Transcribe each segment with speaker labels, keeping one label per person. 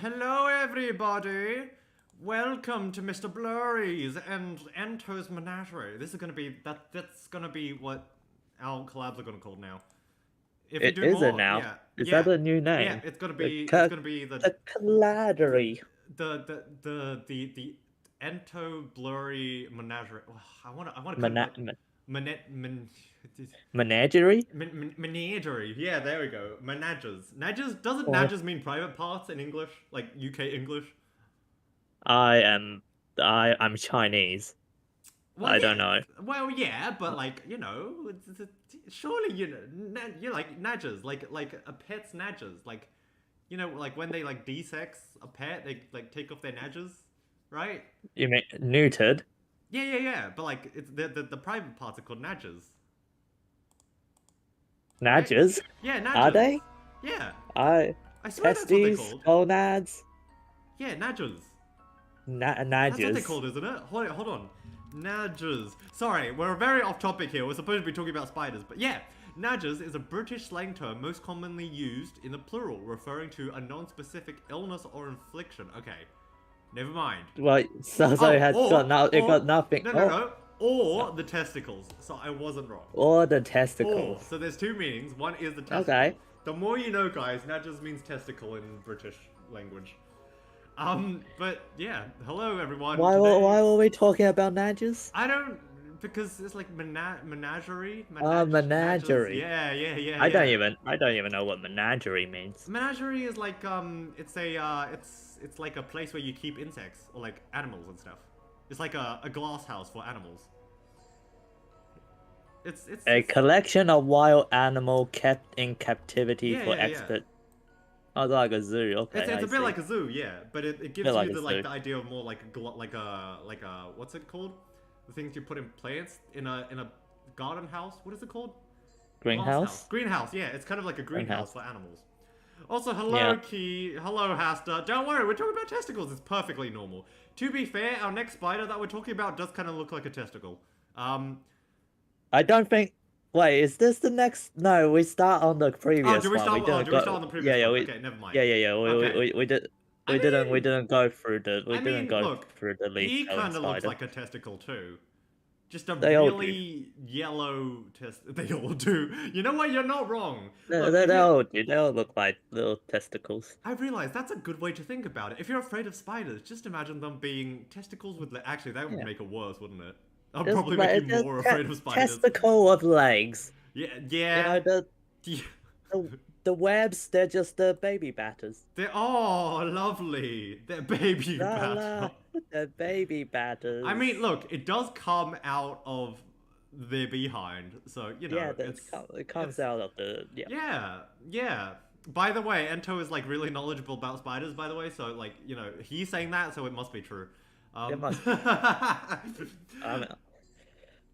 Speaker 1: Hello everybody! Welcome to MrBlurry's and Ento's Menagerie. This is gonna be that's gonna be what our collabs are gonna call now. If we
Speaker 2: It
Speaker 1: do
Speaker 2: is it
Speaker 1: more,
Speaker 2: now.
Speaker 1: yeah,
Speaker 2: Is
Speaker 1: yeah,
Speaker 2: that a new
Speaker 1: yeah,
Speaker 2: name?
Speaker 1: it's gonna
Speaker 2: The
Speaker 1: be
Speaker 2: c- the Claddery.
Speaker 1: the Ento Blurry Menagerie. Oh, I wanna cut
Speaker 2: Mena
Speaker 1: like Manet men,
Speaker 2: Menagerie?
Speaker 1: Menagerie. Yeah, there we go. Menages. Nages doesn't
Speaker 2: Or
Speaker 1: nages mean private parts in English, like UK English?
Speaker 2: I am I'm Chinese.
Speaker 1: Well,
Speaker 2: I
Speaker 1: yeah.
Speaker 2: don't know.
Speaker 1: Well, yeah, but like surely you like nadgers, like a pet's nadgers, like like when they like de-sex a pet, they like take off their nadgers, right?
Speaker 2: You mean neutered?
Speaker 1: Yeah, yeah, yeah. But like it's the private parts are called nadgers, right?
Speaker 2: Nadgers?
Speaker 1: Yeah,
Speaker 2: Are
Speaker 1: nadgers.
Speaker 2: they?
Speaker 1: Yeah,
Speaker 2: I
Speaker 1: I swear that's what they're
Speaker 2: testes,
Speaker 1: called.
Speaker 2: gonads,
Speaker 1: Yeah, nadgers. That's what they're
Speaker 2: nadgers.
Speaker 1: called, isn't it? Hold on. Nadgers. Sorry, we're very off topic here. We're supposed to be talking about spiders, but yeah. Nadgers is a British slang term most commonly used in the plural, referring to a non-specific illness or infliction. Okay, never mind.
Speaker 2: Well, so
Speaker 1: Oh,
Speaker 2: it had got no, it got nothing.
Speaker 1: no. Or the testicles. So I wasn't wrong.
Speaker 2: Or the
Speaker 1: Or.
Speaker 2: testicles.
Speaker 1: So there's two meanings. One is the testicle.
Speaker 2: Okay.
Speaker 1: The more you know, guys, Nadgers means testicle in British language. But yeah, hello everyone.
Speaker 2: Why
Speaker 1: Today,
Speaker 2: why were we talking about nadgers?
Speaker 1: I don't because it's like menagerie, nadgers.
Speaker 2: Menagerie. I
Speaker 1: Yeah.
Speaker 2: don't even know what menagerie means.
Speaker 1: Menagerie is like it's like a place where you keep insects or like animals and stuff. It's like a glass house for animals.
Speaker 2: A collection of wild animal kept in captivity
Speaker 1: Yeah,
Speaker 2: for
Speaker 1: yeah, yeah.
Speaker 2: expert. Oh, like a zoo. Okay,
Speaker 1: It's
Speaker 2: I
Speaker 1: a bit
Speaker 2: see.
Speaker 1: like a zoo, yeah, but it gives
Speaker 2: Bit like
Speaker 1: you
Speaker 2: a
Speaker 1: the
Speaker 2: zoo.
Speaker 1: the idea of more like a what's it called? The things you put in plants in a garden house. What is it called? Glass house.
Speaker 2: Greenhouse.
Speaker 1: Greenhouse. Yeah, it's kind of like a greenhouse
Speaker 2: Greenhouse.
Speaker 1: for animals. Also, hello
Speaker 2: Yeah.
Speaker 1: Key. Hello Hasta. Don't worry, we're talking about testicles. It's perfectly normal. To be fair, our next spider that we're talking about does kind of look like a testicle.
Speaker 2: I don't think. Wait, is this the next? No, we start on the
Speaker 1: Oh,
Speaker 2: previous
Speaker 1: do we
Speaker 2: one.
Speaker 1: start?
Speaker 2: We
Speaker 1: Oh,
Speaker 2: didn't
Speaker 1: do we start
Speaker 2: go.
Speaker 1: on the previous
Speaker 2: Yeah, yeah,
Speaker 1: one?
Speaker 2: we.
Speaker 1: Okay, never mind.
Speaker 2: Yeah, yeah, yeah.
Speaker 1: Okay.
Speaker 2: We did.
Speaker 1: I
Speaker 2: We
Speaker 1: mean,
Speaker 2: didn't go through the. We
Speaker 1: I
Speaker 2: didn't
Speaker 1: mean,
Speaker 2: go
Speaker 1: look,
Speaker 2: through the leaf
Speaker 1: he
Speaker 2: going
Speaker 1: kind of looks
Speaker 2: spider.
Speaker 1: like a testicle too. Just a
Speaker 2: They all do.
Speaker 1: really yellow test. They all do. You know what? You're not wrong.
Speaker 2: They,
Speaker 1: Look,
Speaker 2: they,
Speaker 1: if
Speaker 2: they
Speaker 1: you,
Speaker 2: all do. They all look like little testicles.
Speaker 1: I realize that's a good way to think about it. If you're afraid of spiders, just imagine them being testicles with. Actually, that would
Speaker 2: Yeah.
Speaker 1: make it worse, wouldn't it? I'll
Speaker 2: Just
Speaker 1: probably make
Speaker 2: like
Speaker 1: you
Speaker 2: just
Speaker 1: more afraid of spiders.
Speaker 2: testicle of legs.
Speaker 1: Yeah,
Speaker 2: You know
Speaker 1: yeah.
Speaker 2: the the webs. They're just the baby batters.
Speaker 1: They're lovely. They're baby
Speaker 2: La
Speaker 1: bat.
Speaker 2: la, the baby batters.
Speaker 1: I mean, look, it does come out of their behind, so you know
Speaker 2: Yeah, it comes
Speaker 1: it's
Speaker 2: out of the
Speaker 1: yeah, yeah. By the way, Ento is like really knowledgeable about spiders. By the way, so like he's saying that, so it must be true.
Speaker 2: It must.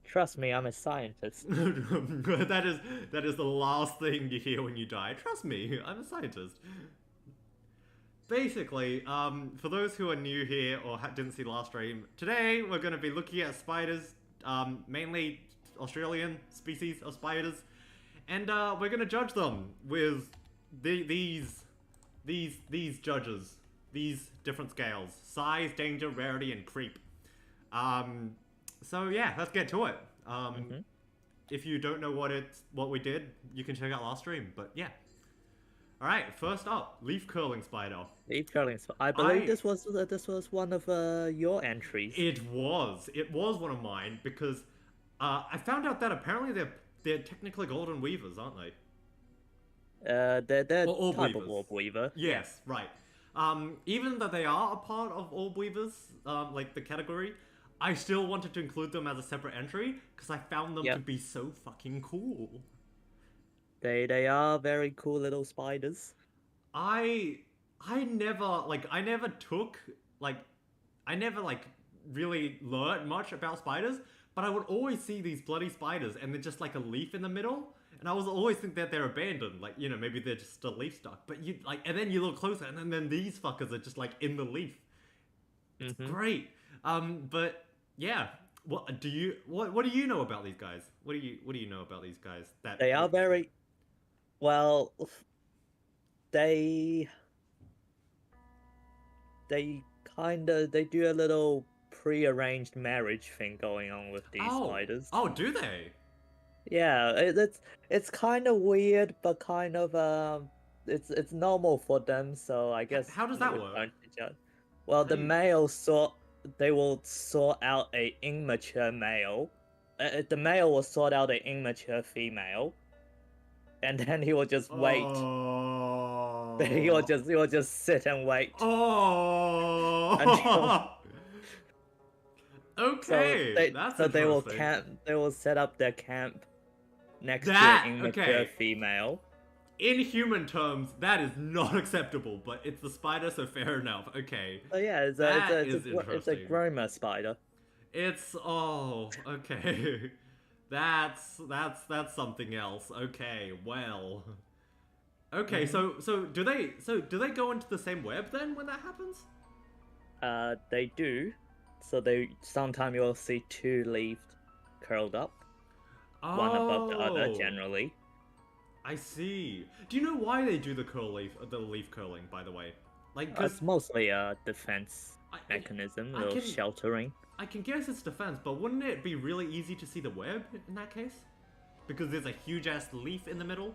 Speaker 2: Trust me, I'm a scientist.
Speaker 1: that is the last thing you hear when you die. Trust me, I'm a scientist. Basically, for those who are new here or didn't see the last stream, today we're going to be looking at spiders, mainly Australian species of spiders, and we're going to judge them with these judges, these different scales: size, danger, rarity, and creep. So yeah, let's get to it. If you don't know what we did, you can check out last stream. But yeah. All right, first up, leaf curling spider.
Speaker 2: Leaf curling. I believe this was one of your entries.
Speaker 1: It was one of mine because I found out that apparently they're technically golden weavers, aren't they?
Speaker 2: They're
Speaker 1: Or orb
Speaker 2: type
Speaker 1: weavers.
Speaker 2: of orb weaver.
Speaker 1: Yes, right. Even though they are a part of orb weavers, like the category, I still wanted to include them as a separate entry because I found them to be so fucking cool.
Speaker 2: They are very cool little spiders.
Speaker 1: I never took I never really learned much about spiders, but I would always see these bloody spiders and they're just like a leaf in the middle. And I was always think that they're abandoned, like, maybe they're just a leaf stuck. But and then you look closer, and then these fuckers are just like in the leaf. It's great. But yeah, what do you know about these guys? What do you know about these guys? That
Speaker 2: They are very well. They they do a little pre-arranged marriage thing going on with these
Speaker 1: Oh,
Speaker 2: spiders.
Speaker 1: oh, do they?
Speaker 2: Yeah, it's kind of weird, but kind of it's normal for them. So I guess
Speaker 1: How does that work?
Speaker 2: don't judge. Well,
Speaker 1: How
Speaker 2: the
Speaker 1: do you...
Speaker 2: male they will sort out a immature male. The male will sort out a immature female, and then he will just wait.
Speaker 1: Oh.
Speaker 2: He will just sit and wait until
Speaker 1: Oh. Okay, that's interesting.
Speaker 2: they will set up their camp next to an
Speaker 1: That,
Speaker 2: immature
Speaker 1: okay.
Speaker 2: female.
Speaker 1: In human terms, that is not acceptable, but it's the spider, so fair enough. Okay.
Speaker 2: So yeah,
Speaker 1: That is
Speaker 2: it's a
Speaker 1: interesting.
Speaker 2: groma spider.
Speaker 1: It's oh, okay. That's something else. Okay, well. Okay, so do they go into the same web then when that happens?
Speaker 2: They do. So they sometimes you'll see two leaves curled up, one above the other
Speaker 1: Oh,
Speaker 2: generally.
Speaker 1: I see. Do you know why they do the leaf curling, by the way? Like, cause
Speaker 2: It's mostly a defense
Speaker 1: I,
Speaker 2: mechanism, a
Speaker 1: I
Speaker 2: little
Speaker 1: can
Speaker 2: sheltering.
Speaker 1: I can guess it's defense, but wouldn't it be really easy to see the web in that case? Because there's a huge ass leaf in the middle.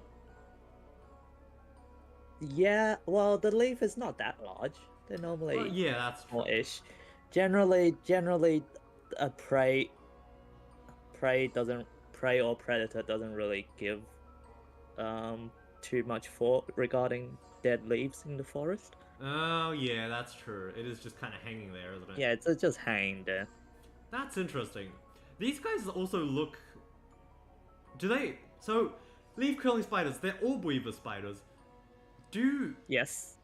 Speaker 2: Yeah, well, the leaf is not that large. They're
Speaker 1: Well,
Speaker 2: normally
Speaker 1: yeah, that's true.
Speaker 2: small-ish. Generally, a prey or predator doesn't really give too much thought regarding dead leaves in the forest.
Speaker 1: Oh, yeah, that's true. It is just kind of hanging there, isn't it?
Speaker 2: Yeah, it's just hanging there.
Speaker 1: That's interesting. These guys also look... Do they... So, leaf curling spiders, they're orb weaver spiders. Do...
Speaker 2: Yes.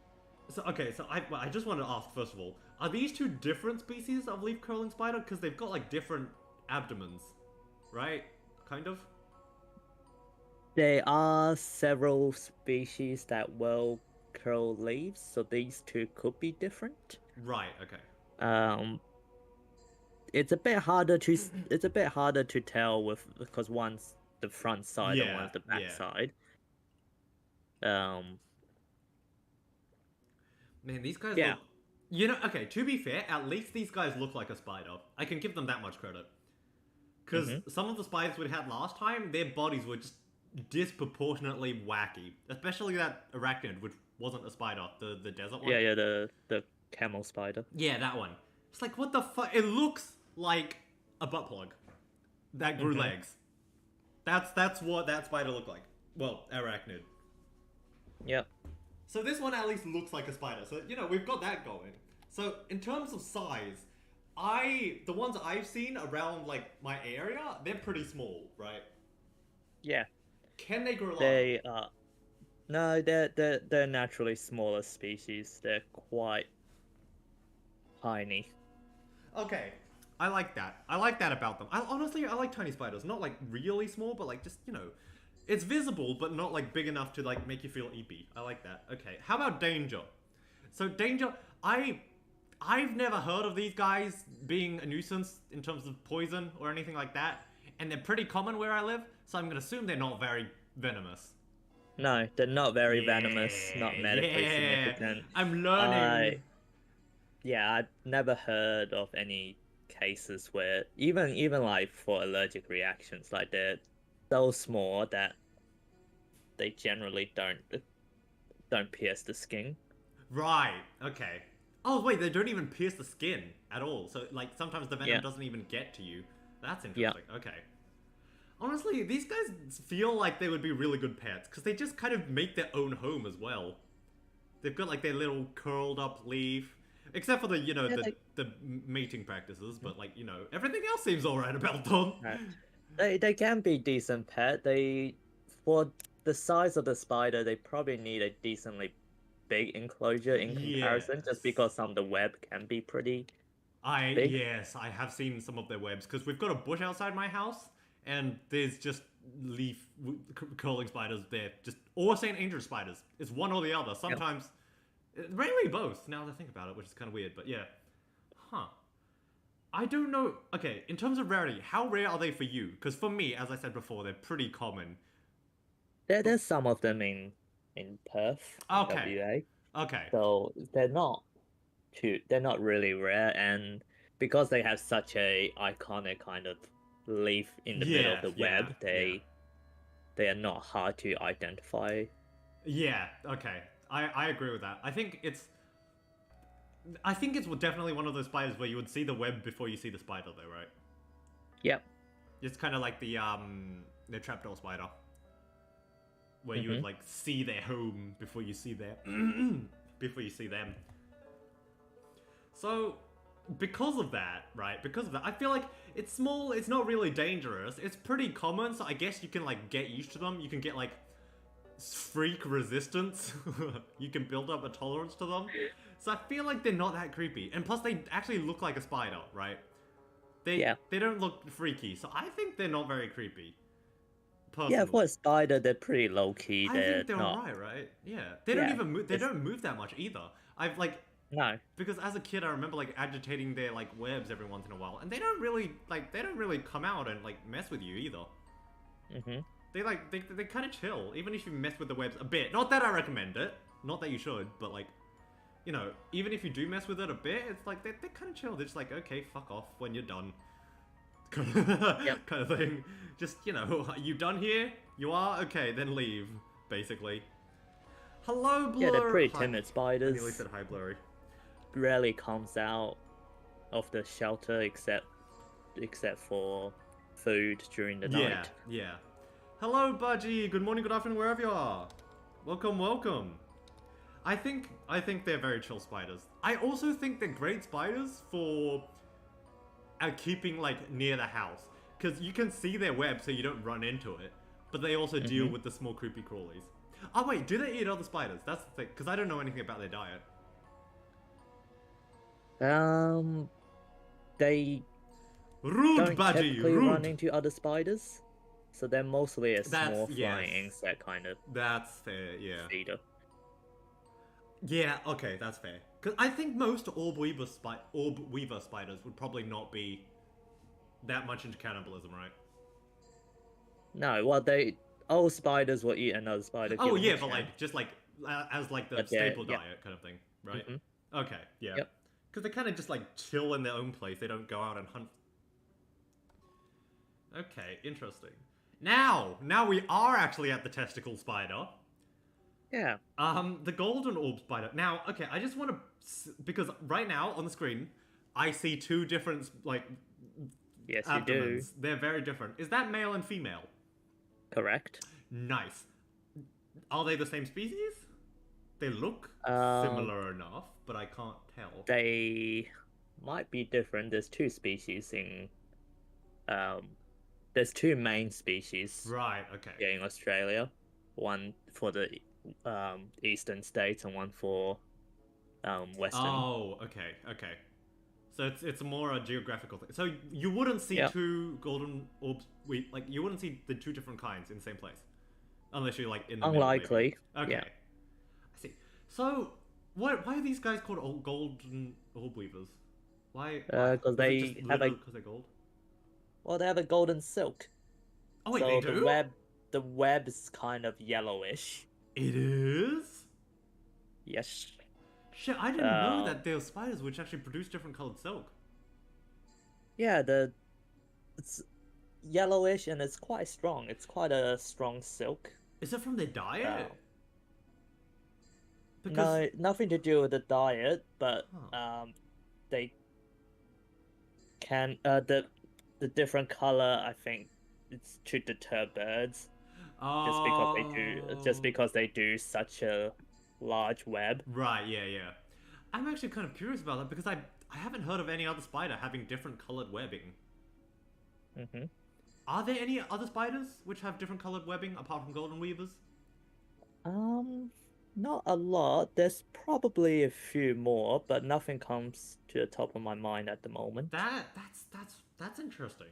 Speaker 1: So, okay, so I just want to ask, first of all, are these two different species of leaf curling spider? Because they've got, like, different abdomens, right? Kind of?
Speaker 2: There are several species that will curl leaves, so these two could be different.
Speaker 1: Right, okay.
Speaker 2: Um, it's a bit harder to tell with because one's the front side and
Speaker 1: Yeah,
Speaker 2: one's the back
Speaker 1: yeah.
Speaker 2: side. Um,
Speaker 1: Man, these guys
Speaker 2: yeah.
Speaker 1: look... You know, okay, to be fair, at least these guys look like a spider. I can give them that much credit. Because some of the spiders we had last time, their bodies were just disproportionately wacky. Especially that arachnid, which wasn't a spider, the desert one.
Speaker 2: Yeah, the camel spider.
Speaker 1: Yeah, that one. It's like, what the fuck? It looks like a butt plug that grew legs. That's what that spider looked like. Well, arachnid.
Speaker 2: Yep.
Speaker 1: So this one at least looks like a spider. So, you know, we've got that going. So, in terms of size, the ones I've seen around, like, my area, they're pretty small, right?
Speaker 2: Yeah.
Speaker 1: Can they grow large?
Speaker 2: They no, they're naturally smaller species. They're quite tiny.
Speaker 1: Okay. I like that. I like that about them. Honestly, I like tiny spiders. Not, like, really small, but, like, just, you know... It's visible, but not, like, big enough to, like, make you feel eepy. I like that. Okay. How about danger? So, danger... I've never heard of these guys being a nuisance in terms of poison or anything like that. And they're pretty common where I live, so I'm gonna assume they're not very venomous.
Speaker 2: No, they're not very venomous, not medically significant.
Speaker 1: I'm learning.
Speaker 2: Yeah, I've never heard of any cases where even like for allergic reactions, like they're so small that they generally don't pierce the skin.
Speaker 1: Right, okay. Oh, wait, they don't even pierce the skin at all. So, like, sometimes the venom doesn't even get to you. That's interesting. Okay. Honestly, these guys feel like they would be really good pets, because they just kind of make their own home as well. They've got, like, their little curled up leaf. Except for the, you know, the mating practices, but, like, you know, everything else seems alright about them.
Speaker 2: Right. They can be decent pet. For the size of the spider, they probably need a decently big enclosure in comparison, just because some of the web can be pretty big.
Speaker 1: Yes, I have seen some of their webs, because we've got a bush outside my house, and there's just leaf curling spiders there, or St. Andrew spiders. It's one or the other. Sometimes, rarely both, now that I think about it, which is kind of weird, but yeah. Huh. I don't know. Okay, in terms of rarity, how rare are they for you? Because for me, as I said before, they're pretty common.
Speaker 2: There's some of them in Perth,
Speaker 1: Okay.
Speaker 2: WA.
Speaker 1: Okay.
Speaker 2: So they're not they're not really rare, and because they have such a iconic kind of leaf in the middle of the web, they are not hard to identify.
Speaker 1: Yeah, okay. I agree with that. I think it's definitely one of those spiders where you would see the web before you see the spider, though, right?
Speaker 2: Yep.
Speaker 1: It's kind of like the trapdoor spider, where you would like see their home before you see their before you see them. So, because of that, right? Because of that, I feel like it's small. It's not really dangerous. It's pretty common, so I guess you can like get used to them. You can get like freak resistance. You can build up a tolerance to them. So I feel like they're not that creepy. And plus, they actually look like a spider, right? They don't look freaky, so I think they're not very creepy. Personally.
Speaker 2: Yeah, for a spider, they're pretty low key.
Speaker 1: I think they're alright, right? Yeah, they don't even move. They don't move that much either. I've like because as a kid, I remember like agitating their like webs every once in a while, and they don't really come out and like mess with you either. They kind of chill, even if you mess with the webs a bit. Not that I recommend it, not that you should, but like, you know, even if you do mess with it a bit, it's like they're kind of chill. They're just like, okay, fuck off when you're done. Kind of thing. Just, you know, you done here? You are? Okay, then leave, basically. Hello, Blurry.
Speaker 2: Yeah, they're pretty timid spiders.
Speaker 1: I nearly said hi, Blurry.
Speaker 2: Rarely comes out of the shelter except for food during the night.
Speaker 1: Yeah. Hello, Budgie. Good morning, good afternoon, wherever you are. Welcome, welcome. I think they're very chill spiders. I also think they're great spiders for keeping like near the house, because you can see their web so you don't run into it, but they also deal with the small creepy crawlies. Oh wait, do they eat other spiders? That's the thing, because I don't know anything about their diet.
Speaker 2: They
Speaker 1: rude,
Speaker 2: don't typically run into other spiders, so they're mostly a small flying insect kind of.
Speaker 1: That's fair, yeah.
Speaker 2: Feeder.
Speaker 1: Yeah, okay, that's fair. Because I think most orb weaver spiders would probably not be that much into cannibalism, right?
Speaker 2: No, well, all spiders will eat another spider.
Speaker 1: Oh yeah, but like just like as like the staple diet kind of thing, right? Okay, yeah. Because they kind of just like chill in their own place. They don't go out and hunt. Okay, interesting. Now we are actually at the testicle spider.
Speaker 2: Yeah.
Speaker 1: The golden orb spider. Now, okay, I just want to, because right now on the screen, I see two different like.
Speaker 2: Yes,
Speaker 1: abdomens.
Speaker 2: you do.
Speaker 1: They're very different. Is that male and female?
Speaker 2: Correct.
Speaker 1: Nice. Are they the same species? They look similar enough, but I can't tell.
Speaker 2: They might be different. There's two species in. There's two main species.
Speaker 1: Right. Okay.
Speaker 2: In Australia, one for the eastern states and one for western.
Speaker 1: Oh, okay. So it's more a geographical thing. So you wouldn't see two golden orbs. Like you wouldn't see the two different kinds in the same place, unless you're like in the
Speaker 2: unlikely.
Speaker 1: Middle, okay.
Speaker 2: Yeah.
Speaker 1: I see. So why are these guys called golden orb weavers? Why?
Speaker 2: Because they have
Speaker 1: because they're gold.
Speaker 2: Well, they have a golden silk.
Speaker 1: Oh wait,
Speaker 2: so
Speaker 1: they do?
Speaker 2: The web is kind of yellowish.
Speaker 1: It is?
Speaker 2: Yes.
Speaker 1: Shit, I didn't know that there were spiders which actually produce different colored silk.
Speaker 2: Yeah, it's yellowish and it's quite strong. It's quite a strong silk.
Speaker 1: Is it from their diet?
Speaker 2: No, nothing to do with the diet, but they can the different color, I think it's to deter birds. Just because they do such a large web.
Speaker 1: Right, yeah. I'm actually kind of curious about that because I haven't heard of any other spider having different colored webbing. Are there any other spiders which have different colored webbing apart from golden weavers?
Speaker 2: Not a lot. There's probably a few more, but nothing comes to the top of my mind at the moment.
Speaker 1: That's interesting.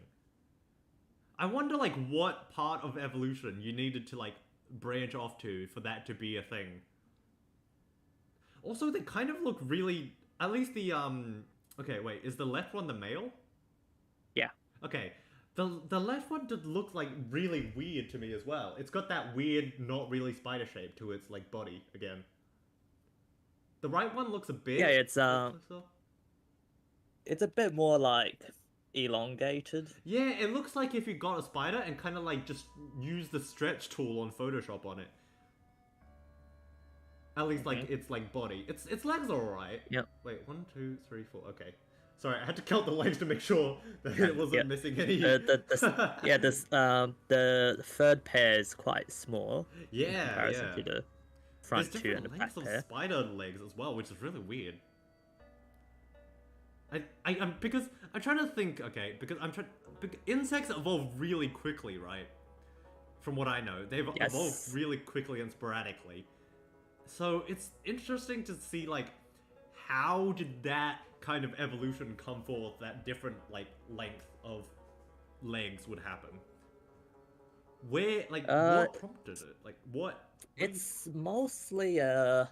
Speaker 1: I wonder like what part of evolution you needed to like branch off to for that to be a thing. Also, they kind of look really, at least the okay, wait, is the left one the male?
Speaker 2: Yeah.
Speaker 1: Okay. The left one did look like really weird to me as well. It's got that weird, not really spider shape to its like body again. The right one looks a bit
Speaker 2: Yeah, it's
Speaker 1: closer.
Speaker 2: it's a bit more like elongated.
Speaker 1: Yeah, it looks like if you got a spider and kind of like just use the stretch tool on Photoshop on it. At least like its like body. Its legs are alright.
Speaker 2: Yep.
Speaker 1: Wait, 1, 2, 3, 4. Okay. Sorry, I had to count the legs to make sure that it wasn't
Speaker 2: Yep.
Speaker 1: missing any.
Speaker 2: The third pair is quite small in
Speaker 1: Yeah,
Speaker 2: comparison
Speaker 1: yeah.
Speaker 2: to the
Speaker 1: There's
Speaker 2: front two and
Speaker 1: different
Speaker 2: the back
Speaker 1: lengths of
Speaker 2: pair.
Speaker 1: spider legs as well, which is really weird. I'm because I'm trying to think. Okay, because I'm trying. Insects evolve really quickly, right? From what I know, they've evolved
Speaker 2: Yes.
Speaker 1: really quickly and sporadically. So it's interesting to see like how did that kind of evolution come forth? That different like length of legs would happen. Where like what prompted it? Like what?
Speaker 2: It's mostly a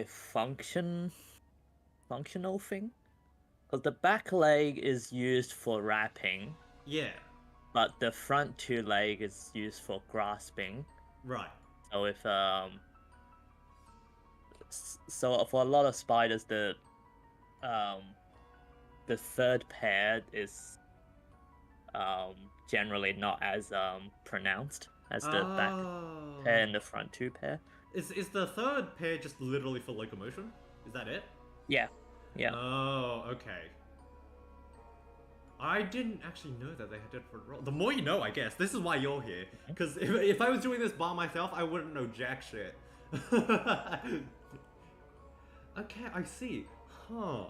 Speaker 2: functional thing. Because the back leg is used for wrapping,
Speaker 1: Yeah.
Speaker 2: but the front two leg is used for grasping.
Speaker 1: Right.
Speaker 2: So if so for a lot of spiders, the third pair is generally not as pronounced as the back pair and the front two pair.
Speaker 1: Is the third pair just literally for locomotion? Is that it?
Speaker 2: Yeah, yeah.
Speaker 1: Oh, okay. I didn't actually know that they had different roles. The more you know, I guess. This is why you're here. Because if I was doing this by myself, I wouldn't know jack shit. Okay, I see. Huh.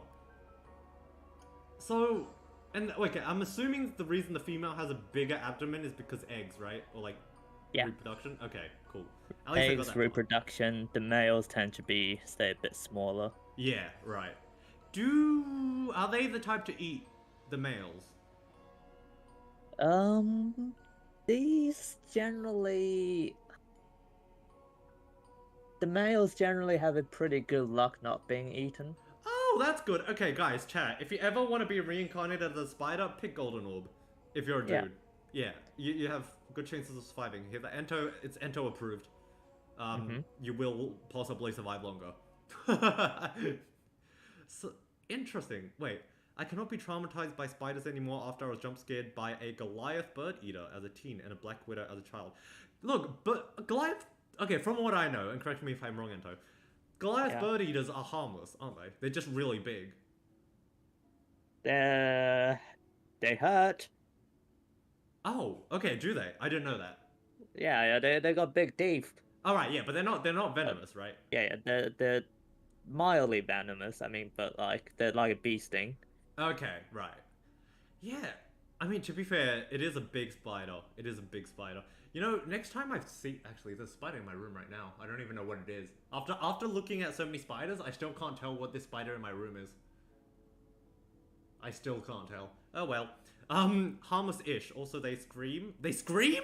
Speaker 1: So, and okay, I'm assuming the reason the female has a bigger abdomen is because eggs, right? Or like reproduction? Okay, cool. At least I got
Speaker 2: Eggs,
Speaker 1: that part.
Speaker 2: reproduction, the males tend to stay a bit smaller.
Speaker 1: Yeah, right. Are they the type to eat the males?
Speaker 2: These generally... The males generally have a pretty good luck not being eaten.
Speaker 1: Oh, that's good. Okay, guys, chat. If you ever want to be reincarnated as a spider, pick Golden Orb. If you're a dude. Yeah, you have good chances of surviving. Here, it's Ento approved. You will possibly survive longer. So, interesting. Wait, I cannot be traumatized by spiders anymore after I was jump scared by a Goliath bird eater as a teen and a black widow as a child. Look, but Goliath... Okay, from what I know, and correct me if I'm wrong, Ento, Goliath bird eaters are harmless, aren't they? They're just really big.
Speaker 2: They hurt.
Speaker 1: Oh, okay, do they? I didn't know that.
Speaker 2: Yeah, they got big teeth.
Speaker 1: Alright, yeah, but they're not venomous, right?
Speaker 2: Yeah, they're mildly venomous. I mean, but like they're like a bee sting.
Speaker 1: Okay, right. Yeah. I mean, to be fair, it is a big spider. It is a big spider. You know, next time I see... Actually, there's a spider in my room right now. I don't even know what it is. After looking at so many spiders, I still can't tell what this spider in my room is. I still can't tell. Oh well. Harmless-ish. Also, they scream. They scream?!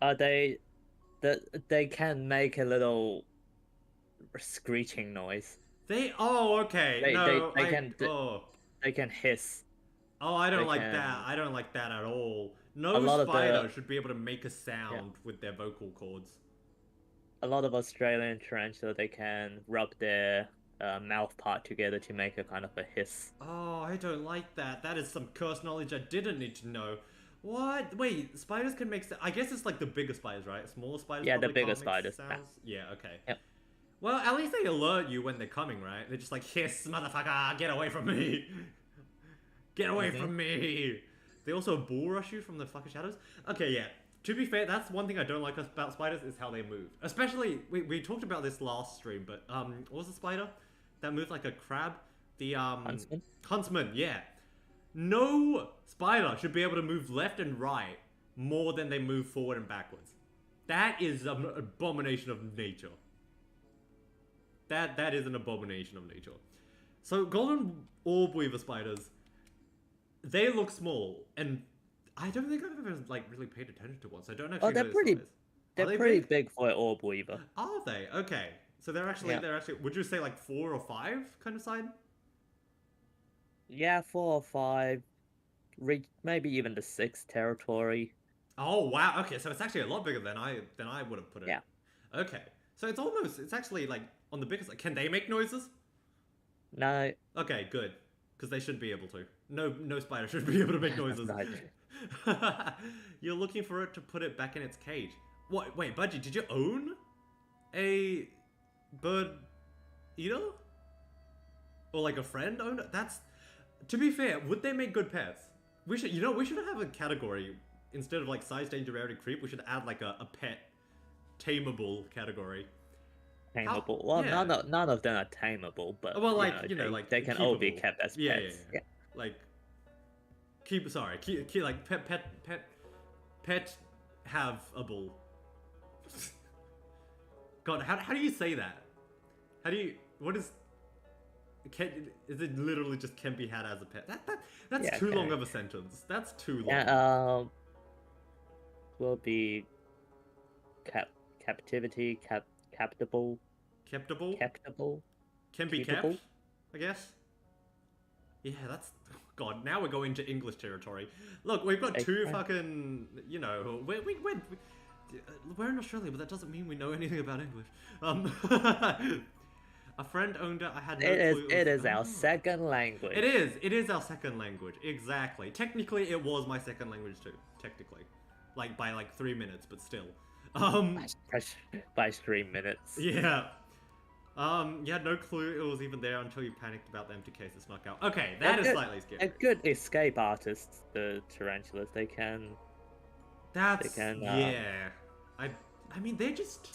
Speaker 2: They can make a little screeching noise.
Speaker 1: Oh, okay.
Speaker 2: They can hiss.
Speaker 1: Oh, I don't like that. I don't like that at all. No spider should be able to make a sound with their vocal cords.
Speaker 2: A lot of Australian tarantula, they can rub their mouth part together to make a kind of a hiss.
Speaker 1: Oh, I don't like that. That is some cursed knowledge I didn't need to know. What? Wait, spiders can make I guess it's like the bigger spiders, right? Smaller spiders.
Speaker 2: Yeah, the bigger spiders.
Speaker 1: Yeah, okay.
Speaker 2: Yep.
Speaker 1: Well, at least they alert you when they're coming, right? They're just like, hiss, motherfucker, get away from me. Get away from me. They also bull rush you from the fucking shadows. Okay, yeah. To be fair, that's one thing I don't like about spiders is how they move. Especially, we talked about this last stream, but what was the spider that moved like a crab? The
Speaker 2: Huntsman?
Speaker 1: Huntsman, yeah. No spider should be able to move left and right more than they move forward and backwards. That is an abomination of nature. That is an abomination of nature. So golden orb weaver spiders, they look small, and I don't think I've ever like really paid attention to one. So I don't actually.
Speaker 2: They're pretty big for an orb weaver.
Speaker 1: Are they? Okay, so they're actually Would you say like 4 or 5 kind of side?
Speaker 2: Yeah, 4 or 5, maybe even the 6 territory.
Speaker 1: Oh wow! Okay, so it's actually a lot bigger than I would have put it.
Speaker 2: Yeah.
Speaker 1: Okay, So it's actually like on the bigger side. Can they make noises?
Speaker 2: No,
Speaker 1: Okay, good. Because they should be able to. No spider should be able to make noises.
Speaker 2: no.
Speaker 1: You're looking for it to put it back in its cage. What? Wait, Budgie, did you own a bird eater? Or like a friend owned it? That's... To be fair, would they make good pets? We should have a category. Instead of like size, danger, rarity, creep, we should add like a pet tameable category.
Speaker 2: Tameable. Well,
Speaker 1: yeah.
Speaker 2: none of them are tameable, but
Speaker 1: Well, like, like
Speaker 2: they can all be
Speaker 1: keepable.
Speaker 2: kept as
Speaker 1: Yeah,
Speaker 2: pets.
Speaker 1: yeah. Like keep like pet have a bull. God, how do you say that? What is is it literally just can be had as a pet? That's
Speaker 2: Yeah,
Speaker 1: too
Speaker 2: okay.
Speaker 1: long of a sentence. That's too long.
Speaker 2: Yeah, will be captivity, captable,
Speaker 1: Captable? Can be
Speaker 2: keepable?
Speaker 1: kept, I guess. Yeah, that's... God, now we're going to English territory. Look, we've got two
Speaker 2: Okay.
Speaker 1: fucking... You know, we're in Australia, but that doesn't mean we know anything about English. A friend owned it. I had no clue.
Speaker 2: It is our second language.
Speaker 1: It is our second language. Exactly. Technically, it was my second language too. Technically. Like, by like 3 minutes, but still.
Speaker 2: By 3 minutes.
Speaker 1: Yeah. You had no clue it was even there until you panicked about the empty case it snuck out. Okay, that is slightly scary.
Speaker 2: A good escape artist, the tarantulas. They can
Speaker 1: Yeah. I mean, they're just...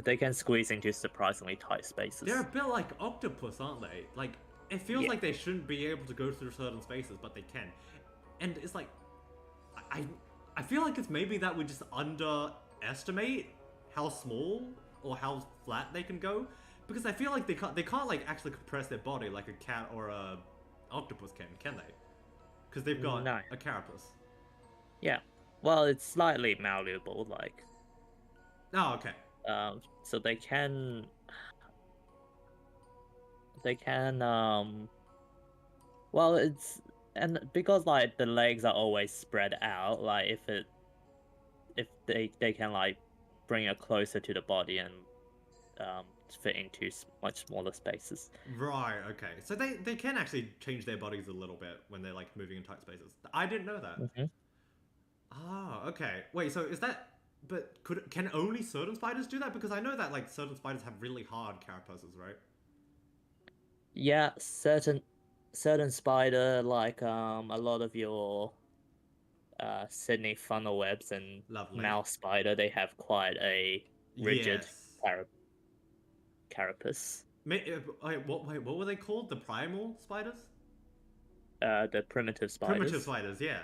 Speaker 2: They can squeeze into surprisingly tight spaces.
Speaker 1: They're a bit like octopus, aren't they? Like, it feels like they shouldn't be able to go through certain spaces, but they can. And it's like... I feel like it's maybe that we just underestimate how small or how flat they can go. Because I feel like they can't like actually compress their body like a cat or a octopus can they? Because they've got a carapace.
Speaker 2: Yeah. Well, it's slightly malleable, like.
Speaker 1: Oh, okay.
Speaker 2: So they can. Well, it's because like the legs are always spread out. Like if they can like bring it closer to the body and fit into much smaller spaces.
Speaker 1: Right. Okay. So they can actually change their bodies a little bit when they're like moving in tight spaces. I didn't know that.
Speaker 2: Mm-hmm.
Speaker 1: Ah. Okay. Wait. So is that? But can only certain spiders do that? Because I know that like certain spiders have really hard carapaces, right?
Speaker 2: Yeah, certain spider, like a lot of your Sydney funnel webs and
Speaker 1: Lovely.
Speaker 2: mouse spider, they have quite a rigid
Speaker 1: Yes.
Speaker 2: carapace.
Speaker 1: What were they called? The primal spiders?
Speaker 2: The primitive spiders.
Speaker 1: Primitive spiders, yeah.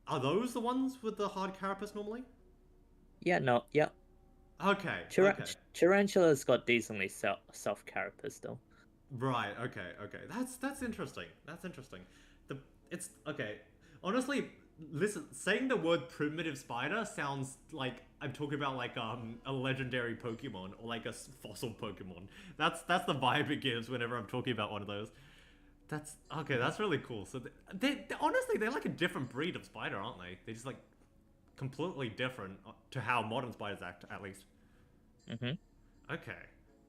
Speaker 1: Are those the ones with the hard carapace normally?
Speaker 2: Yeah, no, yeah.
Speaker 1: Okay.
Speaker 2: Tarantula's got decently soft carapace though.
Speaker 1: Right. Okay. That's interesting. It's okay. Honestly, listen. Saying the word primitive spider sounds like I'm talking about like a legendary Pokemon or like a fossil Pokemon. That's the vibe it gives whenever I'm talking about one of those. That's okay. That's really cool. So they honestly they're like a different breed of spider, aren't they? They're just like completely different to how modern spiders act, at least.
Speaker 2: Mm-hmm.
Speaker 1: Okay.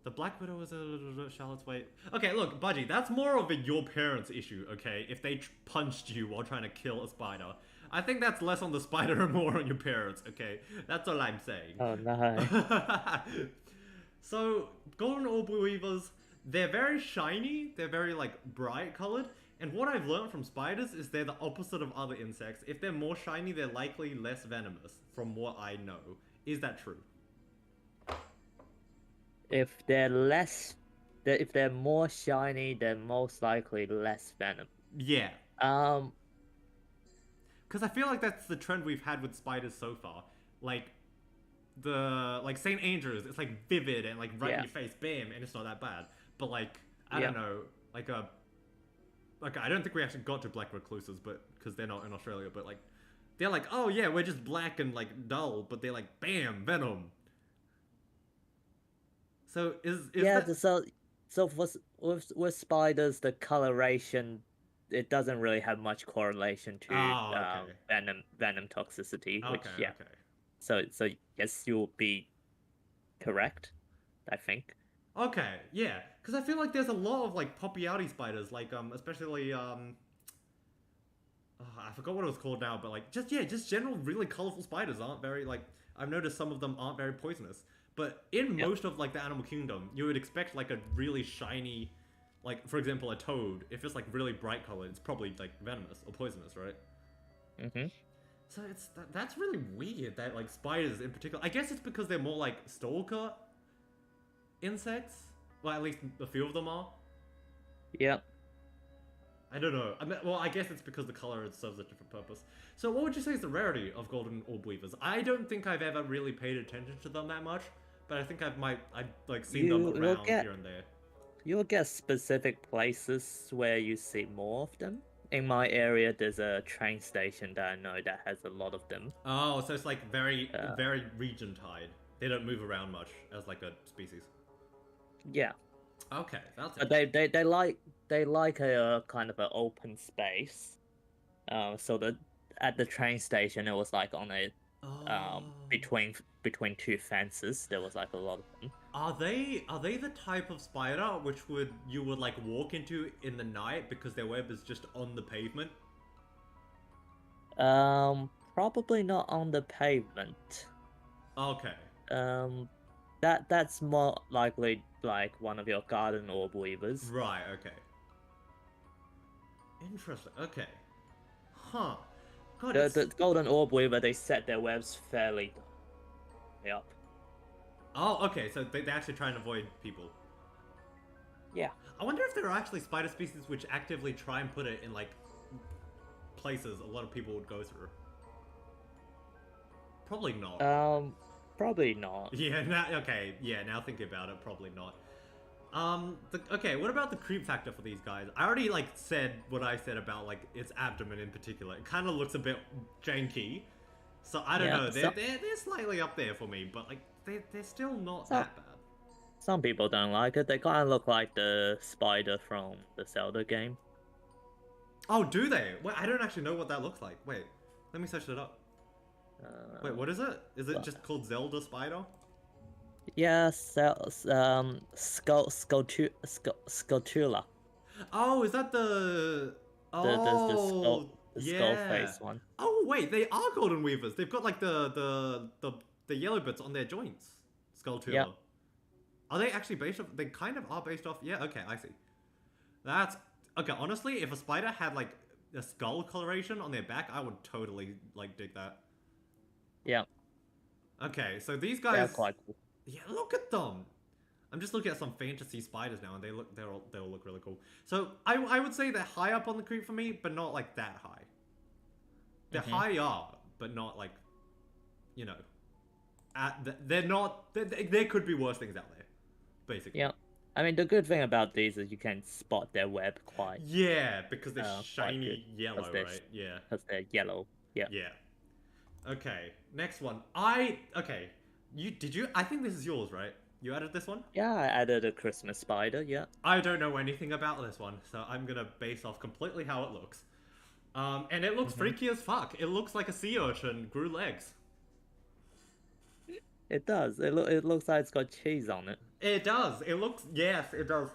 Speaker 1: The Black Widow is a Charlotte's Wait. Okay, look, Budgie, that's more of a your parents issue, okay? If they punched you while trying to kill a spider. I think that's less on the spider and more on your parents, okay? That's all I'm saying.
Speaker 2: Oh, no.
Speaker 1: So, golden orb weavers, they're very shiny, they're very, like, bright colored, and what I've learned from spiders is they're the opposite of other insects. If they're more shiny, they're likely less venomous, from what I know. Is that true?
Speaker 2: If they're more shiny, they're most likely less venom.
Speaker 1: Yeah. Because I feel like that's the trend we've had with spiders so far. Like St. Andrews, it's like vivid and like right in your face, bam, and it's not that bad. But like I don't know, like I don't think we actually got to black recluses, but because they're not in Australia, but like they're like, oh yeah, we're just black and like dull, but they're like bam, venom. So
Speaker 2: so with spiders, the coloration, it doesn't really have much correlation to venom toxicity. So yes, you'll be correct, I think.
Speaker 1: Okay, yeah, because I feel like there's a lot of like poppy-outy spiders, like especially I forgot what it was called now, but like just yeah, just general really colorful spiders aren't very like I've noticed some of them aren't very poisonous. But in
Speaker 2: Yep.
Speaker 1: most of like the animal kingdom, you would expect like a really shiny, like for example a toad. If it's like really bright colored, it's probably like venomous or poisonous, right?
Speaker 2: Mm-hmm.
Speaker 1: So that's really weird that like spiders in particular. I guess it's because they're more like stalker insects. Well, at least a few of them are.
Speaker 2: Yep.
Speaker 1: I don't know. I mean, well, I guess it's because the color serves a different purpose. So, what would you say is the rarity of golden orb weavers? I don't think I've ever really paid attention to them that much, but I think I've like seen them
Speaker 2: You'll
Speaker 1: around
Speaker 2: get
Speaker 1: here and there.
Speaker 2: you'll get specific places where you see more of them. In my area, there's a train station that I know that has a lot of them.
Speaker 1: Oh, so it's like very
Speaker 2: Uh,
Speaker 1: very region tied. They don't move around much as like a species.
Speaker 2: yeah,
Speaker 1: Okay, that's
Speaker 2: but
Speaker 1: interesting.
Speaker 2: they like a kind of an open space. So at the train station, it was like on a
Speaker 1: Oh,
Speaker 2: between two fences. There was like a lot of them.
Speaker 1: are they the type of spider which you would like walk into in the night because their web is just on the pavement?
Speaker 2: Probably not on the pavement.
Speaker 1: Okay.
Speaker 2: Um, that's more likely like one of your garden orb weavers.
Speaker 1: Right, okay. Interesting. Okay. Huh. God,
Speaker 2: The
Speaker 1: it's.
Speaker 2: the golden orb weaver, they set their webs fairly high up.
Speaker 1: Oh, okay, so they actually try and avoid people.
Speaker 2: Yeah.
Speaker 1: I wonder if there are actually spider species which actively try and put it in, like, places a lot of people would go through. Probably not.
Speaker 2: Probably not.
Speaker 1: Yeah, now, okay, yeah, now thinking about it, probably not. Okay, what about the creep factor for these guys? I already, like, said what I said about, like, its abdomen in particular. It kind of looks a bit janky. So, I don't
Speaker 2: Yeah.
Speaker 1: know, they're slightly up there for me, but, like, they're still not
Speaker 2: Some
Speaker 1: that bad.
Speaker 2: some people don't like it. They kind of look like the spider from the Zelda game.
Speaker 1: Oh, do they? Wait, I don't actually know what that looks like. Wait, let me search it up. Wait,
Speaker 2: Um,
Speaker 1: what is it? Is it
Speaker 2: but
Speaker 1: just called Zelda Spider?
Speaker 2: yeah, Skulltula.
Speaker 1: Oh, is that the?
Speaker 2: The
Speaker 1: Oh,
Speaker 2: skull
Speaker 1: yeah.
Speaker 2: face one.
Speaker 1: Oh wait, they are Golden Weavers. They've got like the yellow bits on their joints.
Speaker 2: Yep.
Speaker 1: Skulltula. Are they actually based off? They kind of are based off. Yeah. Okay, I see. That's okay. Honestly, if a spider had like a skull coloration on their back, I would totally like dig that.
Speaker 2: Yep.
Speaker 1: Okay, so these
Speaker 2: They're
Speaker 1: guys.
Speaker 2: quite cool.
Speaker 1: Yeah, look at them. I'm just looking at some fantasy spiders now, and they all look really cool. So I would say they're high up on the creep for me, but not like that high. They're
Speaker 2: Hmm.
Speaker 1: high up, but not like, you know, they're not. There could be worse things out there, basically.
Speaker 2: Yep. I mean, the good thing about these is you can spot their web
Speaker 1: Yeah, because they're
Speaker 2: quite good
Speaker 1: shiny yellow, right? Yeah,
Speaker 2: because they're yellow. Yeah.
Speaker 1: yeah. Okay, next one. Okay. You did you? I think this is yours, right? You added this one.
Speaker 2: Yeah, I added a Christmas spider. Yeah.
Speaker 1: I don't know anything about this one, so I'm gonna base off completely how it looks. And it looks
Speaker 2: Hmm.
Speaker 1: freaky as fuck. It looks like a sea urchin grew legs.
Speaker 2: It does. It looks like it's got cheese on it.
Speaker 1: It does. It looks. Yes, it does.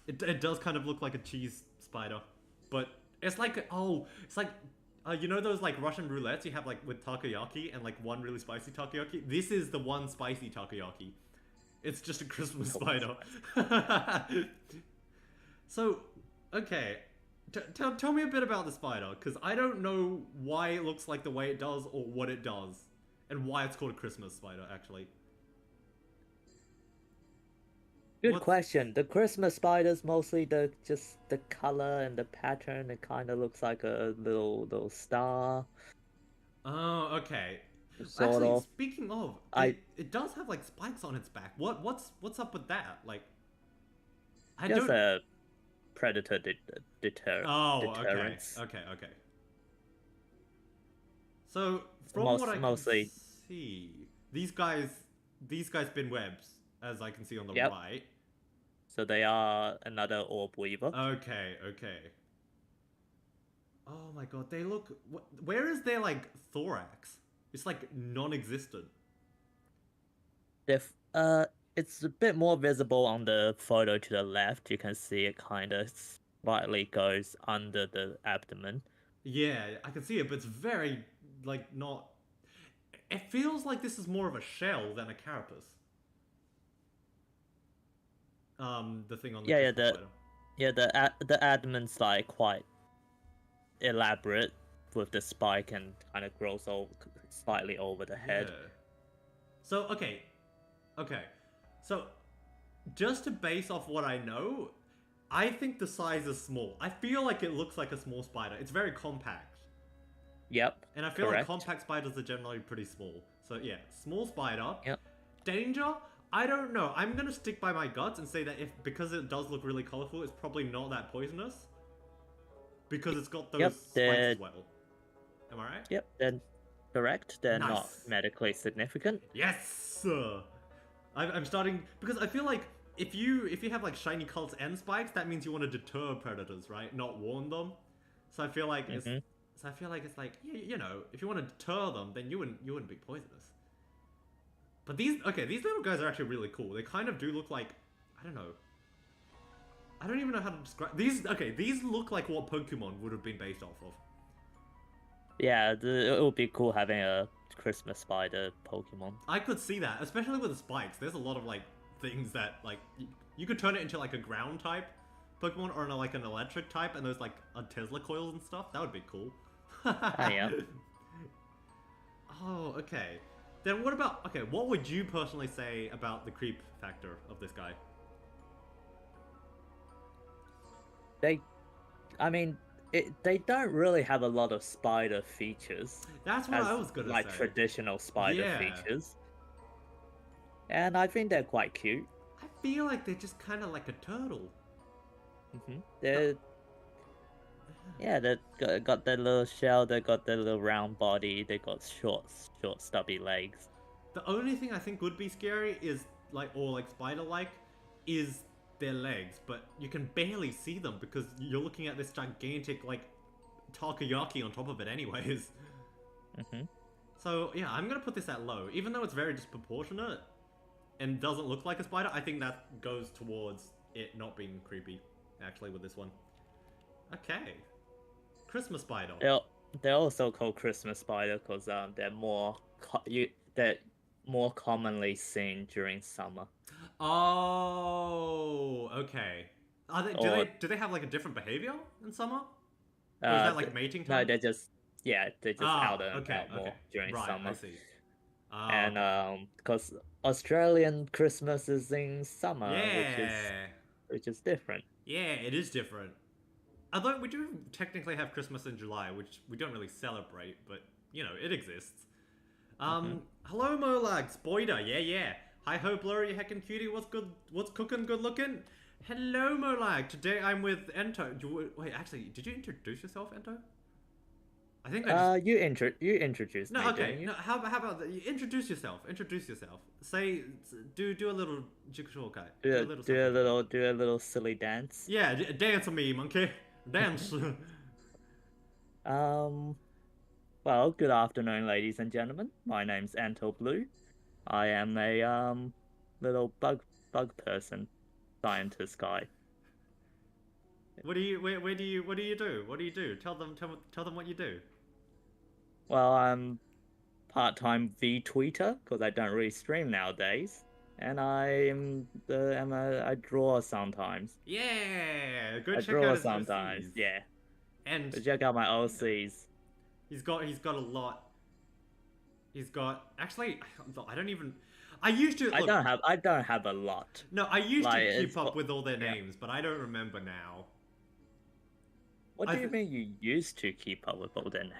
Speaker 1: It does kind of look like a cheese spider, but it's like it's like you know those like Russian roulettes you have like with takoyaki and like one really spicy takoyaki. This is the one spicy takoyaki. It's just a Christmas
Speaker 2: Oh,
Speaker 1: spider. So, okay, tell me a bit about the spider, because I don't know why it looks like the way it does or what it does, and why it's called a Christmas spider, actually.
Speaker 2: Good
Speaker 1: What's...
Speaker 2: question. The Christmas spider's mostly just the color and the pattern. It kind of looks like a little star,
Speaker 1: Oh, okay.
Speaker 2: sort
Speaker 1: Actually,
Speaker 2: of.
Speaker 1: speaking of,
Speaker 2: I
Speaker 1: it does have, like, spikes on its back. What's up with that? Like, I
Speaker 2: just
Speaker 1: don't...
Speaker 2: a predator
Speaker 1: Oh, okay,
Speaker 2: deterrence.
Speaker 1: okay. So,
Speaker 2: So
Speaker 1: from what I can
Speaker 2: mostly,
Speaker 1: see, these guys spin webs, as I can see on the
Speaker 2: yep.
Speaker 1: right.
Speaker 2: So they are another orb weaver.
Speaker 1: Okay. Oh my god, they look... Where is their, like, thorax? It's, like, non-existent.
Speaker 2: If it's a bit more visible on the photo to the left. You can see it kind of slightly goes under the abdomen.
Speaker 1: Yeah, I can see it, but it's very like not. It feels like this is more of a shell than a carapace. The thing on the
Speaker 2: Yeah,
Speaker 1: Christmas spider.
Speaker 2: the abdomen's like quite elaborate with the spike and kind of grows over slightly over the head.
Speaker 1: Yeah. So okay. So just to base off what I know, I think the size is small. I feel like it looks like a small spider. It's very compact.
Speaker 2: Yep.
Speaker 1: And I feel
Speaker 2: correct.
Speaker 1: like compact spiders are generally pretty small. So yeah, small spider.
Speaker 2: Yep.
Speaker 1: Danger? I don't know. I'm gonna stick by my guts and say that because it does look really colorful, it's probably not that poisonous. Because it's got those spikes as well. Am I right?
Speaker 2: Yep, then correct. They're
Speaker 1: Nice.
Speaker 2: not medically significant.
Speaker 1: Yes! I'm starting because I feel like if you have like shiny colors and spikes, that means you want to deter predators, right? Not warn them. So I feel like it's like you know, if you want to deter them, then you wouldn't be poisonous. But these little guys are actually really cool. They kind of do look like, I don't know. I don't even know how to describe these. Okay, these look like what Pokemon would have been based off of.
Speaker 2: Yeah, it would be cool having a Christmas spider Pokemon.
Speaker 1: I could see that, especially with the spikes. There's a lot of like things that like you could turn it into like a ground type Pokemon or like an electric type, and there's like a Tesla coils and stuff. That would be cool.
Speaker 2: Yeah.
Speaker 1: Oh, okay. Then what about what would you personally say about the creep factor of this guy?
Speaker 2: They don't really have a lot of spider features.
Speaker 1: That's what I was gonna
Speaker 2: like
Speaker 1: say.
Speaker 2: traditional spider
Speaker 1: Yeah.
Speaker 2: features. And I think they're quite cute.
Speaker 1: I feel like they're just kind of like a turtle.
Speaker 2: They've got their little shell, they got their little round body, they got short stubby legs.
Speaker 1: The only thing I think would be scary is like spider-like is their legs, but you can barely see them because you're looking at this gigantic like takoyaki on top of it anyways. So yeah, I'm gonna put this at low. Even though it's very disproportionate and doesn't look like a spider, I think that goes towards it not being creepy, actually, with this one. Okay. Christmas spider.
Speaker 2: They're also called Christmas spider because they're more commonly seen during summer.
Speaker 1: Oh, okay. Do they have like a different behavior in summer? Or is that like mating time?
Speaker 2: No, they're just out and about more during
Speaker 1: right,
Speaker 2: summer.
Speaker 1: I see.
Speaker 2: And because Australian Christmas is in summer,
Speaker 1: yeah,
Speaker 2: which is different.
Speaker 1: Yeah, it is different. Although we do technically have Christmas in July, which we don't really celebrate, but you know, it exists. Hello Molag, Spoiler, yeah. Hi ho, Blurry, heckin' cutie, what's good? What's cooking? Good looking? Hello Molag. Today I'm with Ento. Wait, actually, did you introduce yourself, Ento? I think
Speaker 2: you introduced me.
Speaker 1: No, okay.
Speaker 2: Didn't you?
Speaker 1: No, how about that? Introduce yourself. Say, do a little jigsaw guy.
Speaker 2: Do a little silly dance.
Speaker 1: Yeah, dance on me, monkey. Dance.
Speaker 2: Well, good afternoon, ladies and gentlemen. My name's Anto Blue. I am a little bug person, scientist guy.
Speaker 1: What do you do? Tell them what you do.
Speaker 2: Well, I'm part-time V-tweeter because I don't really stream nowadays, and I draw sometimes.
Speaker 1: Yeah, go
Speaker 2: I
Speaker 1: check
Speaker 2: draw
Speaker 1: out his
Speaker 2: sometimes.
Speaker 1: OCs.
Speaker 2: Yeah,
Speaker 1: and
Speaker 2: check out my OCs.
Speaker 1: He's got a lot. He's got actually. I don't even. I used to. Look,
Speaker 2: I don't have a lot.
Speaker 1: No, I used to keep up with all their names, but I don't remember now.
Speaker 2: What do you mean you used to keep up with all their names?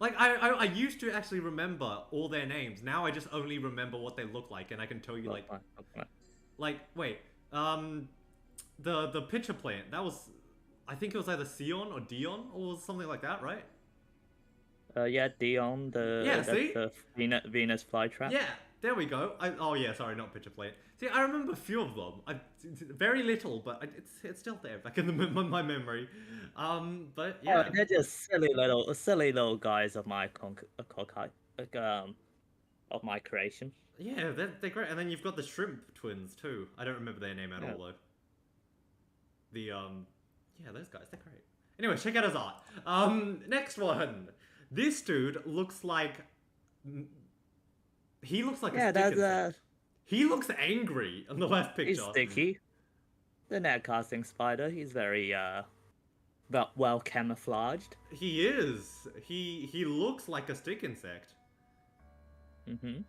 Speaker 1: Like I used to actually remember all their names. Now I just only remember what they look like, and I can tell you like wait, the pitcher plant, that was, I think it was either Sion or Dion or something like that, right?
Speaker 2: Yeah, Dion, the Venus flytrap.
Speaker 1: Yeah, there we go. Oh yeah, sorry, not pitcher plant. See, I remember a few of them. Very little, but it's still there back in my memory. But yeah,
Speaker 2: they're just silly little guys of my of my creation.
Speaker 1: Yeah, they're great. And then you've got the shrimp twins too. I don't remember their name at
Speaker 2: Yeah.
Speaker 1: all though. The yeah, those guys, they're great. Anyway, check out his art. Next one. This dude looks like he looks like a
Speaker 2: Yeah,
Speaker 1: stick
Speaker 2: that's
Speaker 1: insect. He looks angry on the last
Speaker 2: he's
Speaker 1: picture.
Speaker 2: sticky. The net casting spider, he's very well camouflaged.
Speaker 1: He is. He looks like a stick insect.
Speaker 2: Mm-hmm.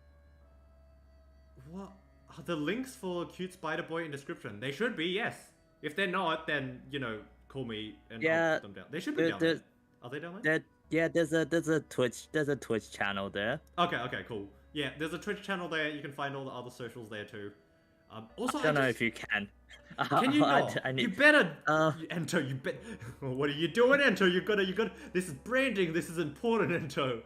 Speaker 1: What are the links for cute spider boy in description? They should be, yes. If they're not, then call me and I'll put them down. They should be down there. Are they down there?
Speaker 2: Yeah, there's a Twitch channel there.
Speaker 1: Okay, cool. Yeah, there's a Twitch channel there. You can find all the other socials there too. Also,
Speaker 2: I don't know if you can.
Speaker 1: Can you not?
Speaker 2: I need...
Speaker 1: You better, Ento. You bet. What are you doing, Ento? You gotta. This is branding. This is important, Ento.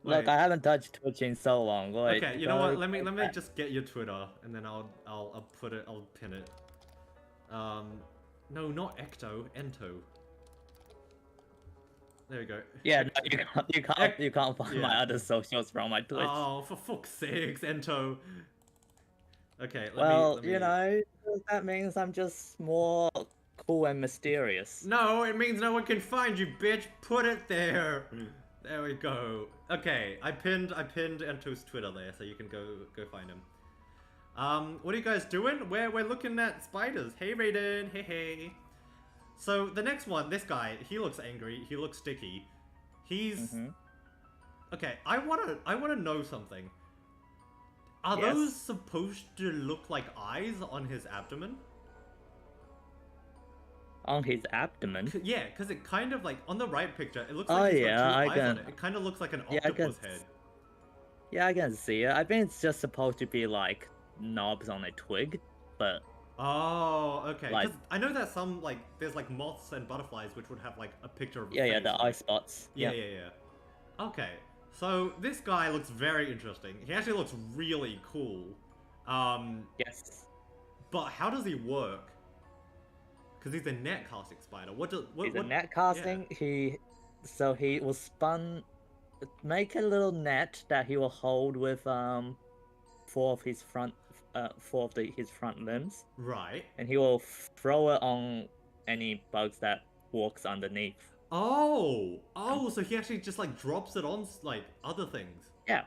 Speaker 2: Look, I haven't touched Twitch in so long. Wait,
Speaker 1: okay, you know what? Let me just get your Twitter, and then I'll put it. I'll pin it. No, not Ecto. Ento. There we go.
Speaker 2: Yeah, no, you can't find my other socials from my Twitch.
Speaker 1: Oh, for fuck's sakes, Ento. Okay,
Speaker 2: let me... you know, that means I'm just more cool and mysterious.
Speaker 1: No, it means no one can find you, bitch. Put it there. There we go. Okay, I pinned Ento's Twitter there, so you can go find him. What are you guys doing? We're looking at spiders. Hey, Raiden. Hey. So the next one, this guy, he looks angry. He looks sticky. He's okay. I wanna know something. Are those supposed to look like eyes on his abdomen?
Speaker 2: On his abdomen?
Speaker 1: Yeah, because it kind of like, on the right picture, it looks like he's got two eyes on it. It kind of looks like an octopus head.
Speaker 2: Yeah, I can see it. I think it's just supposed to be like knobs on a twig, but...
Speaker 1: Oh, okay. Like, I know that some, like, there's like moths and butterflies which would have like a picture of a face,
Speaker 2: the eye spots.
Speaker 1: Yeah. Okay. So, this guy looks very interesting. He actually looks really cool.
Speaker 2: Yes.
Speaker 1: But how does he work? Because he's a net casting spider. He's
Speaker 2: a net casting. Yeah. He will make a little net that he will hold with four of his front limbs.
Speaker 1: Right.
Speaker 2: And he will throw it on any bugs that walks underneath.
Speaker 1: Oh, so he actually just like drops it on like other things.
Speaker 2: Yeah.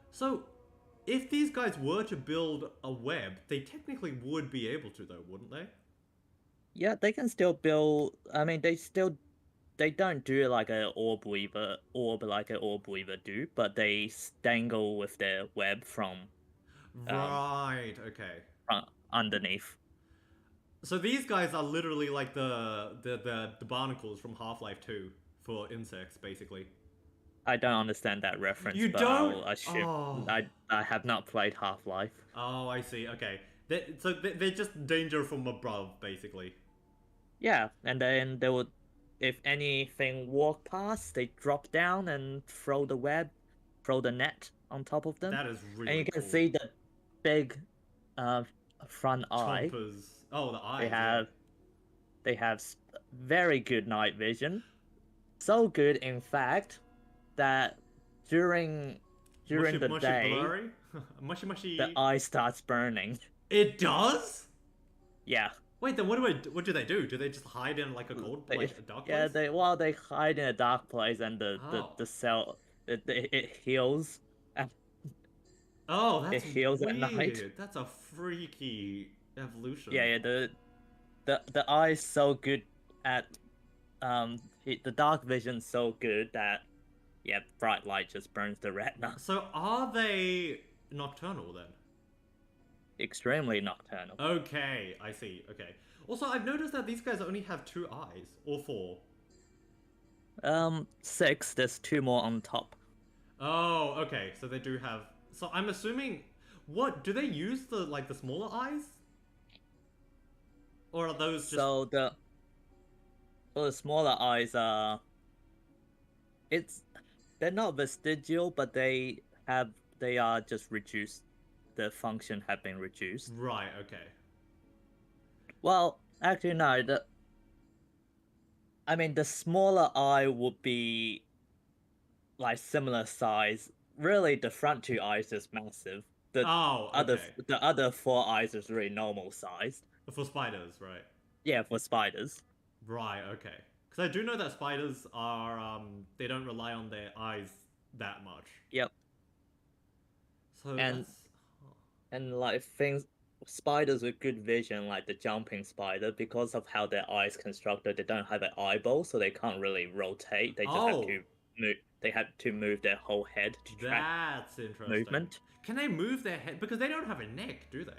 Speaker 1: So, if these guys were to build a web, they technically would be able to, though, wouldn't they?
Speaker 2: Yeah, they can still build. I mean, they don't do like an orb weaver do, but they dangle with their web from.
Speaker 1: Right. Okay.
Speaker 2: From underneath.
Speaker 1: So these guys are literally like the barnacles from Half-Life 2 for insects, basically.
Speaker 2: I don't understand that reference.
Speaker 1: You don't?
Speaker 2: I'll assume I have not played Half-Life.
Speaker 1: Oh, I see. Okay. They're just danger from above, basically.
Speaker 2: Yeah, and then they would, if anything walk past, they drop down and throw the net on top of them.
Speaker 1: That is really cool.
Speaker 2: And you can see the big front eye.
Speaker 1: Chompers. Oh, the eyes.
Speaker 2: They have very good night vision. So good, in fact, that during the day,
Speaker 1: blurry? mushy.
Speaker 2: The eye starts burning.
Speaker 1: It does?
Speaker 2: Yeah.
Speaker 1: Wait, then what do they do? Do they just hide in like a dark place?
Speaker 2: Yeah, they hide in a dark place, and the cell it heals.
Speaker 1: Oh, that's
Speaker 2: it heals
Speaker 1: weird.
Speaker 2: at night.
Speaker 1: That's a freaky evolution.
Speaker 2: Yeah, the eye is so good at the dark vision's so good that bright light just burns the retina.
Speaker 1: So are they nocturnal then?
Speaker 2: Extremely nocturnal.
Speaker 1: Okay, I see. Okay. Also, I've noticed that these guys only have 2 eyes or 4.
Speaker 2: 6. There's 2 more on top.
Speaker 1: Oh, okay. So they do have. So I'm assuming, what do they use the smaller eyes, or are those just?
Speaker 2: So the smaller eyes are. They're not vestigial, but they are just reduced. The function have been reduced.
Speaker 1: Right. Okay.
Speaker 2: Well, actually, no. The smaller eye would be like similar size really the front two eyes is massive. The
Speaker 1: Oh,
Speaker 2: other
Speaker 1: okay.
Speaker 2: the other four eyes is really normal sized.
Speaker 1: For spiders, right?
Speaker 2: Yeah, for spiders.
Speaker 1: Right, okay. Because I do know that spiders are, they don't rely on their eyes that much.
Speaker 2: Yep.
Speaker 1: So
Speaker 2: And
Speaker 1: that's.
Speaker 2: and like things spiders with good vision, like the jumping spider, because of how their eyes constructed, they don't have an eyeball, so they can't really rotate. They just have
Speaker 1: Oh,
Speaker 2: to move. They have to move their whole head to track
Speaker 1: that's interesting.
Speaker 2: movement.
Speaker 1: Can they move their head? Because they don't have a neck, do they?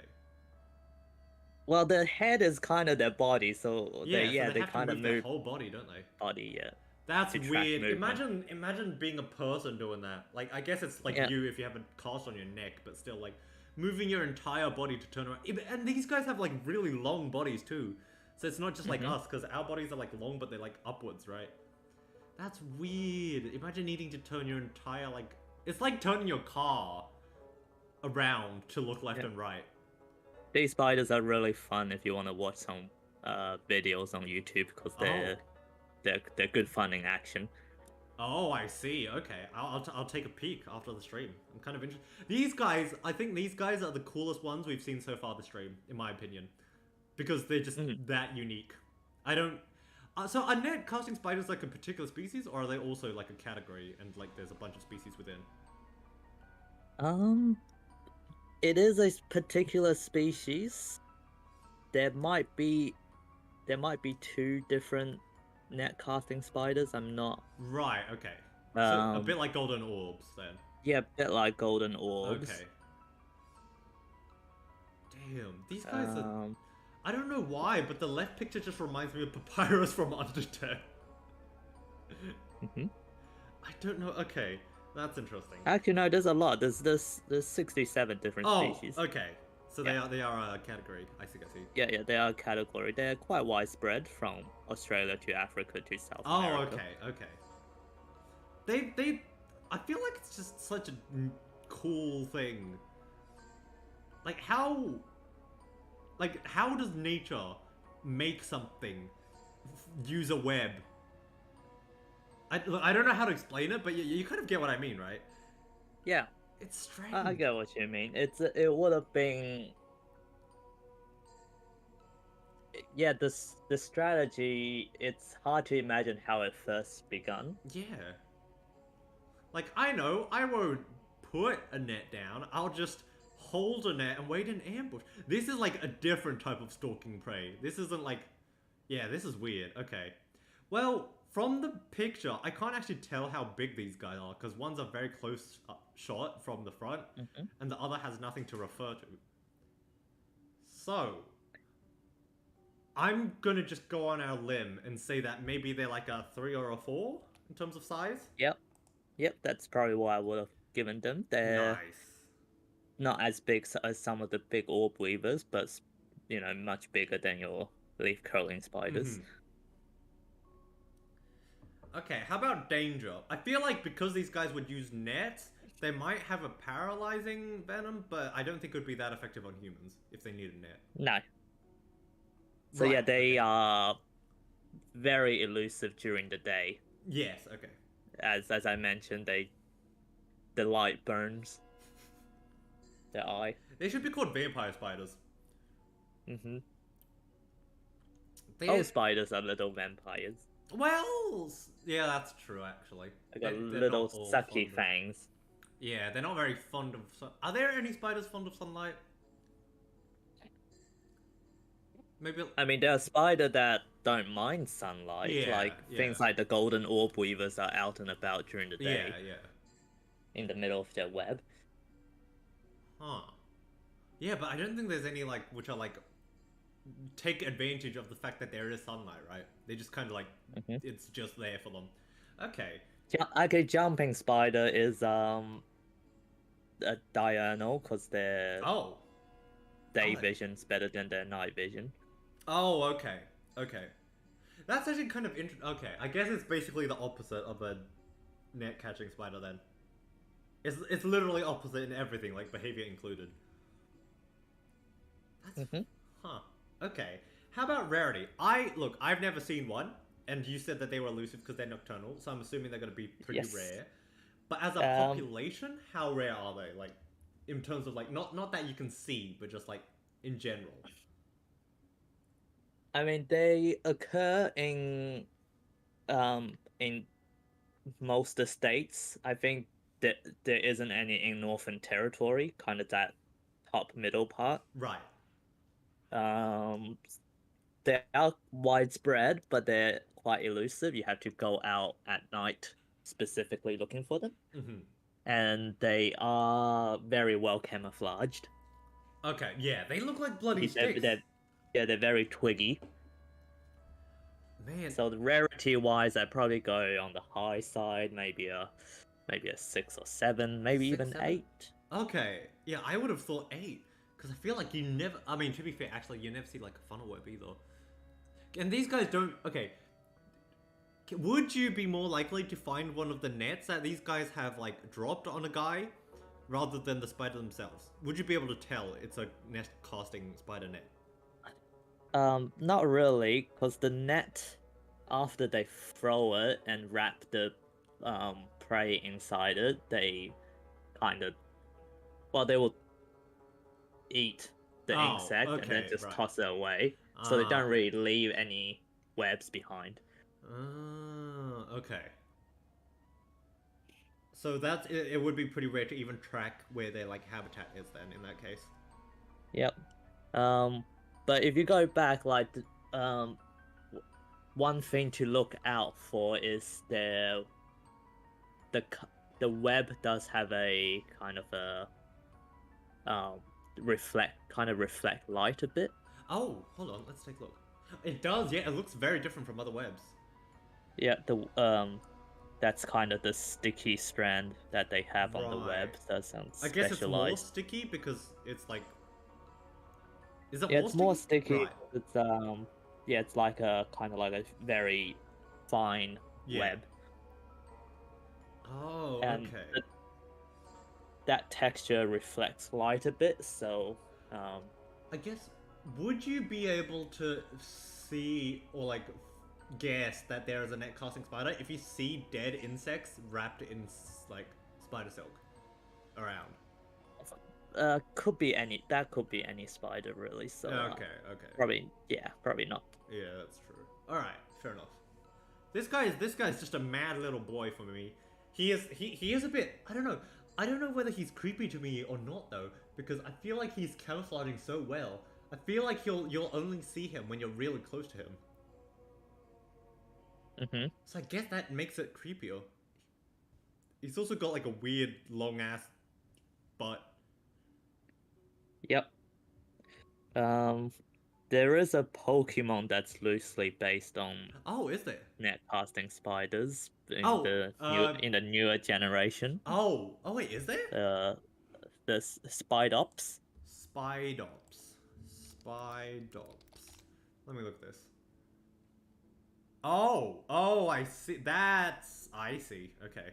Speaker 2: Well, their head is kind of their body, so
Speaker 1: Yeah, so they
Speaker 2: they
Speaker 1: have to
Speaker 2: kind of
Speaker 1: move their
Speaker 2: move
Speaker 1: whole body, don't they?
Speaker 2: body, yeah,
Speaker 1: That's
Speaker 2: to track
Speaker 1: weird.
Speaker 2: movement.
Speaker 1: Imagine being a person doing that. Like, I guess it's like
Speaker 2: Yeah.
Speaker 1: you if you have a cast on your neck, but still, like, moving your entire body to turn around. And these guys have, like, really long bodies, too. So it's not just like us, because our bodies are, like, long, but they're, like, upwards, right? That's weird. Imagine needing to turn your entire, like... It's like turning your car around to look left and right.
Speaker 2: These spiders are really fun if you want to watch some videos on YouTube because they're good fun in action.
Speaker 1: Oh, I see. Okay, I'll take a peek after the stream. I'm kind of interested. These guys, I think these guys are the coolest ones we've seen so far this stream, in my opinion, because they're just that unique. I don't. So are net casting spiders like a particular species, or are they also like a category and like there's a bunch of species within?
Speaker 2: It is a particular species. There might be two different net casting spiders. I'm not.
Speaker 1: Right. Okay. So a bit like golden orbs then.
Speaker 2: Yeah, a bit like golden orbs.
Speaker 1: Okay. Damn, these guys are. I don't know why, but the left picture just reminds me of Papyrus from Undertale. I don't know. Okay, that's interesting.
Speaker 2: Actually, no. There's a lot. There's 67 different species.
Speaker 1: Okay. So they are a category. I see.
Speaker 2: Yeah. They are a category. They're quite widespread from Australia to Africa to South America.
Speaker 1: Okay. I feel like it's just such a cool thing. Like how does nature make something use a web? I don't know how to explain it, but you kind of get what I mean, right?
Speaker 2: Yeah.
Speaker 1: It's strange.
Speaker 2: I get what you mean. It would have been. Yeah, the strategy. It's hard to imagine how it first begun.
Speaker 1: Yeah. Like I know I won't put a net down. I'll just hold a net and wait in ambush. This is like a different type of stalking prey. This isn't like, yeah, this is weird. Okay. Well, from the picture, I can't actually tell how big these guys are because one's a very close shot from the front and the other has nothing to refer to. So, I'm gonna just go on our limb and say that maybe they're like a 3 or a 4 in terms of size.
Speaker 2: Yep, that's probably what I would have given them. They're not as big as some of the big orb weavers, but much bigger than your leaf curling spiders.
Speaker 1: Okay, how about danger? I feel like because these guys would use nets, they might have a paralyzing venom, but I don't think it would be that effective on humans if they need a net.
Speaker 2: No. So
Speaker 1: Right,
Speaker 2: yeah, they are very elusive during the day.
Speaker 1: Yes, okay.
Speaker 2: As I mentioned, the light burns their eye.
Speaker 1: They should be called vampire spiders.
Speaker 2: All spiders are little vampires.
Speaker 1: Well, yeah, that's true, actually.
Speaker 2: They got little sucky fangs.
Speaker 1: Yeah, they're not very fond of... Are there any spiders fond of sunlight? Maybe...
Speaker 2: I mean, there are spiders that don't mind sunlight. Things like the golden orb weavers are out and about during the day.
Speaker 1: Yeah.
Speaker 2: In the middle of their web.
Speaker 1: Huh. Yeah, but I don't think there's any, like, which are, like, take advantage of the fact that there is sunlight, right? They just kind of, like, it's just there for them. Okay.
Speaker 2: Okay, jumping spider is, a diurnal, because their day vision's better than their night vision.
Speaker 1: Oh, okay. That's actually kind of interesting. Okay, I guess it's basically the opposite of a net-catching spider, then. It's literally opposite in everything, like behavior included. That's... Huh. Okay. How about rarity? I've never seen one, and you said that they were elusive because they're nocturnal, so I'm assuming they're going to be pretty rare. But as a
Speaker 2: Um,
Speaker 1: population, how rare are they? Like, in terms of like not that you can see, but just like in general.
Speaker 2: I mean, they occur in most states. I think that there isn't any in Northern Territory, kind of that top middle part.
Speaker 1: Right.
Speaker 2: Um, they are widespread, but they're quite elusive. You have to go out at night specifically looking for them,
Speaker 1: Mm-hmm.
Speaker 2: and they are very well camouflaged.
Speaker 1: Okay. Yeah, they look like bloody
Speaker 2: They're,
Speaker 1: sticks.
Speaker 2: they're, yeah, they're very twiggy.
Speaker 1: Man.
Speaker 2: So the rarity wise, I'd probably go on the high side, maybe a 6 or 7, maybe
Speaker 1: Six,
Speaker 2: even
Speaker 1: seven?
Speaker 2: 8.
Speaker 1: Okay. Yeah, I would have thought 8. Because I feel like you never. I mean, to be fair, actually, you never see like a funnel web either. And these guys don't. Okay. Would you be more likely to find one of the nets that these guys have like dropped on a guy rather than the spider themselves? Would you be able to tell it's a net casting spider net?
Speaker 2: Not really, because the net, after they throw it and wrap the prey inside it, they kind of, well, they will eat the
Speaker 1: Oh,
Speaker 2: insect and then
Speaker 1: okay,
Speaker 2: just
Speaker 1: right.
Speaker 2: toss it away. So they don't
Speaker 1: Ah.
Speaker 2: really leave any webs behind.
Speaker 1: Okay. So that's it would be pretty rare to even track where their like habitat is then in that case.
Speaker 2: Yep. Um, but if you go back, like, one thing to look out for is the the web does have a kind of a um reflect light a bit.
Speaker 1: Oh, hold on, let's take a look. It does, yeah, it looks very different from other webs.
Speaker 2: Yeah, the that's kind of the sticky strand that they have on the web.
Speaker 1: Right.
Speaker 2: That sounds
Speaker 1: I guess it's more
Speaker 2: specialized.
Speaker 1: sticky because it's like is it
Speaker 2: Yeah,
Speaker 1: more
Speaker 2: it's more
Speaker 1: sticky?
Speaker 2: sticky.
Speaker 1: Right.
Speaker 2: It's yeah, it's like a kind of like a very fine
Speaker 1: Yeah.
Speaker 2: web,
Speaker 1: Oh,
Speaker 2: and
Speaker 1: okay.
Speaker 2: that texture reflects light a bit. So
Speaker 1: I guess would you be able to see or like guess that there is a net casting spider if you see dead insects wrapped in like spider silk around?
Speaker 2: could be any that could be any spider really. So
Speaker 1: Okay, okay.
Speaker 2: probably not.
Speaker 1: Yeah, that's true. All right, fair enough. This guy's just a mad little boy for me. He is a bit I don't know whether he's creepy to me or not though because I feel like he's camouflaging so well. I feel like you'll only see him when you're really close to him.
Speaker 2: Mm-hmm.
Speaker 1: So I guess that makes it creepier. He's also got like a weird long ass butt.
Speaker 2: Yep. Um, there is a Pokemon that's loosely based on
Speaker 1: Oh, is there?
Speaker 2: net casting spiders
Speaker 1: Oh,
Speaker 2: in the newer generation.
Speaker 1: oh wait, is there?
Speaker 2: Uh, the Spidops.
Speaker 1: Spidops. Spidops. Let me look at this. Oh, I see. I see. Okay.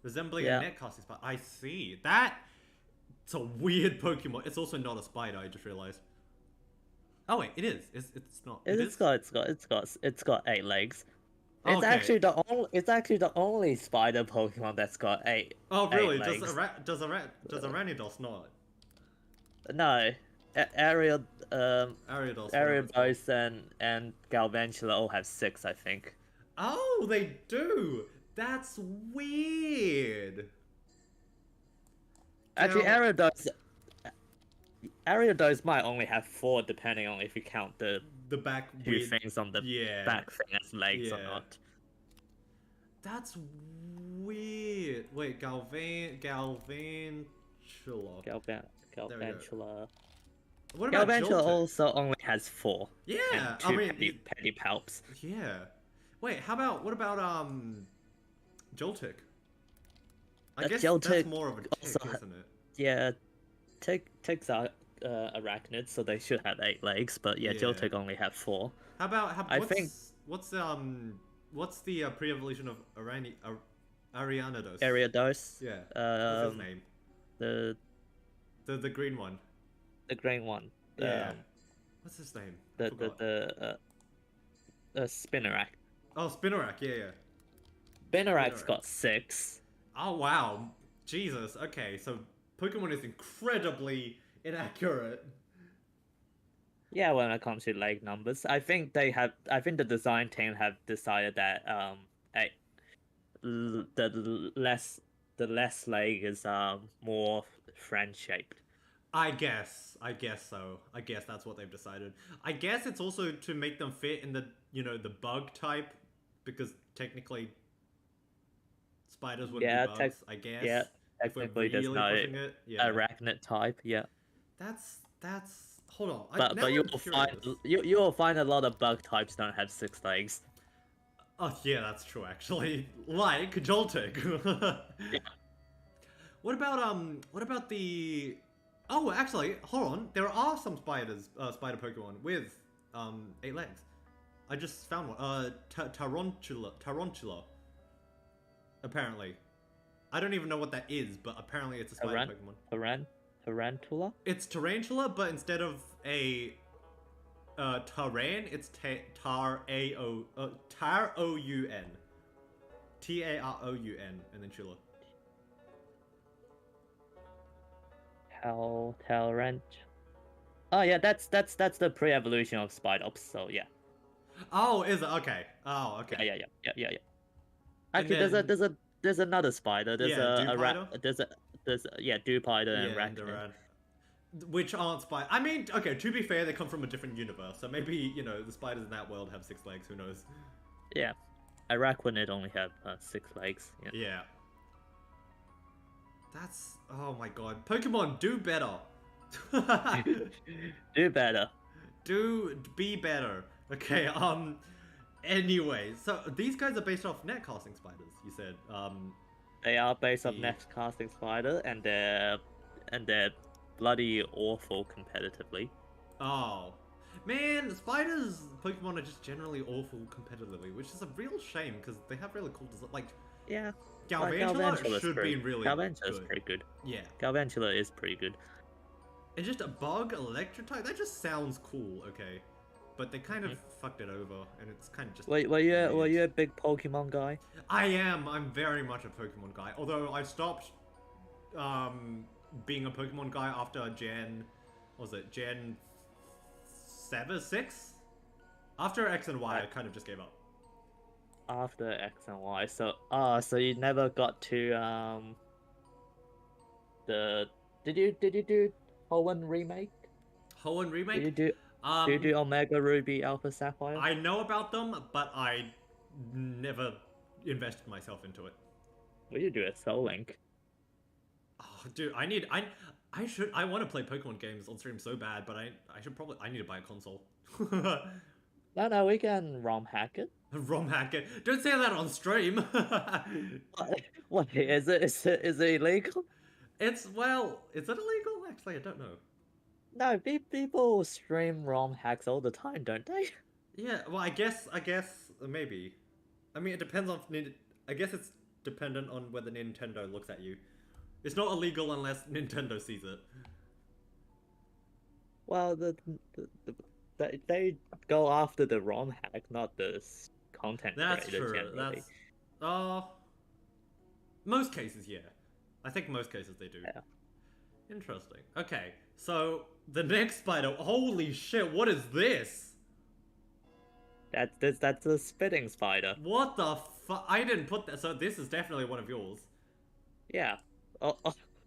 Speaker 1: Resembling a
Speaker 2: Yeah.
Speaker 1: net casting spider. I see. It's a weird Pokemon. It's also not a spider, I just realized. Oh wait, it is. It's not. It is?
Speaker 2: It's got 8 legs.
Speaker 1: Okay.
Speaker 2: It's actually the only spider Pokemon that's got
Speaker 1: Oh
Speaker 2: eight
Speaker 1: really?
Speaker 2: legs.
Speaker 1: Does Aranidos not?
Speaker 2: No, Ariel
Speaker 1: Ariados, whatever it's called.
Speaker 2: Ariados and Galvantula all have 6, I think.
Speaker 1: Oh, they do. That's weird.
Speaker 2: Actually,
Speaker 1: Gal-
Speaker 2: Ariados might only have 4, depending on if you count the
Speaker 1: the back
Speaker 2: two
Speaker 1: weird.
Speaker 2: things on the
Speaker 1: Yeah.
Speaker 2: back thing as legs or
Speaker 1: Yeah.
Speaker 2: not.
Speaker 1: That's weird. Wait, Galvantula.
Speaker 2: Galvantula.
Speaker 1: What about
Speaker 2: Galvantula
Speaker 1: Joltik?
Speaker 2: also only has 4.
Speaker 1: Yeah,
Speaker 2: And
Speaker 1: I
Speaker 2: 2
Speaker 1: mean,
Speaker 2: petty palps.
Speaker 1: yeah. Wait, what about Joltik? I guess
Speaker 2: Joltik
Speaker 1: that's more of a tick,
Speaker 2: also
Speaker 1: isn't it?
Speaker 2: Yeah, ticks are arachnids, so they should have 8 legs. But yeah,
Speaker 1: Yeah.
Speaker 2: Joltik only have 4. I think
Speaker 1: what's the pre-evolution of Arianados?
Speaker 2: Ariados.
Speaker 1: Yeah. What's his name?
Speaker 2: The
Speaker 1: The green one.
Speaker 2: the green one.
Speaker 1: Yeah. What's his name? I
Speaker 2: The
Speaker 1: forgot.
Speaker 2: the Spinnerack.
Speaker 1: Oh, Spinarak. Yeah, yeah.
Speaker 2: Spinnerak's
Speaker 1: Spinarak.
Speaker 2: got 6.
Speaker 1: Oh wow, Jesus. Okay, so Pokemon is incredibly inaccurate.
Speaker 2: Yeah, when it comes to leg numbers, I think they have. I think the design team have decided that a, the less leg is more friend shaped.
Speaker 1: I guess so. I guess that's what they've decided. I guess it's also to make them fit in the, the bug type, because technically spiders wouldn't be
Speaker 2: Yeah,
Speaker 1: bugs, I guess.
Speaker 2: yeah.
Speaker 1: If we're
Speaker 2: Technically, there's
Speaker 1: really
Speaker 2: no
Speaker 1: pushing it. Yeah.
Speaker 2: arachnid type. Yeah,
Speaker 1: That's hold on. Now
Speaker 2: but
Speaker 1: I'm curious.
Speaker 2: you will find a lot of bug types don't have 6 legs.
Speaker 1: Oh yeah, that's true actually. Like Joltik.
Speaker 2: Yeah.
Speaker 1: What about the Oh, actually, hold on. There are some spider Pokemon with 8 legs. I just found one. Tarantula. Apparently. I don't even know what that is, but apparently it's a spider Pokemon.
Speaker 2: Tarantula?
Speaker 1: It's Tarantula, but instead of a Taran, it's Tar-O-U-N. Taroun, and then Chula.
Speaker 2: Talrant. Oh yeah, that's the pre-evolution of Spidops. So yeah.
Speaker 1: Oh, is it? Okay. Oh, okay.
Speaker 2: Yeah. Actually, there's another spider. There's Dewpider and
Speaker 1: Yeah, and
Speaker 2: Arachnid.
Speaker 1: which aren't spiders. I mean, okay, to be fair, they come from a different universe, so maybe, the spiders in that world have 6 legs, who knows?
Speaker 2: Yeah, Arachnid only have 6 legs. Yeah.
Speaker 1: Yeah. That's... Oh my god. Pokemon, do better!
Speaker 2: Do better.
Speaker 1: Be better. Okay, anyway, so these guys are based off netcasting spiders, you said.
Speaker 2: They are based off netcasting spider, and they're bloody awful competitively.
Speaker 1: Oh. Man, spiders Pokemon are just generally awful competitively, which is a real shame, because they have really cool design. Like,
Speaker 2: Yeah.
Speaker 1: Galvantula should be really
Speaker 2: Galvantula's pretty good.
Speaker 1: Yeah.
Speaker 2: Galvantula is pretty good.
Speaker 1: And just a bug Electrotype, that just sounds cool, okay. But they kind of fucked it over, and it's kind of just...
Speaker 2: Were you a big Pokemon guy?
Speaker 1: I am. I'm very much a Pokemon guy. Although I stopped being a Pokemon guy after Gen 7, 6? After X and Y, I kind of just gave up.
Speaker 2: After X and Y, so you never got to did you do Hoenn remake?
Speaker 1: Hoenn remake?
Speaker 2: Did you do Omega Ruby Alpha Sapphire?
Speaker 1: I know about them, but I never invested myself into it.
Speaker 2: Well, you do a Soul Link.
Speaker 1: Oh, dude, I want to play Pokemon games on stream so bad, but I need to buy a console.
Speaker 2: No, we can ROM hack it.
Speaker 1: ROM hack it? Don't say that on stream.
Speaker 2: What is it? Is it illegal?
Speaker 1: Is it illegal? Actually, I don't know.
Speaker 2: No, people stream ROM hacks all the time, don't they?
Speaker 1: Yeah, well, I guess maybe. I mean, it depends on. I guess it's dependent on whether Nintendo looks at you. It's not illegal unless Nintendo sees it.
Speaker 2: Well, they go after the ROM hack, not the content
Speaker 1: That's
Speaker 2: creator
Speaker 1: true.
Speaker 2: generally.
Speaker 1: That's most cases, yeah. I think most cases they do.
Speaker 2: Yeah.
Speaker 1: Interesting. Okay, so the next spider. Holy shit! What is this?
Speaker 2: That's a spitting spider.
Speaker 1: What the fuck? I didn't put that. So this is definitely one of yours.
Speaker 2: Yeah.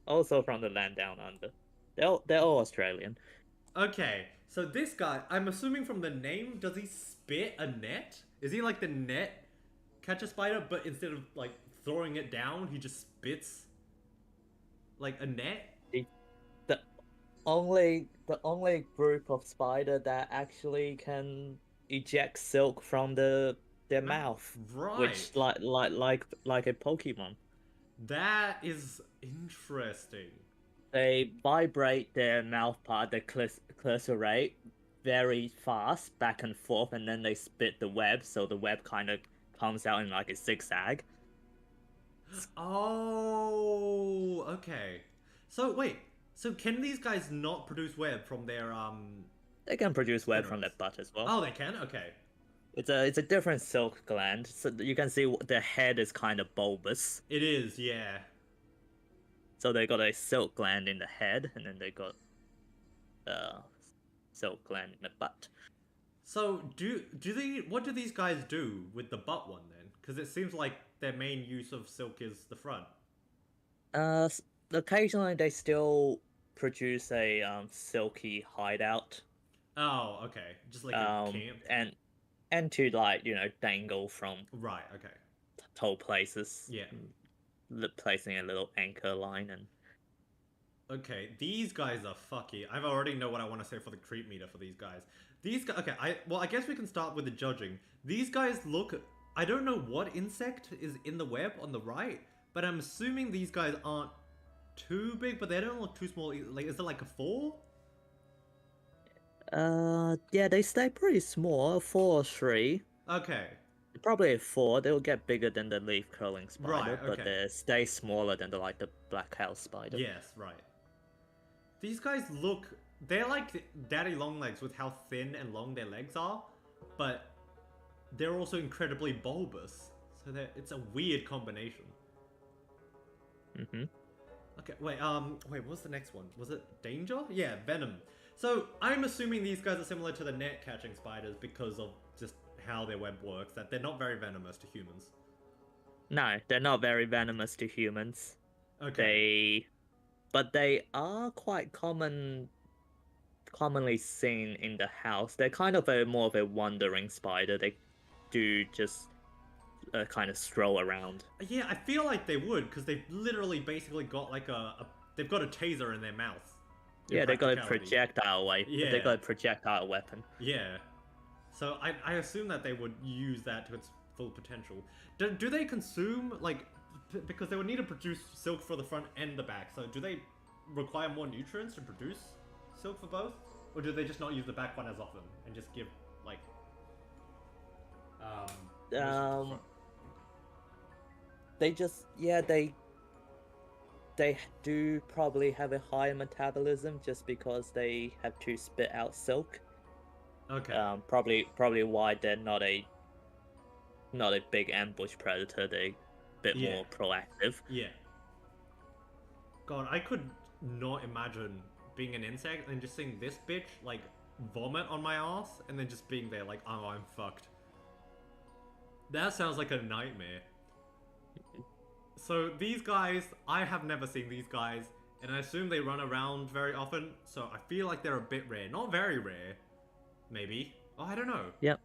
Speaker 2: Also from the land down under. They're all Australian.
Speaker 1: Okay, so this guy, I'm assuming from the name, does he spit a net? Is he like the net catcher spider, but instead of like throwing it down, he just spits like a net?
Speaker 2: The only group of spider that actually can eject silk from their mouth,
Speaker 1: Right.
Speaker 2: which like a Pokemon.
Speaker 1: That is interesting.
Speaker 2: They vibrate their mouth part, the clicerate, very fast, back and forth, and then they spit the web, so the web kind of comes out in like a zigzag.
Speaker 1: Oh, okay. So wait, so can these guys not produce web from their
Speaker 2: They can produce web from their butt as well.
Speaker 1: Oh, they can? Okay.
Speaker 2: It's a different silk gland. So you can see the head is kind of bulbous.
Speaker 1: It is, yeah.
Speaker 2: So they got a silk gland in the head, and then they got uh silk gland in the butt.
Speaker 1: So what do these guys do with the butt one then? Because it seems like their main use of silk is the front.
Speaker 2: Uh, Occasionally they still produce a silky hideout.
Speaker 1: Oh, okay. Just like a camp.
Speaker 2: And to like dangle from
Speaker 1: Right. Okay.
Speaker 2: tall places.
Speaker 1: Yeah.
Speaker 2: Placing a little anchor line and.
Speaker 1: Okay, these guys are fucky. I already know what I want to say for the creep meter for these guys. These guys. Okay. I guess we can start with the judging. These guys look. I don't know what insect is in the web on the right, but I'm assuming these guys aren't too big, but they don't look too small. Like, is it like a 4?
Speaker 2: Yeah, they stay pretty small, 4 or 3.
Speaker 1: Okay.
Speaker 2: Probably a 4. They'll get bigger than the leaf curling spider,
Speaker 1: Right,
Speaker 2: but
Speaker 1: okay.
Speaker 2: they stay smaller than the black house spider.
Speaker 1: Yes, right. These guys look... They're like daddy long legs with how thin and long their legs are, but they're also incredibly bulbous. So it's a weird combination.
Speaker 2: Mm-hmm.
Speaker 1: Okay, wait, what was the next one? Was it Danger? Yeah, Venom. So, I'm assuming these guys are similar to the net-catching spiders because of just how their web works, that they're not very venomous to humans.
Speaker 2: No, they're not very venomous to humans.
Speaker 1: Okay.
Speaker 2: But they are quite commonly seen in the house. They're kind of more of a wandering spider. They do just kind of stroll around.
Speaker 1: Yeah, I feel like they would, because they've literally basically got like they've got a taser in their mouth.
Speaker 2: Yeah, they got a projectile
Speaker 1: Yeah.
Speaker 2: They got a projectile weapon.
Speaker 1: Yeah. So I assume that they would use that to its full potential. Do they consume, like, because they would need to produce silk for the front and the back, so do they require more nutrients to produce silk for both? Or do they just not use the back one as often and just give, like,
Speaker 2: they just, yeah, they do probably have a higher metabolism just because they have to spit out silk.
Speaker 1: Okay.
Speaker 2: Probably why they're not a big ambush predator. They're a bit more proactive.
Speaker 1: Yeah. God, I could not imagine being an insect and just seeing this bitch like vomit on my ass and then just being there like, oh, I'm fucked. That sounds like a nightmare. So these guys, I have never seen these guys, and I assume they run around very often, so I feel like they're a bit rare. Not very rare, maybe. Oh, I don't know.
Speaker 2: Yep.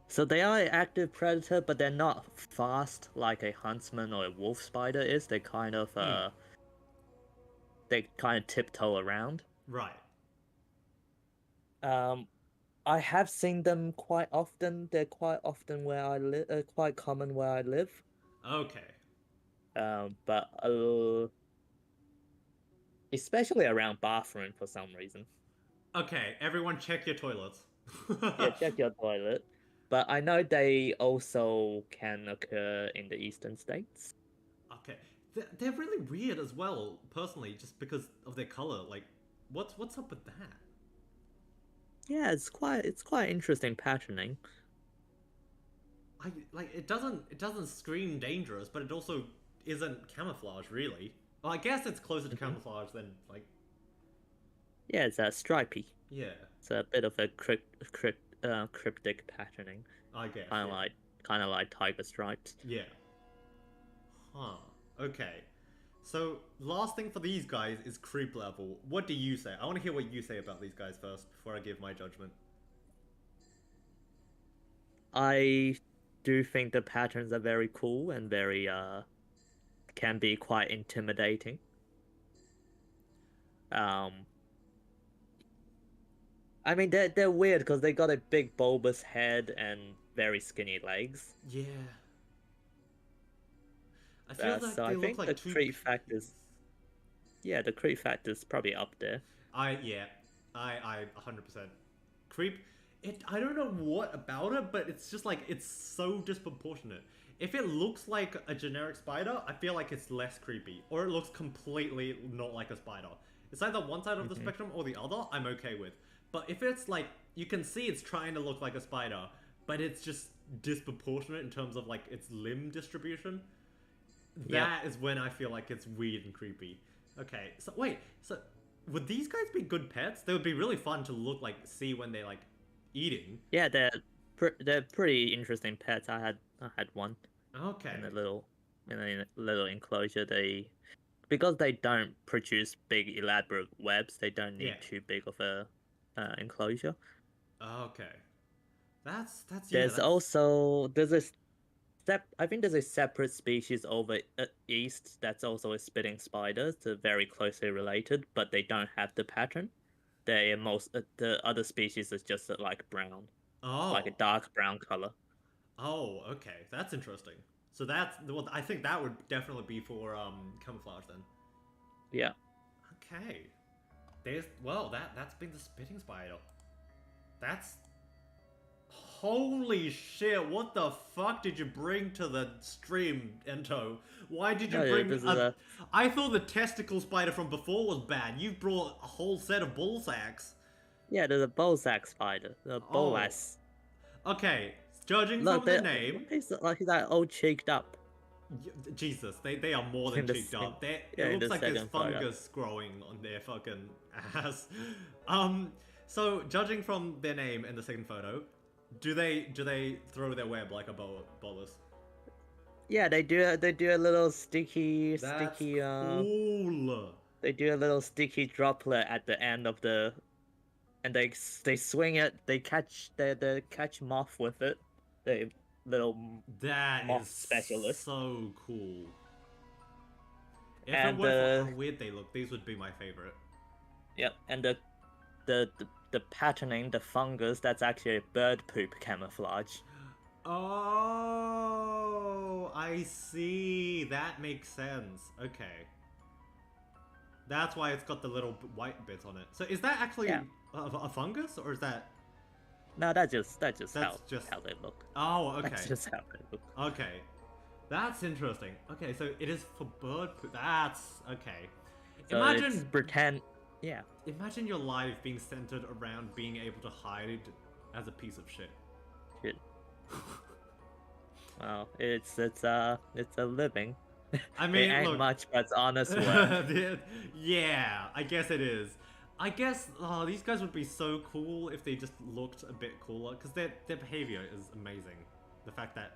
Speaker 2: So they are an active predator, but they're not fast like a huntsman or a wolf spider is. They kind of tiptoe around.
Speaker 1: Right.
Speaker 2: I have seen them quite often. They're quite often where I live. Quite common where I live.
Speaker 1: Okay.
Speaker 2: But especially around bathroom for some reason.
Speaker 1: Okay, everyone check your toilets.
Speaker 2: Yeah, check your toilet. But I know they also can occur in the eastern states.
Speaker 1: Okay. They're really weird as well, personally, just because of their color. Like, what's up with that?
Speaker 2: Yeah, it's quite interesting patterning.
Speaker 1: It doesn't scream dangerous, but it also isn't camouflage, really. Well, I guess it's closer to camouflage than, like...
Speaker 2: Yeah, it's stripy.
Speaker 1: Yeah.
Speaker 2: It's a bit of a cryptic patterning.
Speaker 1: I guess.
Speaker 2: Kind of like tiger stripes.
Speaker 1: Yeah. Huh. Okay. So, last thing for these guys is creep level. What do you say? I want to hear what you say about these guys first, before I give my judgment.
Speaker 2: I do think the patterns are very cool and very, can be quite intimidating. I mean, they're weird because they got a big bulbous head and very skinny legs.
Speaker 1: Yeah. I feel like
Speaker 2: so
Speaker 1: they
Speaker 2: I think
Speaker 1: look like
Speaker 2: the creep factors. Yeah, the creep factor's probably up there.
Speaker 1: I 100%. Creep. I don't know what about it, but it's just like, it's so disproportionate. If it looks like a generic spider, I feel like it's less creepy. Or it looks completely not like a spider. It's either one side of the spectrum or the other, I'm okay with. But if it's like, you can see it's trying to look like a spider, but it's just disproportionate in terms of like its limb distribution.
Speaker 2: Yep.
Speaker 1: That is when I feel like it's weird and creepy. Okay, so wait, so would these guys be good pets? They would be really fun to see when they're like eating.
Speaker 2: Yeah, they're pretty interesting pets. I had one
Speaker 1: Okay.
Speaker 2: in a little enclosure. Because they don't produce big elaborate webs, they don't
Speaker 1: Yeah.
Speaker 2: need too big of a enclosure.
Speaker 1: Okay.
Speaker 2: There's
Speaker 1: That's
Speaker 2: also I think there's a separate species over east that's also a spitting spider. They're very closely related, but they don't have the pattern. The other species is just like brown, like a
Speaker 1: oh.
Speaker 2: dark brown color.
Speaker 1: Oh, okay. That's interesting. So that's well I think that would definitely be for camouflage then.
Speaker 2: Yeah.
Speaker 1: Okay. There's well that's been the spitting spider. That's holy shit, what the fuck did you bring to the stream, Ento? Why did you
Speaker 2: No,
Speaker 1: bring
Speaker 2: this is
Speaker 1: a... I thought the testicle spider from before was bad. You brought a whole set of ball sacks.
Speaker 2: Yeah, there's a Bozak spider. The
Speaker 1: Oh.
Speaker 2: Boas.
Speaker 1: Okay, judging
Speaker 2: Look,
Speaker 1: from the name...
Speaker 2: he's like all cheeked up.
Speaker 1: Jesus, they are more than
Speaker 2: In the
Speaker 1: cheeked
Speaker 2: same-
Speaker 1: up. It
Speaker 2: in
Speaker 1: looks
Speaker 2: the
Speaker 1: like there's
Speaker 2: second photo.
Speaker 1: fungus growing on their fucking ass. So judging from their name in the second photo, do they throw their web like a bolus?
Speaker 2: Yeah, they do a little sticky
Speaker 1: That's
Speaker 2: sticky
Speaker 1: cool.
Speaker 2: they do a little sticky droplet at the end of and they swing it, they catch moth with it. They little
Speaker 1: That
Speaker 2: moth
Speaker 1: is
Speaker 2: specialist.
Speaker 1: so cool. If
Speaker 2: And
Speaker 1: it weren't for how weird they look, these would be my favorite.
Speaker 2: Yep, and the patterning, the fungus, that's actually a bird poop camouflage.
Speaker 1: Oh, I see. That makes sense. Okay. That's why it's got the little white bits on it. So is that actually a fungus, or is that...
Speaker 2: No, that's just how they look.
Speaker 1: Oh, okay.
Speaker 2: That's just how they look.
Speaker 1: Okay. That's interesting. Okay, so it is for bird poop. That's... Okay.
Speaker 2: So
Speaker 1: Imagine...
Speaker 2: pretend... Yeah.
Speaker 1: Imagine your life being centered around being able to hide as a piece of shit.
Speaker 2: Shit. Well, it's a living.
Speaker 1: I mean,
Speaker 2: it ain't
Speaker 1: look,
Speaker 2: much, but it's honest work.
Speaker 1: Yeah, I guess it is. I guess these guys would be so cool if they just looked a bit cooler, because their behavior is amazing. The fact that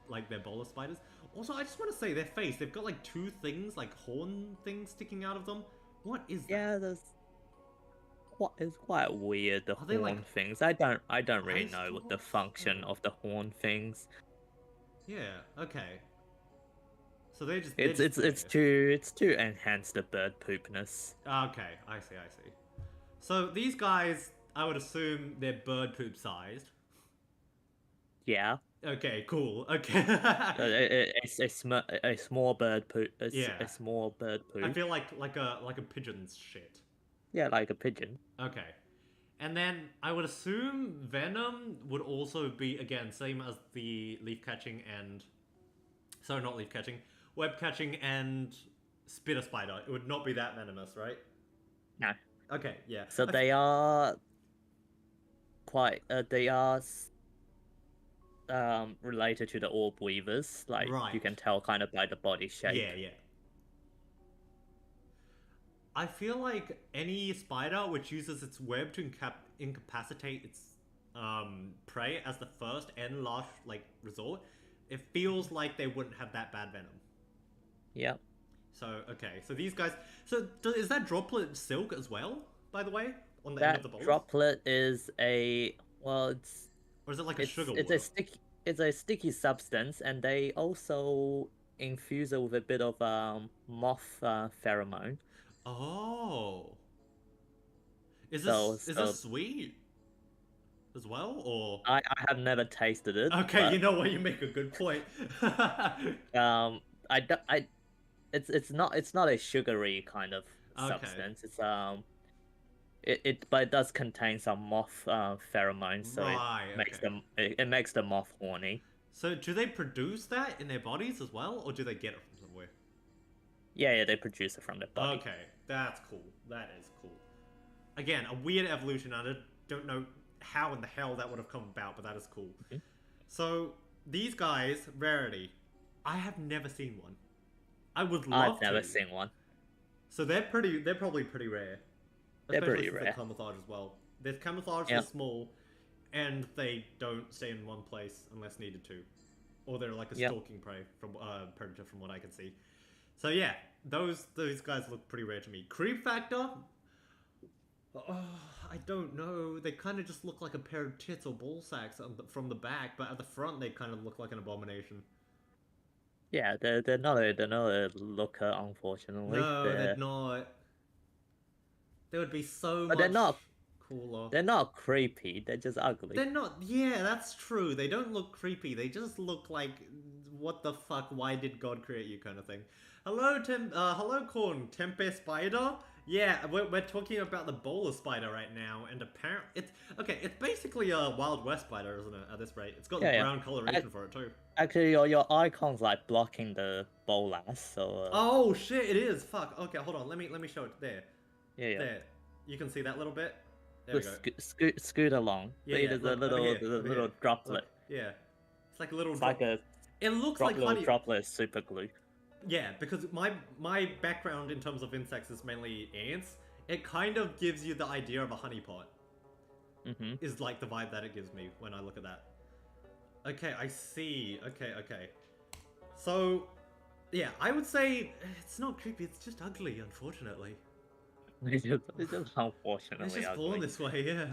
Speaker 1: like they're bowler spiders. Also, I just want to say their face. They've got like two things, like horn things sticking out of them. What is that?
Speaker 2: Yeah, it's quite weird. The
Speaker 1: they,
Speaker 2: horn
Speaker 1: like,
Speaker 2: things. I don't really
Speaker 1: ice
Speaker 2: know what the
Speaker 1: claws?
Speaker 2: function of the horn things.
Speaker 1: Yeah. Okay. So they just
Speaker 2: It's to enhance the bird poopness.
Speaker 1: Okay, I see. So these guys, I would assume they're bird poop sized.
Speaker 2: Yeah.
Speaker 1: Okay, cool. Okay.
Speaker 2: A small bird poop.
Speaker 1: Yeah.
Speaker 2: A small bird poop.
Speaker 1: I feel like a pigeon's shit.
Speaker 2: Yeah, like a pigeon.
Speaker 1: Okay. And then I would assume venom would also be, again, same as the leaf catching and... Sorry, not leaf catching. Web catching and spitter spider. It would not be that venomous, right?
Speaker 2: No.
Speaker 1: Okay, yeah.
Speaker 2: So they are quite. They are related to the orb weavers. Like
Speaker 1: Right.
Speaker 2: you can tell kind of by the body shape.
Speaker 1: Yeah. I feel like any spider which uses its web to incapacitate its prey as the first and last resort, it feels like they wouldn't have that bad venom.
Speaker 2: Yep.
Speaker 1: So okay, so these guys. So is that droplet silk as well? By the way, on the
Speaker 2: That
Speaker 1: end of the bowl.
Speaker 2: droplet is it's.
Speaker 1: Or is it like a sugar?
Speaker 2: It's a sticky substance, and they also infuse it with a bit of moth pheromone.
Speaker 1: Oh. Is this sweet as well, or?
Speaker 2: I have never tasted it.
Speaker 1: Okay,
Speaker 2: but,
Speaker 1: you know what? You make a good point.
Speaker 2: It's not a sugary kind of substance. It's but it does contain some moth pheromones, so it makes the moth horny.
Speaker 1: So do they produce that in their bodies as well, or do they get it from somewhere?
Speaker 2: Yeah, they produce it from their body.
Speaker 1: Okay, that's cool. That is cool. Again, a weird evolution. I don't know how in the hell that would have come about, but that is cool.
Speaker 2: Mhm.
Speaker 1: So these guys, rarity. I have never seen one. I would
Speaker 2: I've
Speaker 1: love
Speaker 2: never
Speaker 1: to.
Speaker 2: seen one.
Speaker 1: So they're probably pretty rare.
Speaker 2: They're
Speaker 1: Especially
Speaker 2: pretty
Speaker 1: since
Speaker 2: rare.
Speaker 1: they're camouflage as well. There's camouflage,
Speaker 2: Yeah.
Speaker 1: they're small, and they don't stay in one place unless needed to. Or they're like a
Speaker 2: Yep.
Speaker 1: stalking prey from predator from what I can see. So yeah, those guys look pretty rare to me. Creep factor? Oh, I don't know. They kind of just look like a pair of tits or ball sacks from the back, but at the front they kind of look like an abomination.
Speaker 2: Yeah, they're not a looker, unfortunately.
Speaker 1: No, they're not. They would be so
Speaker 2: But
Speaker 1: much cooler.
Speaker 2: they're not creepy. They're just ugly.
Speaker 1: They're not. Yeah, that's true. They don't look creepy. They just look like, what the fuck? Why did God create you? Kind of thing. Hello, hello, Corn. Tempe spider. Yeah, we're talking about the bowler spider right now, and apparently it's okay. It's basically a Wild West spider, isn't it? At this rate, it's got the brown coloration for it too.
Speaker 2: Actually, your icon's like blocking the bolas, so.
Speaker 1: Oh shit! It is. Fuck. Okay, hold on. Let me show it there.
Speaker 2: Yeah.
Speaker 1: There. You can see that little bit. There we
Speaker 2: Just
Speaker 1: go.
Speaker 2: scoot along.
Speaker 1: Yeah,
Speaker 2: See,
Speaker 1: yeah,
Speaker 2: there's
Speaker 1: look,
Speaker 2: a
Speaker 1: over here,
Speaker 2: little
Speaker 1: over
Speaker 2: little
Speaker 1: here.
Speaker 2: droplet.
Speaker 1: Look, yeah, it's like a little.
Speaker 2: It's like a
Speaker 1: It looks
Speaker 2: drop,
Speaker 1: like
Speaker 2: little
Speaker 1: honey.
Speaker 2: droplet super glue.
Speaker 1: Yeah, because my background in terms of insects is mainly ants. It kind of gives you the idea of a honeypot.
Speaker 2: Mm-hmm.
Speaker 1: Is like the vibe that it gives me when I look at that. Okay, I see. Okay. So, yeah, I would say it's not creepy. It's just ugly, unfortunately.
Speaker 2: It's just unfortunately
Speaker 1: It's just
Speaker 2: ugly.
Speaker 1: born this way, yeah.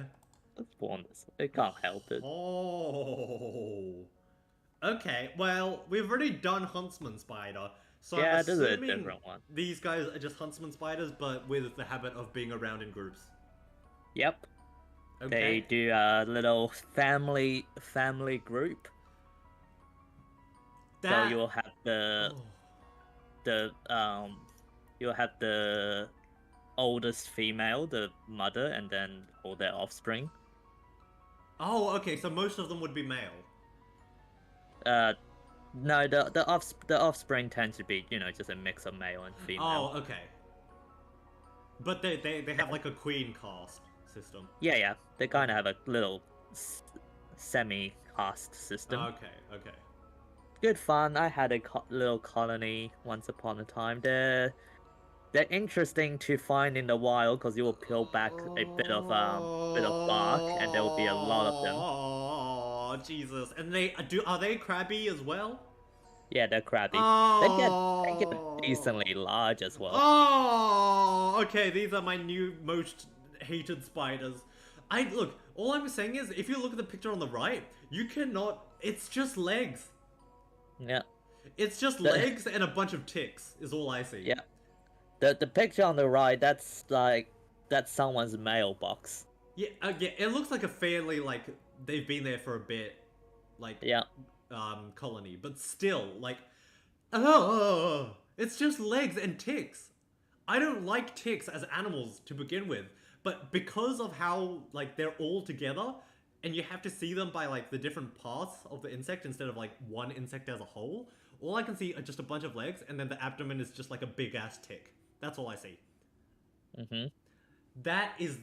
Speaker 2: It's born this way. They can't help it.
Speaker 1: Oh. Okay, well, we've already done Huntsman Spider, so
Speaker 2: Yeah,
Speaker 1: I'm
Speaker 2: this is a
Speaker 1: assuming
Speaker 2: different one.
Speaker 1: these guys are just Huntsman Spiders, but with the habit of being around in groups.
Speaker 2: Yep.
Speaker 1: Okay.
Speaker 2: They do a little family group. So you'll have you'll have the oldest female, the mother, and then all their offspring.
Speaker 1: Oh, okay, so most of them would be male.
Speaker 2: No, the offspring tend to be, just a mix of male and female.
Speaker 1: Oh, okay. But they have like a queen caste system.
Speaker 2: Yeah. They kind of have a little semi-caste system.
Speaker 1: Okay.
Speaker 2: Good fun. I had a little colony once upon a time. They're interesting to find in the wild because you will peel back a bit of bark, and there will be a lot of them.
Speaker 1: Oh, Jesus! And are they crabby as well?
Speaker 2: Yeah, they're crabby.
Speaker 1: Oh.
Speaker 2: They get decently large as well.
Speaker 1: Oh, okay. These are my new most hated spiders. Look. All I'm saying is, if you look at the picture on the right, you cannot. It's just legs.
Speaker 2: Yeah.
Speaker 1: It's just legs and a bunch of ticks. Is all I see.
Speaker 2: Yeah. The picture on the right, that's someone's mailbox.
Speaker 1: Yeah. It looks like a fairly like they've been there for a bit, like
Speaker 2: Yeah.
Speaker 1: Colony, but still like, oh, it's just legs and ticks. I don't like ticks as animals to begin with, but because of how like they're all together, and you have to see them by like the different parts of the insect instead of like one insect as a whole. All I can see are just a bunch of legs, and then the abdomen is just like a big ass tick. That's all I see.
Speaker 2: Mm-hmm.
Speaker 1: That is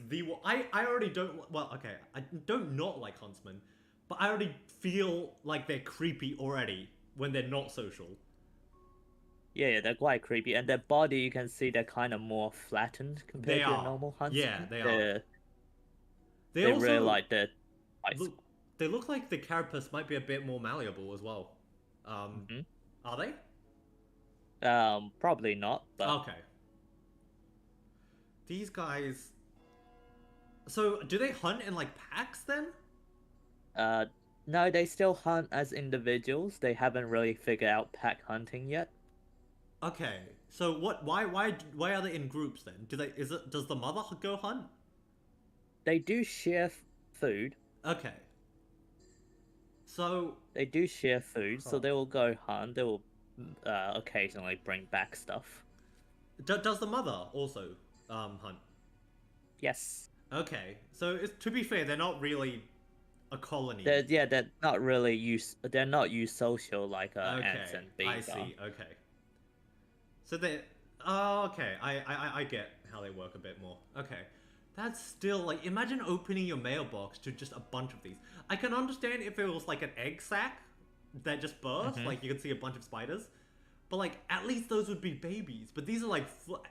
Speaker 1: I already don't. Well, okay, I don't not like huntsmen, but I already feel like they're creepy already when they're not social.
Speaker 2: Yeah, they're quite creepy, and their body you can see they're kind of more flattened compared to a normal huntsman.
Speaker 1: Yeah, they are.
Speaker 2: They also really like the.
Speaker 1: They look like the carapace might be a bit more malleable as well. Are they?
Speaker 2: Probably not. But...
Speaker 1: Okay. These guys. So, do they hunt in like packs then?
Speaker 2: No, they still hunt as individuals. They haven't really figured out pack hunting yet.
Speaker 1: Okay. So what? Why are they in groups then? Does the mother go hunt?
Speaker 2: They do share food.
Speaker 1: Okay. So
Speaker 2: they do share food, so they will go hunt. They will occasionally bring back stuff.
Speaker 1: Does the mother also hunt?
Speaker 2: Yes.
Speaker 1: Okay. So to be fair, they're not really a colony.
Speaker 2: They're not really They're not social like ants and bees.
Speaker 1: I see. Okay. So they. Oh, okay. I get how they work a bit more. Okay. That's still like, imagine opening your mailbox to just a bunch of these. I can understand if it was like an egg sack that just burst, like you could see a bunch of spiders. But like, at least those would be babies. But these are like,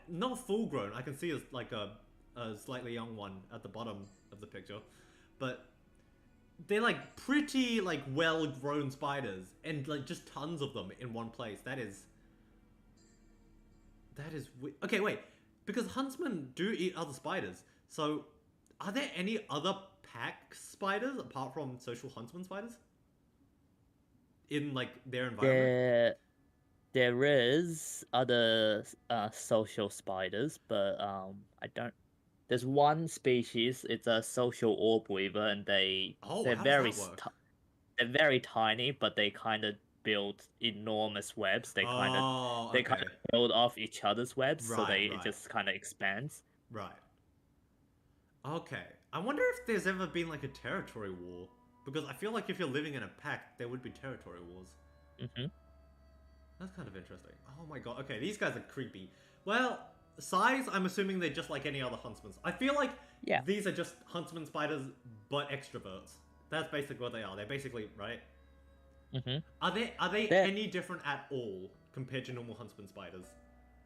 Speaker 1: not full grown. I can see like a slightly young one at the bottom of the picture. But they're like pretty like well grown spiders. And like just tons of them in one place. That is okay, wait. Because huntsmen do eat other spiders. So, are there any other pack spiders apart from social huntsman spiders? In like their environment?
Speaker 2: There is other social spiders, but I don't. There's one species. It's a social orb weaver, and
Speaker 1: Oh,
Speaker 2: they're
Speaker 1: how does that work?
Speaker 2: they're very tiny, but they kind of build enormous webs. They kind
Speaker 1: Oh,
Speaker 2: of
Speaker 1: okay.
Speaker 2: build off each other's webs, so
Speaker 1: Right,
Speaker 2: it
Speaker 1: right.
Speaker 2: just kind of expands.
Speaker 1: Right. Okay. I wonder if there's ever been like a territory war. Because I feel like if you're living in a pack, there would be territory wars.
Speaker 2: Mm-hmm.
Speaker 1: That's kind of interesting. Oh my god. Okay, these guys are creepy. Well, size, I'm assuming they're just like any other huntsmen. I feel like these are just huntsman spiders, but extroverts. That's basically what they are. They're basically, right?
Speaker 2: Mm-hmm.
Speaker 1: Are they any different at all compared to normal huntsman spiders?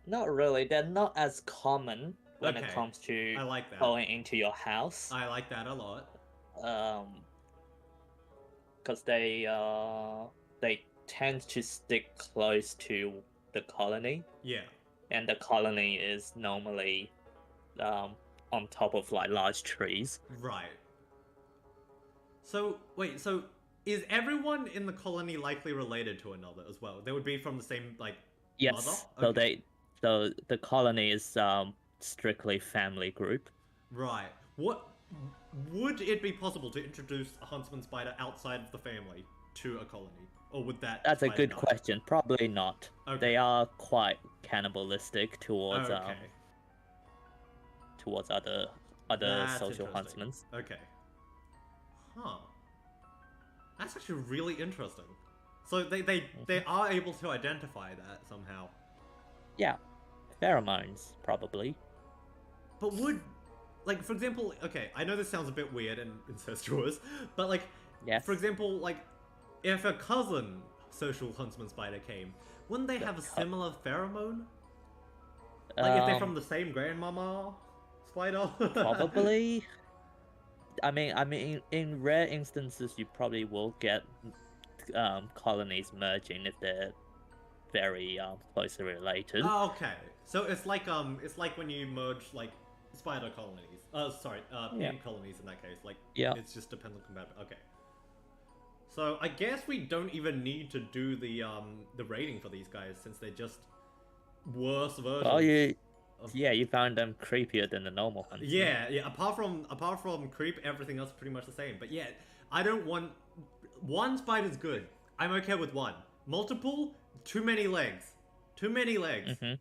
Speaker 2: Not really. They're not as common when it
Speaker 1: Okay.
Speaker 2: comes to
Speaker 1: I like that.
Speaker 2: going into your house.
Speaker 1: I like that a lot.
Speaker 2: Because they tend to stick close to the colony.
Speaker 1: Yeah.
Speaker 2: And the colony is normally on top of like large trees.
Speaker 1: Right. So, wait, so is everyone in the colony likely related to another as well? They would be from the same, like,
Speaker 2: yes.
Speaker 1: mother?
Speaker 2: Okay. So the colony is strictly family group.
Speaker 1: Right. What would it be possible to introduce a huntsman spider outside of the family to a colony? Or would that
Speaker 2: That's a
Speaker 1: spider
Speaker 2: good
Speaker 1: die?
Speaker 2: question. Probably not.
Speaker 1: Okay.
Speaker 2: They are quite cannibalistic towards
Speaker 1: Okay.
Speaker 2: Towards other
Speaker 1: That's
Speaker 2: social
Speaker 1: interesting.
Speaker 2: huntsmen.
Speaker 1: Okay. Huh. That's actually really interesting. So they are able to identify that somehow.
Speaker 2: Yeah. Pheromones, probably.
Speaker 1: But would, like, for example, okay, I know this sounds a bit weird and incestuous, but like,
Speaker 2: Yes.
Speaker 1: for example, like, if a cousin social huntsman spider came, wouldn't they have a similar pheromone? Like, if they're from the same grandmama spider?
Speaker 2: Probably. I mean, in rare instances, you probably will get colonies merging if they're very closely related.
Speaker 1: Oh, okay. So it's like when you merge like spider colonies. Ant colonies in that case. Like, it just depends on compatibility. Okay. So I guess we don't even need to do the rating for these guys since they're just worse versions.
Speaker 2: Oh, you found them creepier than the normal ones.
Speaker 1: Yeah. Apart from creep, everything else is pretty much the same. But yeah, I don't want one spider's good. I'm okay with one. Multiple, too many legs. Too many legs.
Speaker 2: Mm-hmm.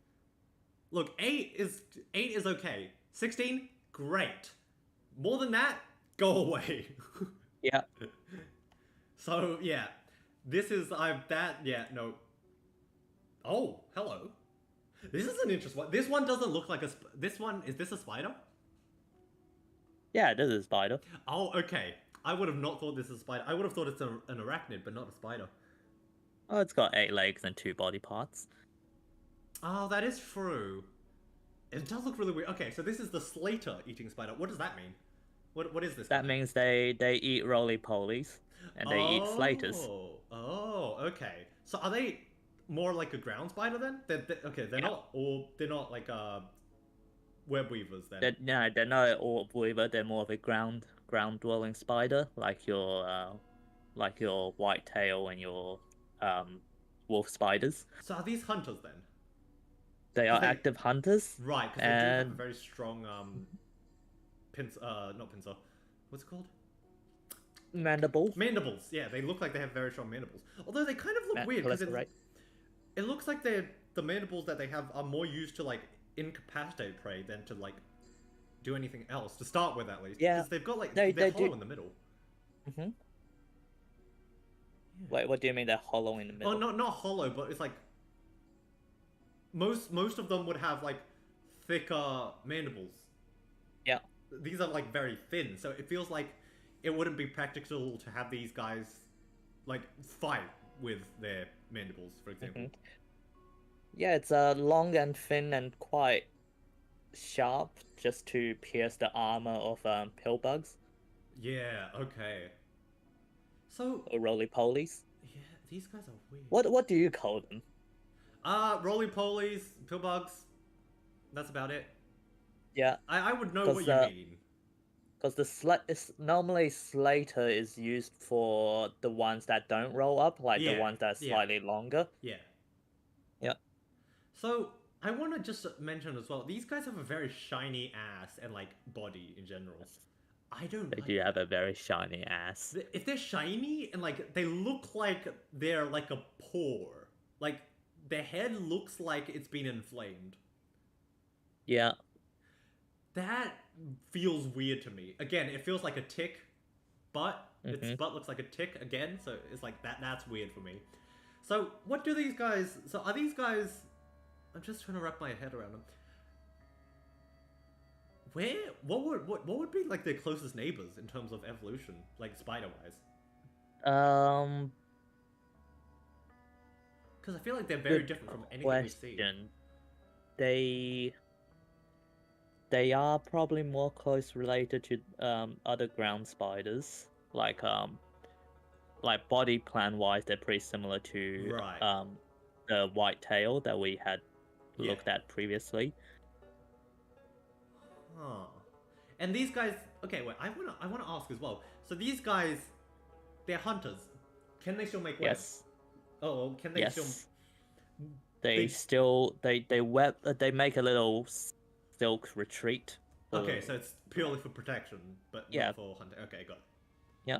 Speaker 1: Look, 8 is okay. 16, great. More than that, go away.
Speaker 2: Yeah.
Speaker 1: So yeah, this is no. Oh, hello. This is an interesting one. This one doesn't look like a. Is this a spider?
Speaker 2: Yeah, this is a spider.
Speaker 1: Oh, okay. I would have not thought this is a spider. I would have thought it's an arachnid, but not a spider.
Speaker 2: Oh, it's got 8 legs and 2 body parts.
Speaker 1: Oh, that is true. It does look really weird. Okay, so this is the Slater eating spider. What does that mean? What is this?
Speaker 2: That means they eat roly-polies, and they eat slaters.
Speaker 1: Oh, okay. So are they more like a ground spider then? They're not like web weavers then.
Speaker 2: They're not an orb weaver. They're more of a ground dwelling spider, like your whitetail and your wolf spiders.
Speaker 1: So are these hunters then?
Speaker 2: They are active hunters.
Speaker 1: Right, because they do have a very strong not pincer. What's it called?
Speaker 2: Mandibles.
Speaker 1: Mandibles. Yeah, they look like they have very strong mandibles. Although they kind of look weird because it looks like the mandibles that they have are more used to like incapacitate prey than to like do anything else to start with at least.
Speaker 2: Yeah,
Speaker 1: because they've got like they're hollow in the middle.
Speaker 2: Mm-hmm.
Speaker 1: Yeah.
Speaker 2: Wait, what do you mean they're hollow in the middle?
Speaker 1: Oh, not hollow, but it's like most of them would have like thicker mandibles.
Speaker 2: Yeah.
Speaker 1: these are like very thin, so it feels like it wouldn't be practical to have these guys like fight with their mandibles, for example.
Speaker 2: Yeah, it's long and thin and quite sharp, just to pierce the armor of pill bugs
Speaker 1: Yeah. Okay. So
Speaker 2: or roly polies.
Speaker 1: yeah, these guys are weird.
Speaker 2: What do you call them?
Speaker 1: Roly polies, pill bugs. That's about it.
Speaker 2: Yeah,
Speaker 1: I would know what
Speaker 2: because
Speaker 1: you mean.
Speaker 2: because normally Slater is used for the ones that don't roll up, like the
Speaker 1: Yeah.
Speaker 2: ones that are
Speaker 1: Yeah.
Speaker 2: slightly longer.
Speaker 1: Yeah.
Speaker 2: Yeah.
Speaker 1: So I want to just mention as well, these guys have a very shiny ass and like body in general. I don't
Speaker 2: They
Speaker 1: like
Speaker 2: do
Speaker 1: that.
Speaker 2: have a very shiny ass.
Speaker 1: If they're shiny and like they look like they're like a pore, like their head looks like it's been inflamed.
Speaker 2: Yeah.
Speaker 1: That feels weird to me. Again, it feels like a tick, but its butt looks like a tick again, so it's like that's weird for me. So what do these guys? So are these guys? I'm just trying to wrap my head around them. Where? What would be like their closest neighbors in terms of evolution, like spider wise? Because I feel like they're very different from anything we see.
Speaker 2: They are probably more close related to other ground spiders, like body plan wise, they're pretty similar to
Speaker 1: Right.
Speaker 2: the whitetail that we had
Speaker 1: Yeah.
Speaker 2: looked at previously.
Speaker 1: Huh. And these guys. Okay, wait. I wanna ask as well. So these guys, they're hunters. Can they still make webs?
Speaker 2: Yes.
Speaker 1: Oh, can they still?
Speaker 2: Yes. They make a little silk retreat.
Speaker 1: Okay, so it's purely for protection, but
Speaker 2: Yeah.
Speaker 1: not for hunting. Okay, got it.
Speaker 2: Yeah.